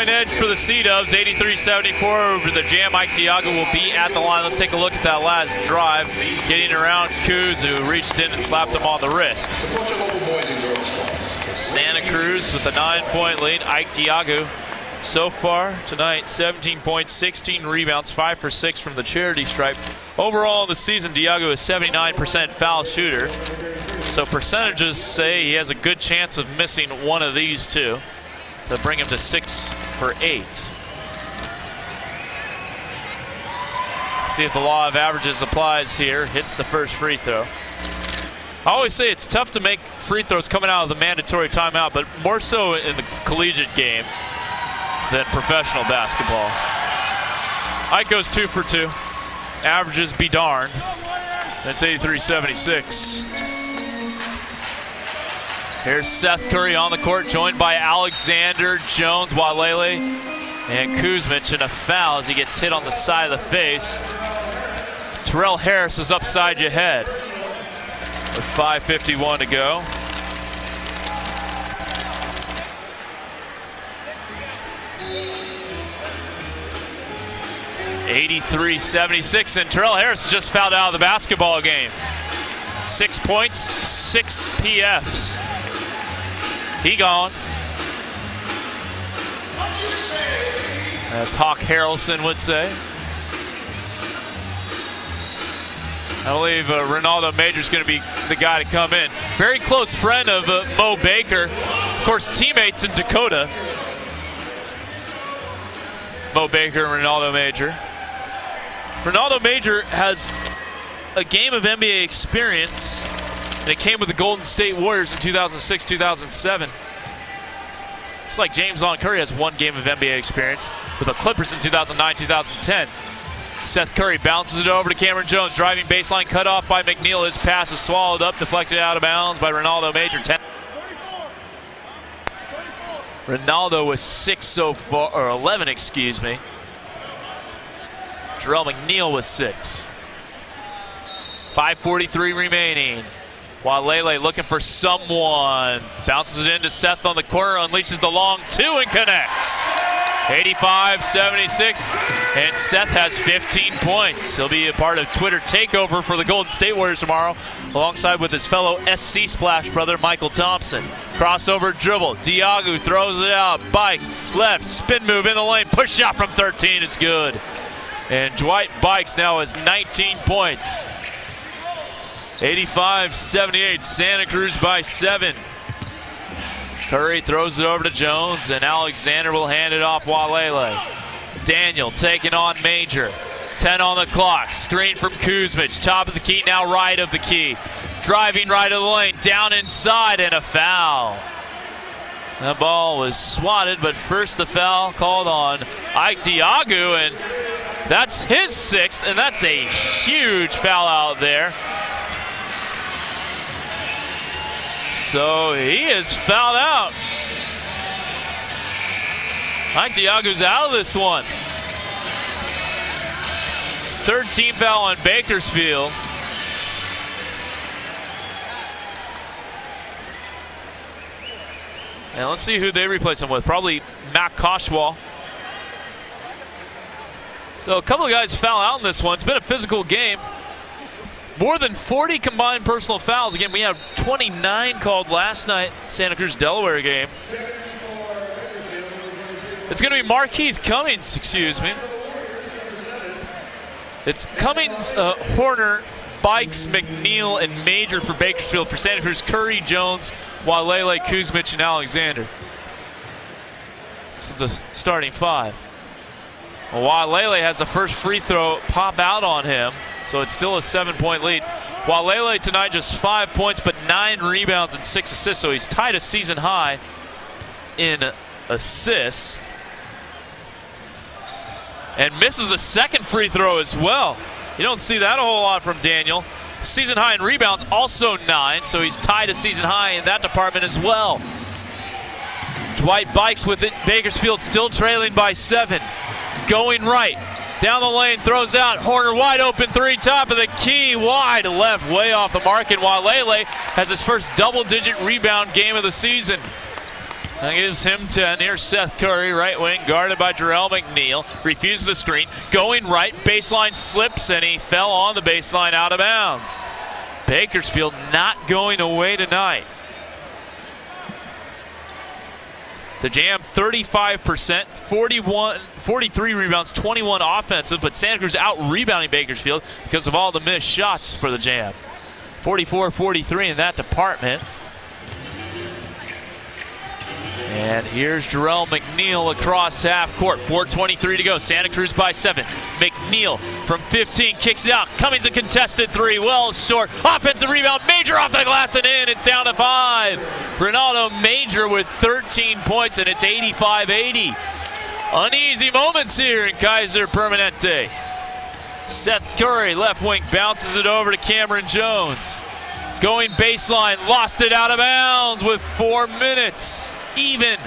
Edge for the Sea-Dubs, 83-74 over the Jam. Mike Diago will be at the line. Let's take a look at that last drive. Getting around Kuz, who reached in and slapped him on the wrist. Santa Cruz with the 9-point lead. Ike Diago so far tonight, 17 points, 16 rebounds, 5 for 6 from the charity stripe. Overall in the season, Diago is 79% foul shooter. So percentages say he has a good chance of missing one of these two to bring him to 6 for 8. See if the law of averages applies here. Hits the first free throw. I always say it's tough to make free throws coming out of the mandatory timeout, but more so in the collegiate game than professional basketball. Ike goes 2 for 2. Averages be darned. That's 83-76. Here's Seth Curry on the court, joined by Alexander, Jones, Walele, and Kuzmic, and a foul as he gets hit on the side of the face. Terrell Harris is upside your head with 5:51 to go. (83-76), and Terrell Harris just fouled out of the basketball game. 6 points, 6 PFs. He gone. As Hawk Harrelson would say. I believe Ronaldo Major's going to be the guy to come in. Very close friend of Mo Baker. Of course, teammates in Dakota. Mo Baker and Ronaldo Major. Ronaldo Major has a game of NBA experience, and it came with the Golden State Warriors in 2006-2007. Looks like James Long Curry has 1 game of NBA experience with the Clippers in 2009-2010. Seth Curry bounces it over to Cameron Jones. Driving baseline cut off by McNeil. His pass is swallowed up, deflected out of bounds by Ronaldo Major. Ronaldo with 6 so far, or 11, excuse me. Jarrell McNeil with 6. 5:43 remaining. Walele looking for someone. Bounces it into Seth on the corner, unleashes the long 2 and connects. 85-76, and Seth has 15 points. He'll be a part of Twitter takeover for the Golden State Warriors tomorrow, alongside with his fellow SC Splash brother Michael Thompson. Crossover dribble, Diagu throws it out, Bikes, left, spin move in the lane, push shot from 13 is good. And Dwight Bikes now has 19 points. 85-78, Santa Cruz by 7. Curry throws it over to Jones, and Alexander will hand it off Walele. Daniel taking on Major. 10 on the clock. Screen from Kuzmic. Top of the key, now right of the key. Driving right of the lane, down inside, and a foul. The ball was swatted, but first the foul called on Ike Diagu, and that's his 6th, and that's a huge foul out there. So he is fouled out. Mike Diagu's out of this one. 13th foul on Bakersfield. And let's see who they replace him with. Probably Matt Koshwal. So a couple of guys foul out in this one. It's been a physical game. More than 40 combined personal fouls. Again, we had 29 called last night, Santa Cruz Delaware game. It's going to be Markeith Cummings, excuse me. It's Cummings, Horner, Bikes, McNeil, and Major for Bakersfield. For Santa Cruz, Curry, Jones, Walele, Kuzmic, and Alexander. This is the starting 5. Walele has the first free throw pop out on him, so it's still a 7-point lead. Walele tonight just 5 points, but 9 rebounds and 6 assists, so he's tied a season high in assists. And misses the second free throw as well. You don't see that a whole lot from Daniel. Season high in rebounds, also 9, so he's tied a season high in that department as well. Dwight Bikes with it. Bakersfield still trailing by 7. Going right, down the lane, throws out. Horner wide open 3, top of the key, wide left, way off the mark. And Walele has his first double-digit rebound game of the season. That gives him 10. Here's Seth Curry, right wing, guarded by Jarrell McNeil. Refuses the screen. Going right, baseline slips, and he fell on the baseline out of bounds. Bakersfield not going away tonight. The Jam 35%, 43 rebounds, 21 offensive, but Santa Cruz out-rebounding Bakersfield because of all the missed shots for the Jam. 44-43 in that department. And here's Jarrell McNeil across half court. 4:23 to go. Santa Cruz by 7. McNeil from 15 kicks it out. Cummings a contested 3. Well short. Offensive rebound. Major off the glass and in. It's down to 5. Ronaldo Major with 13 points, and it's 85-80. Uneasy moments here in Kaiser Permanente. Seth Curry, left wing, bounces it over to Cameron Jones. Going baseline. Lost it out of bounds with 4 minutes. Even.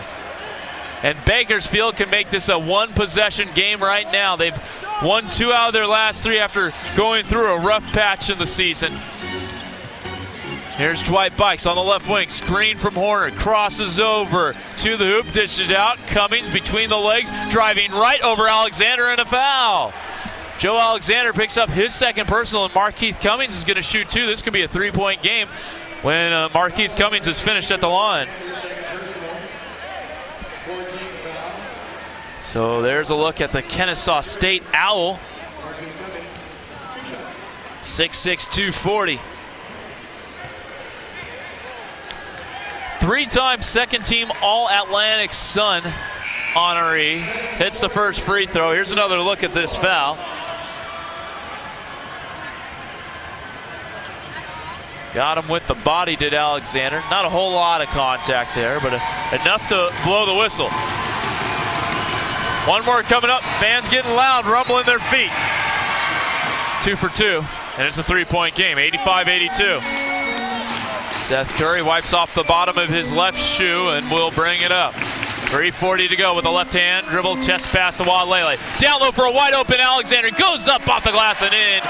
And Bakersfield can make this a 1-possession game right now. They've won 2 out of their last 3 after going through a rough patch in the season. Here's Dwight Bikes on the left wing. Screen from Horner. Crosses over to the hoop. Dishes it out. Cummings between the legs. Driving right over Alexander, and a foul. Joe Alexander picks up his second personal, and Markeith Cummings is going to shoot 2. This could be a 3-point game when Markeith Cummings is finished at the line. So there's a look at the Kennesaw State Owl. 6'6", 240. 3-time second-team All-Atlantic Sun honoree. Hits the first free throw. Here's another look at this foul. Got him with the body, did Alexander. Not a whole lot of contact there, but enough to blow the whistle. One more coming up. Fans getting loud, rumbling their feet. 2 for 2, and it's a 3-point game, 85-82. Seth Curry wipes off the bottom of his left shoe and will bring it up. 3:40 to go with the left hand dribble, chest pass to Walele. Down low for a wide open Alexander, goes up off the glass and in.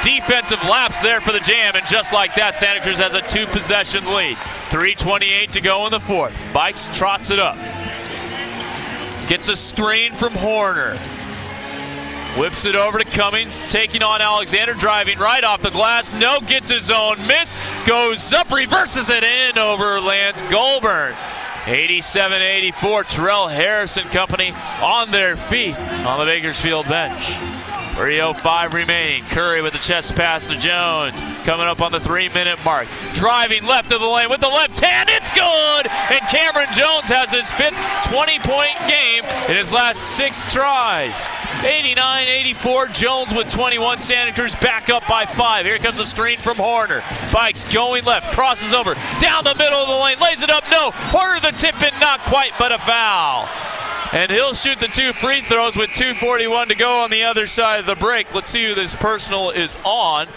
Defensive lapse there for the Jam, and just like that, Santa Cruz has a 2-possession lead. 3:28 to go in the fourth. Bikes trots it up. Gets a screen from Horner. Whips it over to Cummings, taking on Alexander, driving right off the glass. No, gets his own miss, goes up, reverses it in over Lance Goulburn. 87-84, Terrell Harris and company on their feet on the Bakersfield bench. 3:05 remaining. Curry with the chest pass to Jones. Coming up on the 3-minute mark. Driving left of the lane with the left hand. It's good! And Cameron Jones has his 5th 20-point game in his last 6 tries. 89-84. Jones with 21. Santa Cruz back up by 5. Here comes a screen from Horner. Bikes going left. Crosses over. Down the middle of the lane. Lays it up. No. Horner the tip in. Not quite, but a foul. And he'll shoot the 2 free throws with 2:41 to go on the other side of the break. Let's see who this personal is on.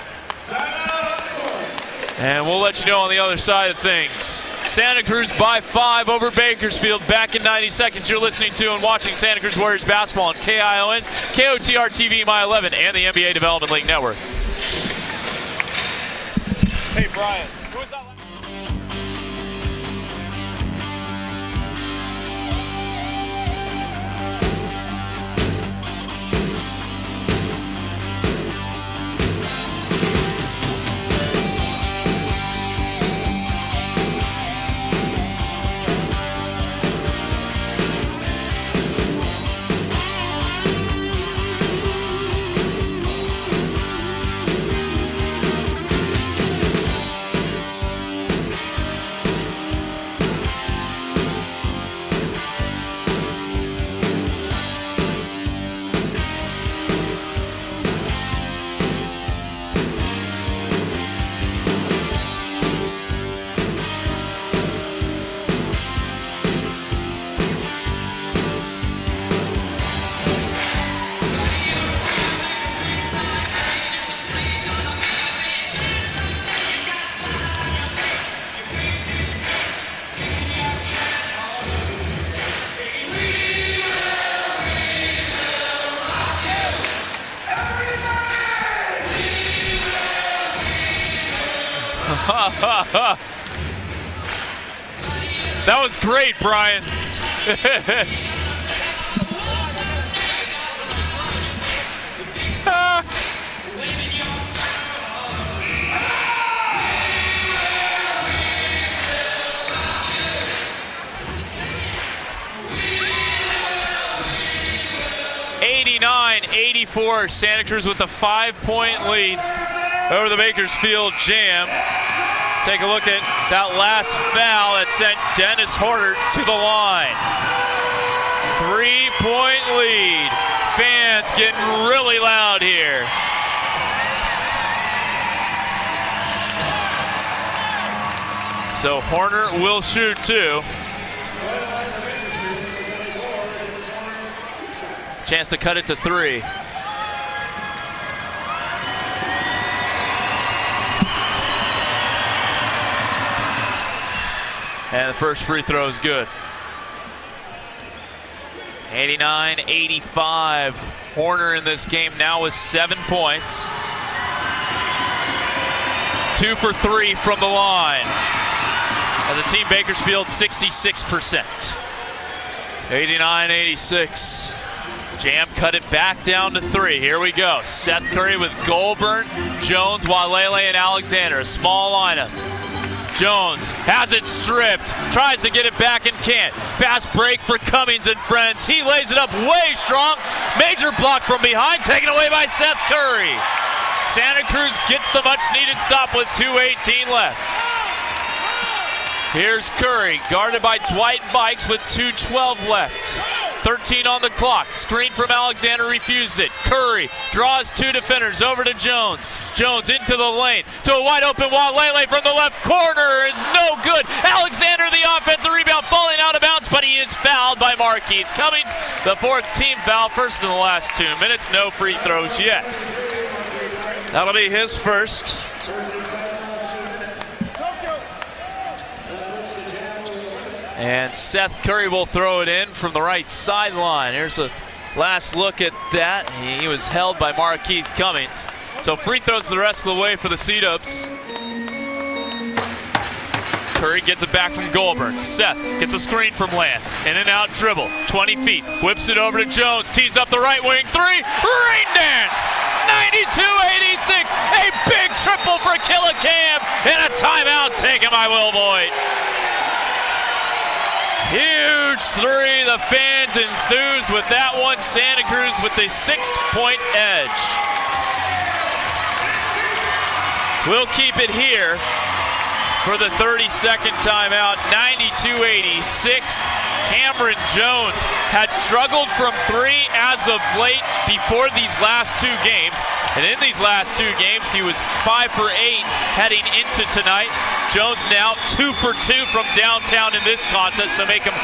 And we'll let you know on the other side of things. Santa Cruz by 5 over Bakersfield. Back in 90 seconds. You're listening to and watching Santa Cruz Warriors basketball on KION, KOTR TV, My 11, and the NBA Development League Network. Hey, Brian. Who was that? That was great, Brian. (89-84), Santa Cruz with a 5-point lead over the Bakersfield Jam. Take a look at that last foul that sent Dennis Horner to the line. 3-point lead. Fans getting really loud here. So Horner will shoot 2. Chance to cut it to 3. And the first free throw is good. 89-85. Horner in this game now with 7 points. 2 for 3 from the line. As a team, Bakersfield 66%. 89-86. Jam cut it back down to 3. Here we go. Seth Curry with Goulburn, Jones, Walele, and Alexander. A small lineup. Jones has it stripped, tries to get it back and can't. Fast break for Cummings and friends. He lays it up way strong. Major block from behind, taken away by Seth Curry. Santa Cruz gets the much needed stop with 2:18 left. Here's Curry, guarded by Dwight Bikes with 2:12 left. 13 on the clock. Screen from Alexander, refuses it. Curry draws 2 defenders over to Jones. Jones into the lane to a wide open Walele from the left corner is no good. Alexander, the offensive rebound, falling out of bounds, but he is fouled by Markeith Cummings. The 4th team foul, first in the last 2 minutes. No free throws yet. That'll be his first. And Seth Curry will throw it in from the right sideline. Here's a last look at that. He was held by Markeith Cummings. So free throws the rest of the way for the Sea-Dubs. Curry gets it back from Goldberg. Seth gets a screen from Lance. In and out dribble, 20 feet. Whips it over to Jones. Tees up the right wing. 3. Rain dance. 92-86. A big triple for Killicam. And a timeout taken by Will Boyd. Huge 3. The fans enthused with that one. Santa Cruz with the 6-point edge. We'll keep it here for the 32nd timeout. 92-86. Cameron Jones had struggled from 3 as of late before these last 2 games. And in these last 2 games, he was 5 for 8 heading into tonight. Jones now 2 for 2 from downtown in this contest, so make him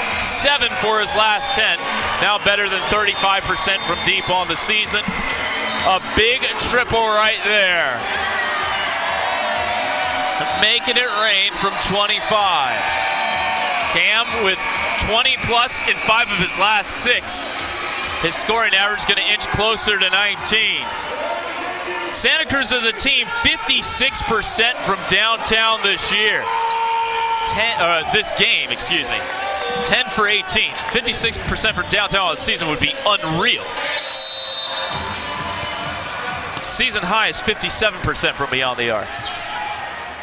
7 for his last 10. Now better than 35% from deep on the season. A big triple right there. Making it rain from 25. Cam with 20 plus in 5 of his last 6. His scoring average going to inch closer to 19. Santa Cruz as a team, 56% from downtown this year. This game, excuse me. 10 for 18. 56% from downtown this season would be unreal. Season high is 57% from beyond the arc.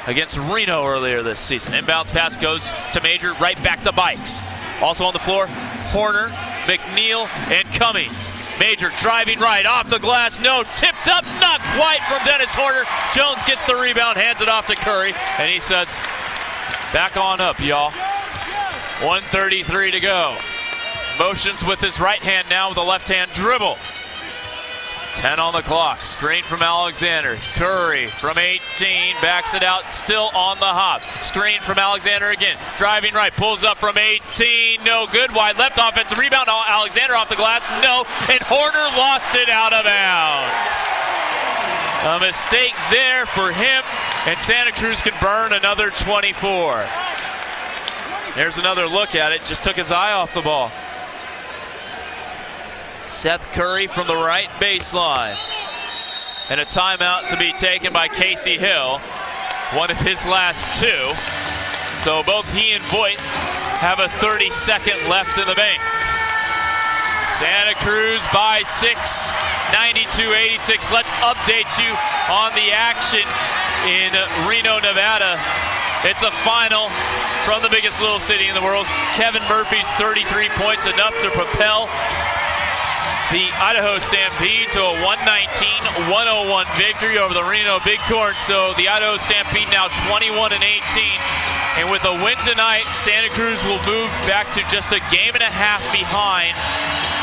Against Reno earlier this season. Inbounds pass goes to Major, right back to Bikes. Also on the floor, Horner, McNeil, and Cummings. Major driving right, off the glass, no, tipped up, not quite from Dennis Horner. Jones gets the rebound, hands it off to Curry, and he says, back on up, y'all. 1:33 to go. Motions with his right hand now with a left hand dribble. 10 on the clock. Screen from Alexander. Curry from 18. Backs it out. Still on the hop. Screen from Alexander again. Driving right. Pulls up from 18. No good. Wide left. Offensive rebound. Alexander off the glass. No. And Horner lost it out of bounds. A mistake there for him. And Santa Cruz can burn another 24. There's another look at it. Just took his eye off the ball. Seth Curry from the right baseline. And a timeout to be taken by Casey Hill, one of his last 2. So both he and Voigt have a 30-second left in the bank. Santa Cruz by 6, 92-86. Let's update you on the action in Reno, Nevada. It's a final from the biggest little city in the world. Kevin Murphy's 33 points, enough to propel the Idaho Stampede to a 119-101 victory over the Reno Bighorns. So the Idaho Stampede now 21-18. And with a win tonight, Santa Cruz will move back to just a game and a half behind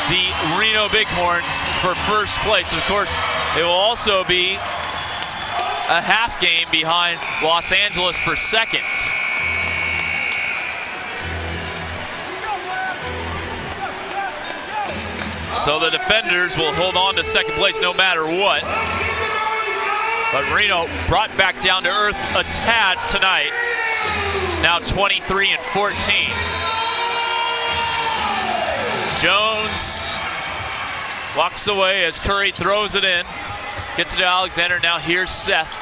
the Reno Bighorns for first place. Of course, it will also be a half game behind Los Angeles for second. So the defenders will hold on to second place no matter what. But Reno brought back down to earth a tad tonight. Now 23-14. Jones walks away as Curry throws it in. Gets it to Alexander. Now here's Seth.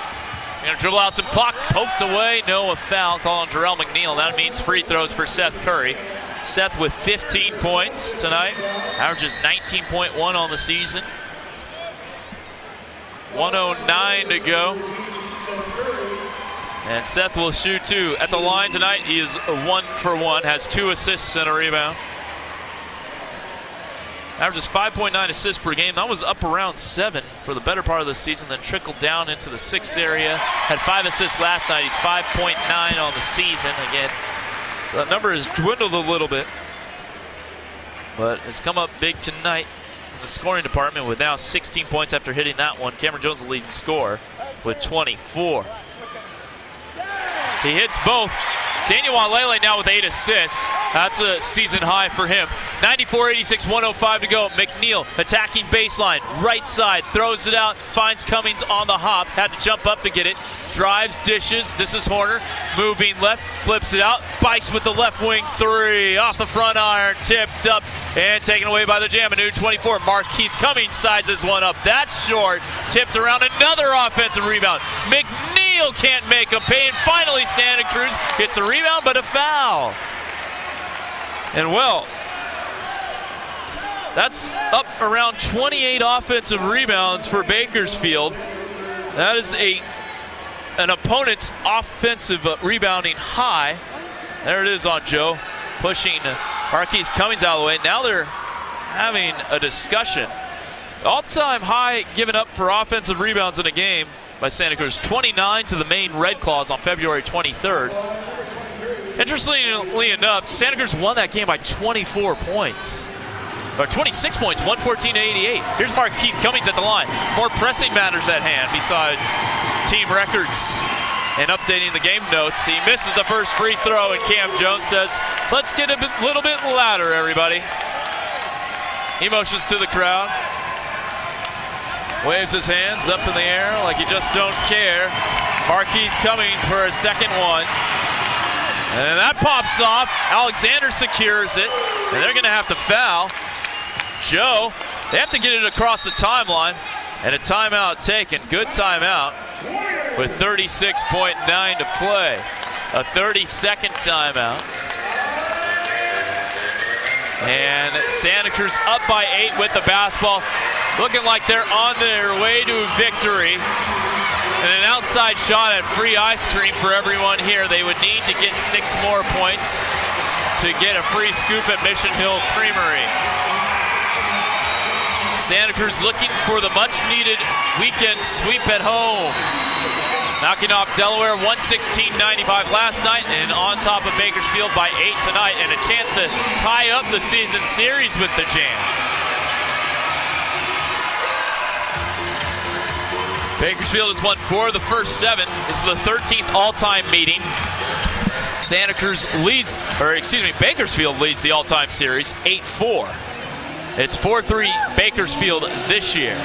Gonna dribble out some clock. Poked away. No, a foul call on Jarrell McNeil. That means free throws for Seth Curry. Seth with 15 points tonight. Averages 19.1 on the season. 1:09 to go. And Seth will shoot 2 at the line tonight. He is 1 for 1, has 2 assists and a rebound. Averages 5.9 assists per game. That was up around 7 for the better part of the season, then trickled down into the 6th area. Had 5 assists last night. He's 5.9 on the season again. So that number has dwindled a little bit. but has come up big tonight in the scoring department with now 16 points after hitting that one. Cameron Jones, the leading scorer, with 24. He hits both. Daniel Walele now with 8 assists. That's a season high for him. 94-86, 105 to go. McNeil attacking baseline, right side, throws it out, finds Cummings on the hop. Had to jump up to get it. Drives, dishes. This is Horner. Moving left, flips it out. Bikes with the left wing three. Off the front iron, tipped up and taken away by the Jamanu. 24. Markeith Cummings sizes one up. That's short. Tipped around, another offensive rebound. McNeil can't make a pay, and finally Santa Cruz gets the rebound, but a foul. And well, that's up around 28 offensive rebounds for Bakersfield. That is an opponent's offensive rebounding high. There it is on Joe, pushing Markeith Cummings out of the way. Now they're having a discussion. All-time high given up for offensive rebounds in a game by Santa Cruz, 29 to the Maine Red Claws on February 23rd. Interestingly enough, Santa Cruz won that game by 24 points. Or 26 points, 114-88. Here's Markeith Cummings at the line. More pressing matters at hand besides team records and updating the game notes. He misses the first free throw, and Cam Jones says, let's get a little bit louder, everybody. He motions to the crowd. Waves his hands up in the air like he just don't care. Markeith Cummings for a second one. And that pops off. Alexander secures it. And they're going to have to foul Joe. They have to get it across the timeline. And a timeout taken. Good timeout with 36.9 to play. A 30-second timeout. And Santa Cruz up by 8 with the basketball. Looking like they're on their way to victory. And an outside shot at free ice cream for everyone here. They would need to get 6 more points to get a free scoop at Mission Hill Creamery. Santa Cruz looking for the much-needed weekend sweep at home. Knocking off Delaware 116-95 last night and on top of Bakersfield by 8 tonight, and a chance to tie up the season series with the Jam. Bakersfield has won 4 of the first 7. This is the 13th all-time meeting. Santa Cruz leads, or excuse me, Bakersfield leads the all-time series 8-4. It's 4-3 Bakersfield this year.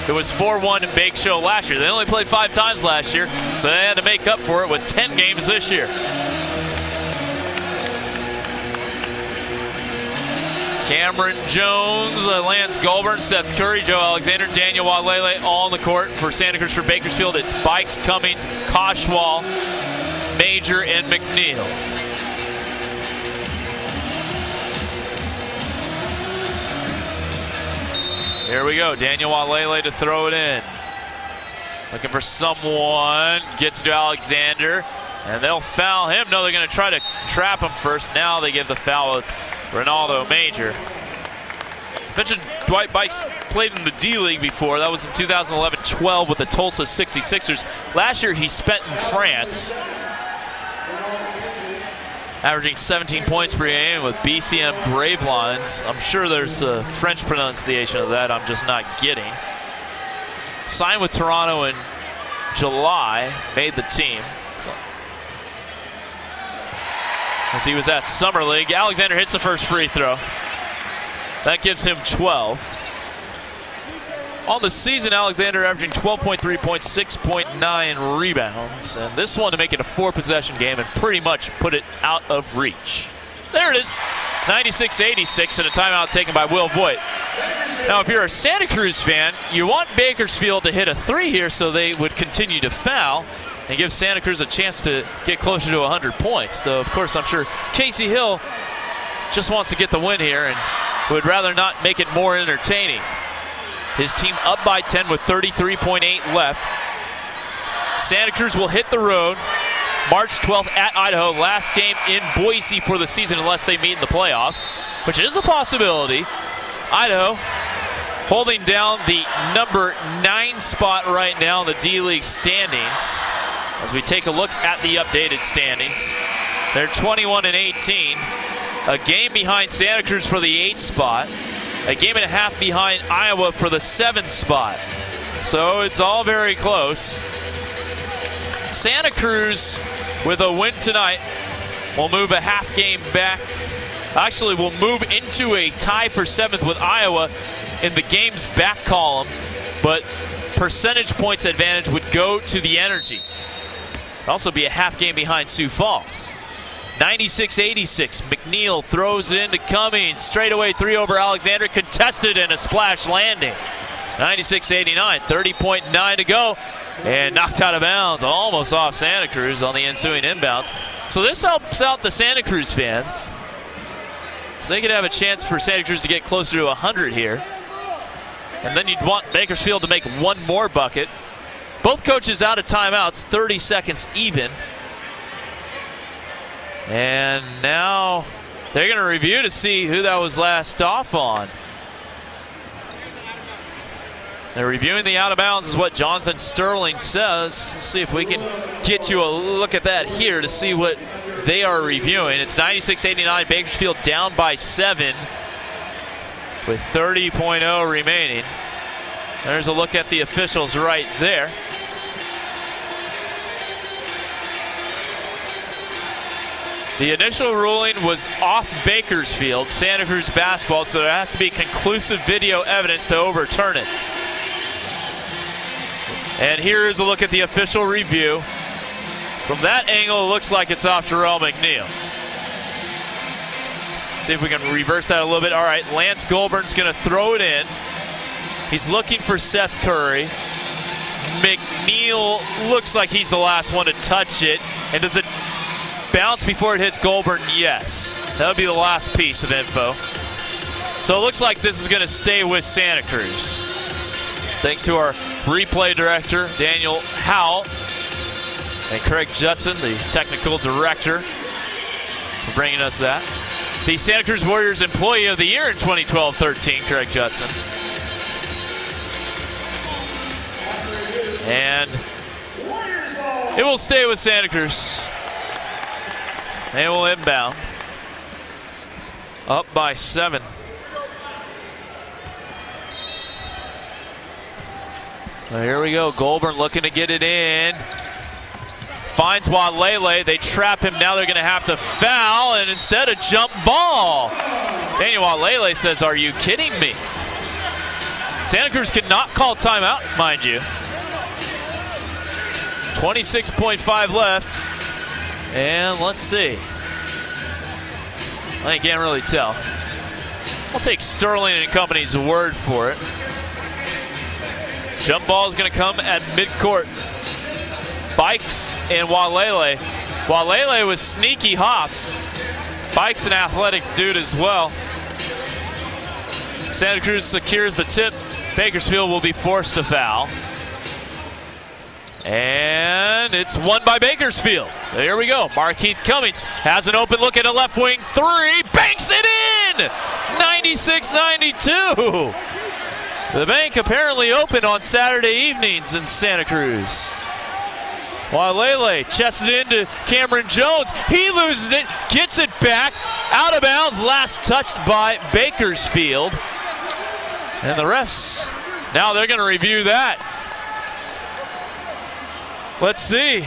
It was 4-1 in Bake Show last year. They only played 5 times last year, so they had to make up for it with 10 games this year. Cameron Jones, Lance Goulburn, Seth Curry, Joe Alexander, Daniel Walele all on the court for Santa Cruz. For Bakersfield, it's Bikes, Cummings, Koshwal, Major, and McNeil. Here we go, Daniel Walele to throw it in. Looking for someone, gets to Alexander, and they'll foul him. No, they're gonna try to trap him first. Now they give the foul with Ronaldo Major. Mentioned Dwight Bikes played in the D-League before. That was in 2011-12 with the Tulsa 66ers. Last year he spent in France, averaging 17 points per game with BCM Gravelines. I'm sure there's a French pronunciation of that I'm just not getting. Signed with Toronto in July, made the team. As he was at Summer League. Alexander hits the first free throw. That gives him 12. On the season, Alexander averaging 12.3 points, 6.9 rebounds. And this one to make it a 4-possession game and pretty much put it out of reach. There it is, 96-86, and a timeout taken by Will Voigt. Now, if you're a Santa Cruz fan, you want Bakersfield to hit a 3 here so they would continue to foul and give Santa Cruz a chance to get closer to 100 points. So, of course, I'm sure Casey Hill just wants to get the win here and would rather not make it more entertaining. His team up by 10 with 33.8 left. Santa Cruz will hit the road March 12th at Idaho. Last game in Boise for the season unless they meet in the playoffs, which is a possibility. Idaho holding down the number 9 spot right now in the D-League standings. As we take a look at the updated standings, they're 21-18. a game behind Santa Cruz for the 8th spot, a game and a half behind Iowa for the 7th spot. So it's all very close. Santa Cruz, with a win tonight, will move a half game back. Actually, will move into a tie for 7th with Iowa in the game's back column, but percentage points advantage would go to the Energy. Also be a half game behind Sioux Falls. 96-86, McNeil throws it into Cummings. Straightaway three over Alexander, contested and a splash landing. 96-89, 30.9 to go, and knocked out of bounds, almost off Santa Cruz on the ensuing inbounds. So this helps out the Santa Cruz fans, so they could have a chance for Santa Cruz to get closer to 100 here. And then you'd want Bakersfield to make one more bucket. Both coaches out of timeouts, 30 seconds even. And now they're going to review to see who that was last off on. They're reviewing the out of bounds, is what Jonathan Sterling says. Let's see if we can get you a look at that here to see what they are reviewing. It's 96-89, Bakersfield down by 7 with 30.0 remaining. There's a look at the officials right there. The initial ruling was off Bakersfield, Santa Cruz basketball, so there has to be conclusive video evidence to overturn it. And here is a look at the official review. From that angle, it looks like it's off Jarrell McNeil. See if we can reverse that a little bit. All right, Lance Goulburn's going to throw it in. He's looking for Seth Curry. McNeil looks like he's the last one to touch it. And does it bounce before it hits Goulburn? Yes. That would be the last piece of info. So it looks like this is going to stay with Santa Cruz. Thanks to our replay director, Daniel Howell, and Craig Judson, the technical director, for bringing us that. The Santa Cruz Warriors Employee of the Year in 2012-13, Craig Judson. And it will stay with Santa Cruz. They will inbound. Up by 7. Well, here we go. Goulburn looking to get it in. Finds Walele. They trap him. Now they're going to have to foul, and instead a jump ball. Daniel Walele says, "Are you kidding me?" Santa Cruz cannot call timeout, mind you. 26.5 left. And let's see. I can't really tell. I'll take Sterling and Company's word for it. Jump ball is going to come at midcourt. Bikes and Walele. Walele with sneaky hops. Bikes an athletic dude as well. Santa Cruz secures the tip. Bakersfield will be forced to foul. And it's won by Bakersfield. There we go. Markeith Cummings has an open look at a left wing three. Banks it in! 96-92. The bank apparently open on Saturday evenings in Santa Cruz. Walele chests it into Cameron Jones. He loses it, gets it back. Out of bounds, last touched by Bakersfield. And the refs, now they're going to review that. Let's see.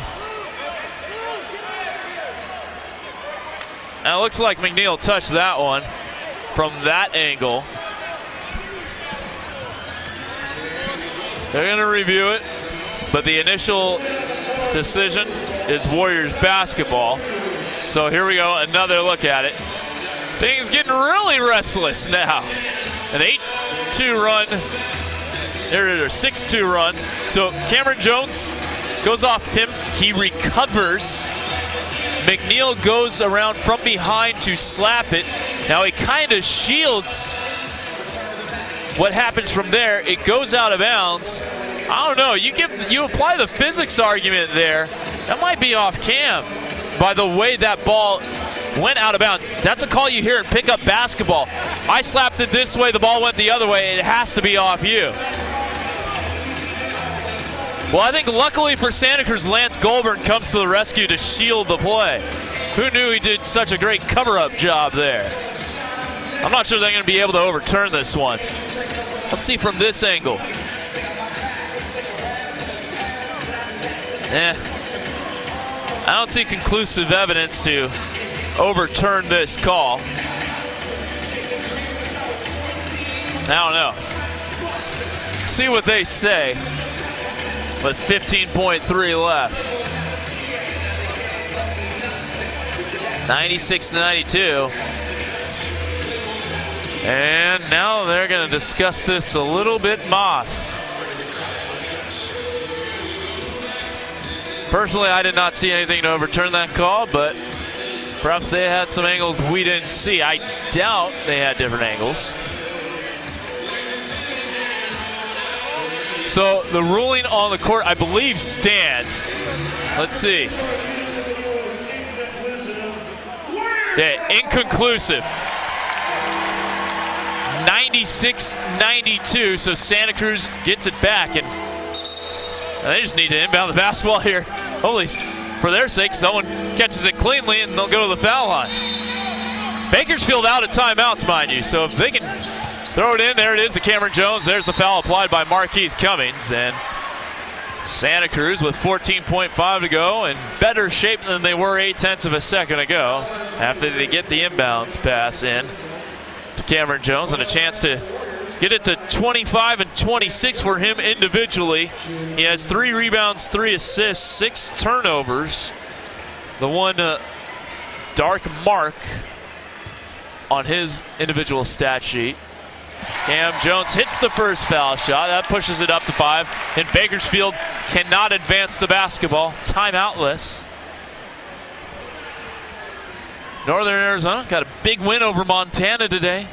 Now it looks like McNeil touched that one from that angle. They're going to review it, but the initial decision is Warriors basketball. So here we go, another look at it. Things getting really restless now. An 8-2 run, there it is, 6-2 run. So Cameron Jones goes off him, he recovers. McNeil goes around from behind to slap it. Now he kind of shields. What happens from there? It goes out of bounds. I don't know. You apply the physics argument there. That might be off cam by the way that ball went out of bounds. That's a call you hear in pickup basketball. I slapped it this way, the ball went the other way. It has to be off you. Well, I think luckily for Santa Cruz, Lance Goulburn comes to the rescue to shield the play. Who knew he did such a great cover-up job there? I'm not sure they're going to be able to overturn this one. Let's see from this angle. I don't see conclusive evidence to overturn this call. I don't know. See what they say with 15.3 left. 96-92. And now they're going to discuss this a little bit, Moss. Personally, I did not see anything to overturn that call, but perhaps they had some angles we didn't see. I doubt they had different angles. So the ruling on the court, I believe, stands. Let's see. Yeah, inconclusive. 96-92, so Santa Cruz gets it back, and they just need to inbound the basketball here. Hopefully, for their sake, someone catches it cleanly and they'll go to the foul line. Bakersfield out of timeouts, mind you, so if they can throw it in, there it is to Cameron Jones. There's the foul applied by Markeith Cummings, and Santa Cruz with 14.5 to go in better shape than they were 0.8 of a second ago after they get the inbounds pass in to Cameron Jones, and a chance to get it to 25 and 26 for him individually. He has 3 rebounds, 3 assists, 6 turnovers. The one dark mark on his individual stat sheet. Cam Jones hits the first foul shot. That pushes it up to 5. And Bakersfield cannot advance the basketball. Timeoutless. Northern Arizona got a big win over Montana today.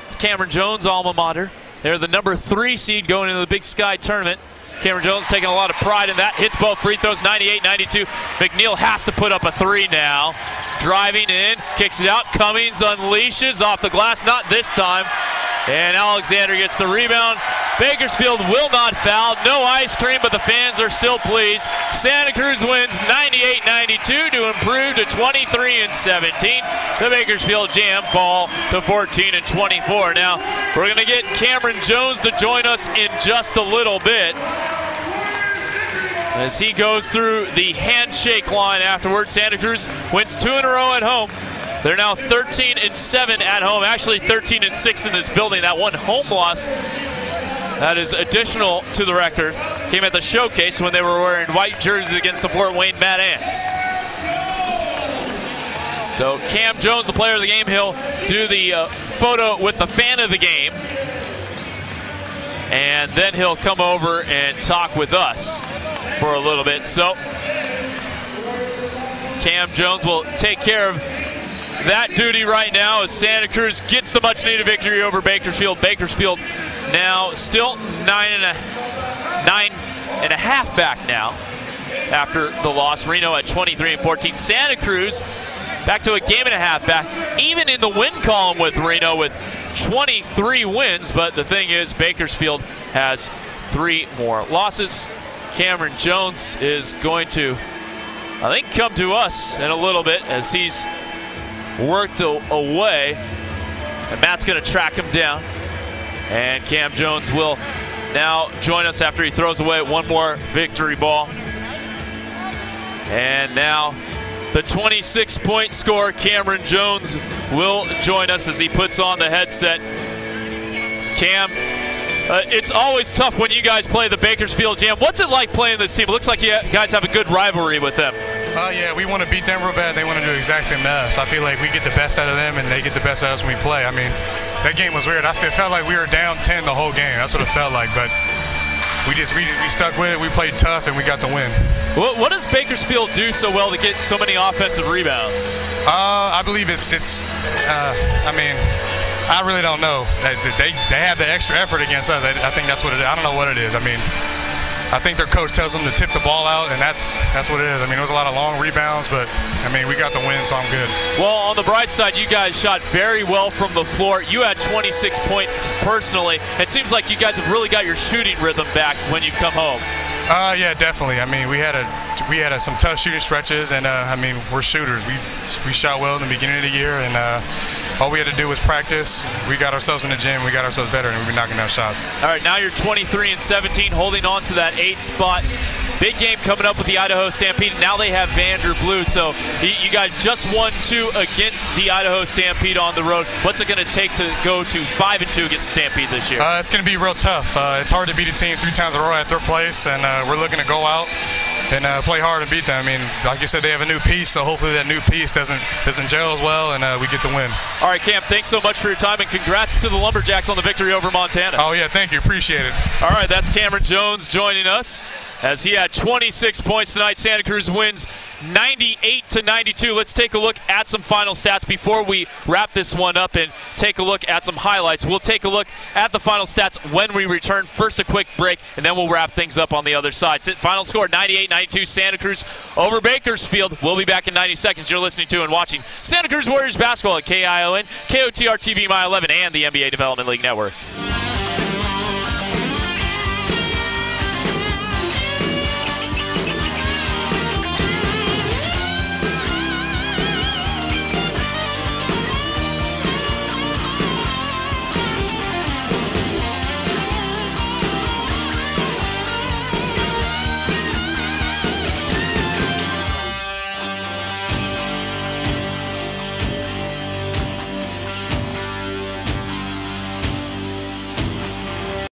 It's Cameron Jones' alma mater. They're the number 3 seed going into the Big Sky tournament. Cameron Jones taking a lot of pride in that. Hits both free throws, 98-92. McNeil has to put up a 3 now. Driving in, kicks it out. Cummings unleashes off the glass, not this time. And Alexander gets the rebound. Bakersfield will not foul. No ice cream, but the fans are still pleased. Santa Cruz wins 98-92 to improve to 23-17. The Bakersfield Jam fall to 14-24. Now, we're going to get Cameron Jones to join us in just a little bit as he goes through the handshake line afterwards. Santa Cruz wins 2 in a row at home. They're now 13-7 at home, actually 13-6 in this building. That one home loss, that is additional to the record, came at the showcase when they were wearing white jerseys against the Fort Wayne Mad Ants. So Cam Jones, the player of the game, he'll do the photo with the fan of the game. And then he'll come over and talk with us for a little bit. So Cam Jones will take care of that duty right now as Santa Cruz gets the much-needed victory over Bakersfield. Bakersfield now still 9.5 back now after the loss. Reno at 23-14. Santa Cruz back to a game and a half back, even in the win column with Reno with 23 wins. But the thing is, Bakersfield has 3 more losses. Cameron Jones is going to, I think, come to us in a little bit as he's worked away, and Matt's going to track him down, and Cam Jones will now join us after he throws away one more victory ball. And now the 26-point scorer, Cameron Jones, will join us as he puts on the headset. Cam, it's always tough when you guys play the Bakersfield Jam. What's it like playing this team? It looks like you guys have a good rivalry with them. Yeah, we want to beat them real bad. They want to do the exact same to us. I feel like we get the best out of them, and they get the best out of us when we play. I mean, that game was weird. It felt like we were down 10 the whole game. That's what it felt like. But we stuck with it. We played tough, and we got the win. What does Bakersfield do so well to get so many offensive rebounds? I believe I mean, I really don't know. They have the extra effort against us. I think that's what it is. I don't know what it is. I mean, I think their coach tells them to tip the ball out, and that's what it is. I mean, it was a lot of long rebounds, but, I mean, we got the win, so I'm good. Well, on the bright side, you guys shot very well from the floor. You had 26 points personally. It seems like you guys have really got your shooting rhythm back when you come home. Yeah, definitely. I mean, we had some tough shooting stretches, and I mean, we're shooters. We shot well in the beginning of the year, and all we had to do was practice. We got ourselves in the gym, we got ourselves better, and we've been knocking down shots. All right, now you're 23-17, holding on to that 8th spot. Big game coming up with the Idaho Stampede. Now they have Vander Blue, so you guys just won 2 against the Idaho Stampede on the road. What's it going to take to go to 5-2 against Stampede this year? It's going to be real tough. It's hard to beat a team 3 times in a row at their place, and we're looking to go out and play hard and beat them. I mean, like you said, they have a new piece, so hopefully that new piece doesn't gel as well, and we get the win. All right, Cam, thanks so much for your time, and congrats to the Lumberjacks on the victory over Montana. Oh, yeah, thank you. Appreciate it. All right, that's Cameron Jones joining us as he had 26 points tonight. Santa Cruz wins 98-92. Let's take a look at some final stats before we wrap this one up and take a look at some highlights. We'll take a look at the final stats when we return. First, a quick break, and then we'll wrap things up on the other side. Final score, 98-92, Santa Cruz over Bakersfield. We'll be back in 90 seconds. You're listening to and watching Santa Cruz Warriors basketball at KION, KOTR TV, My 11, and the NBA Development League Network.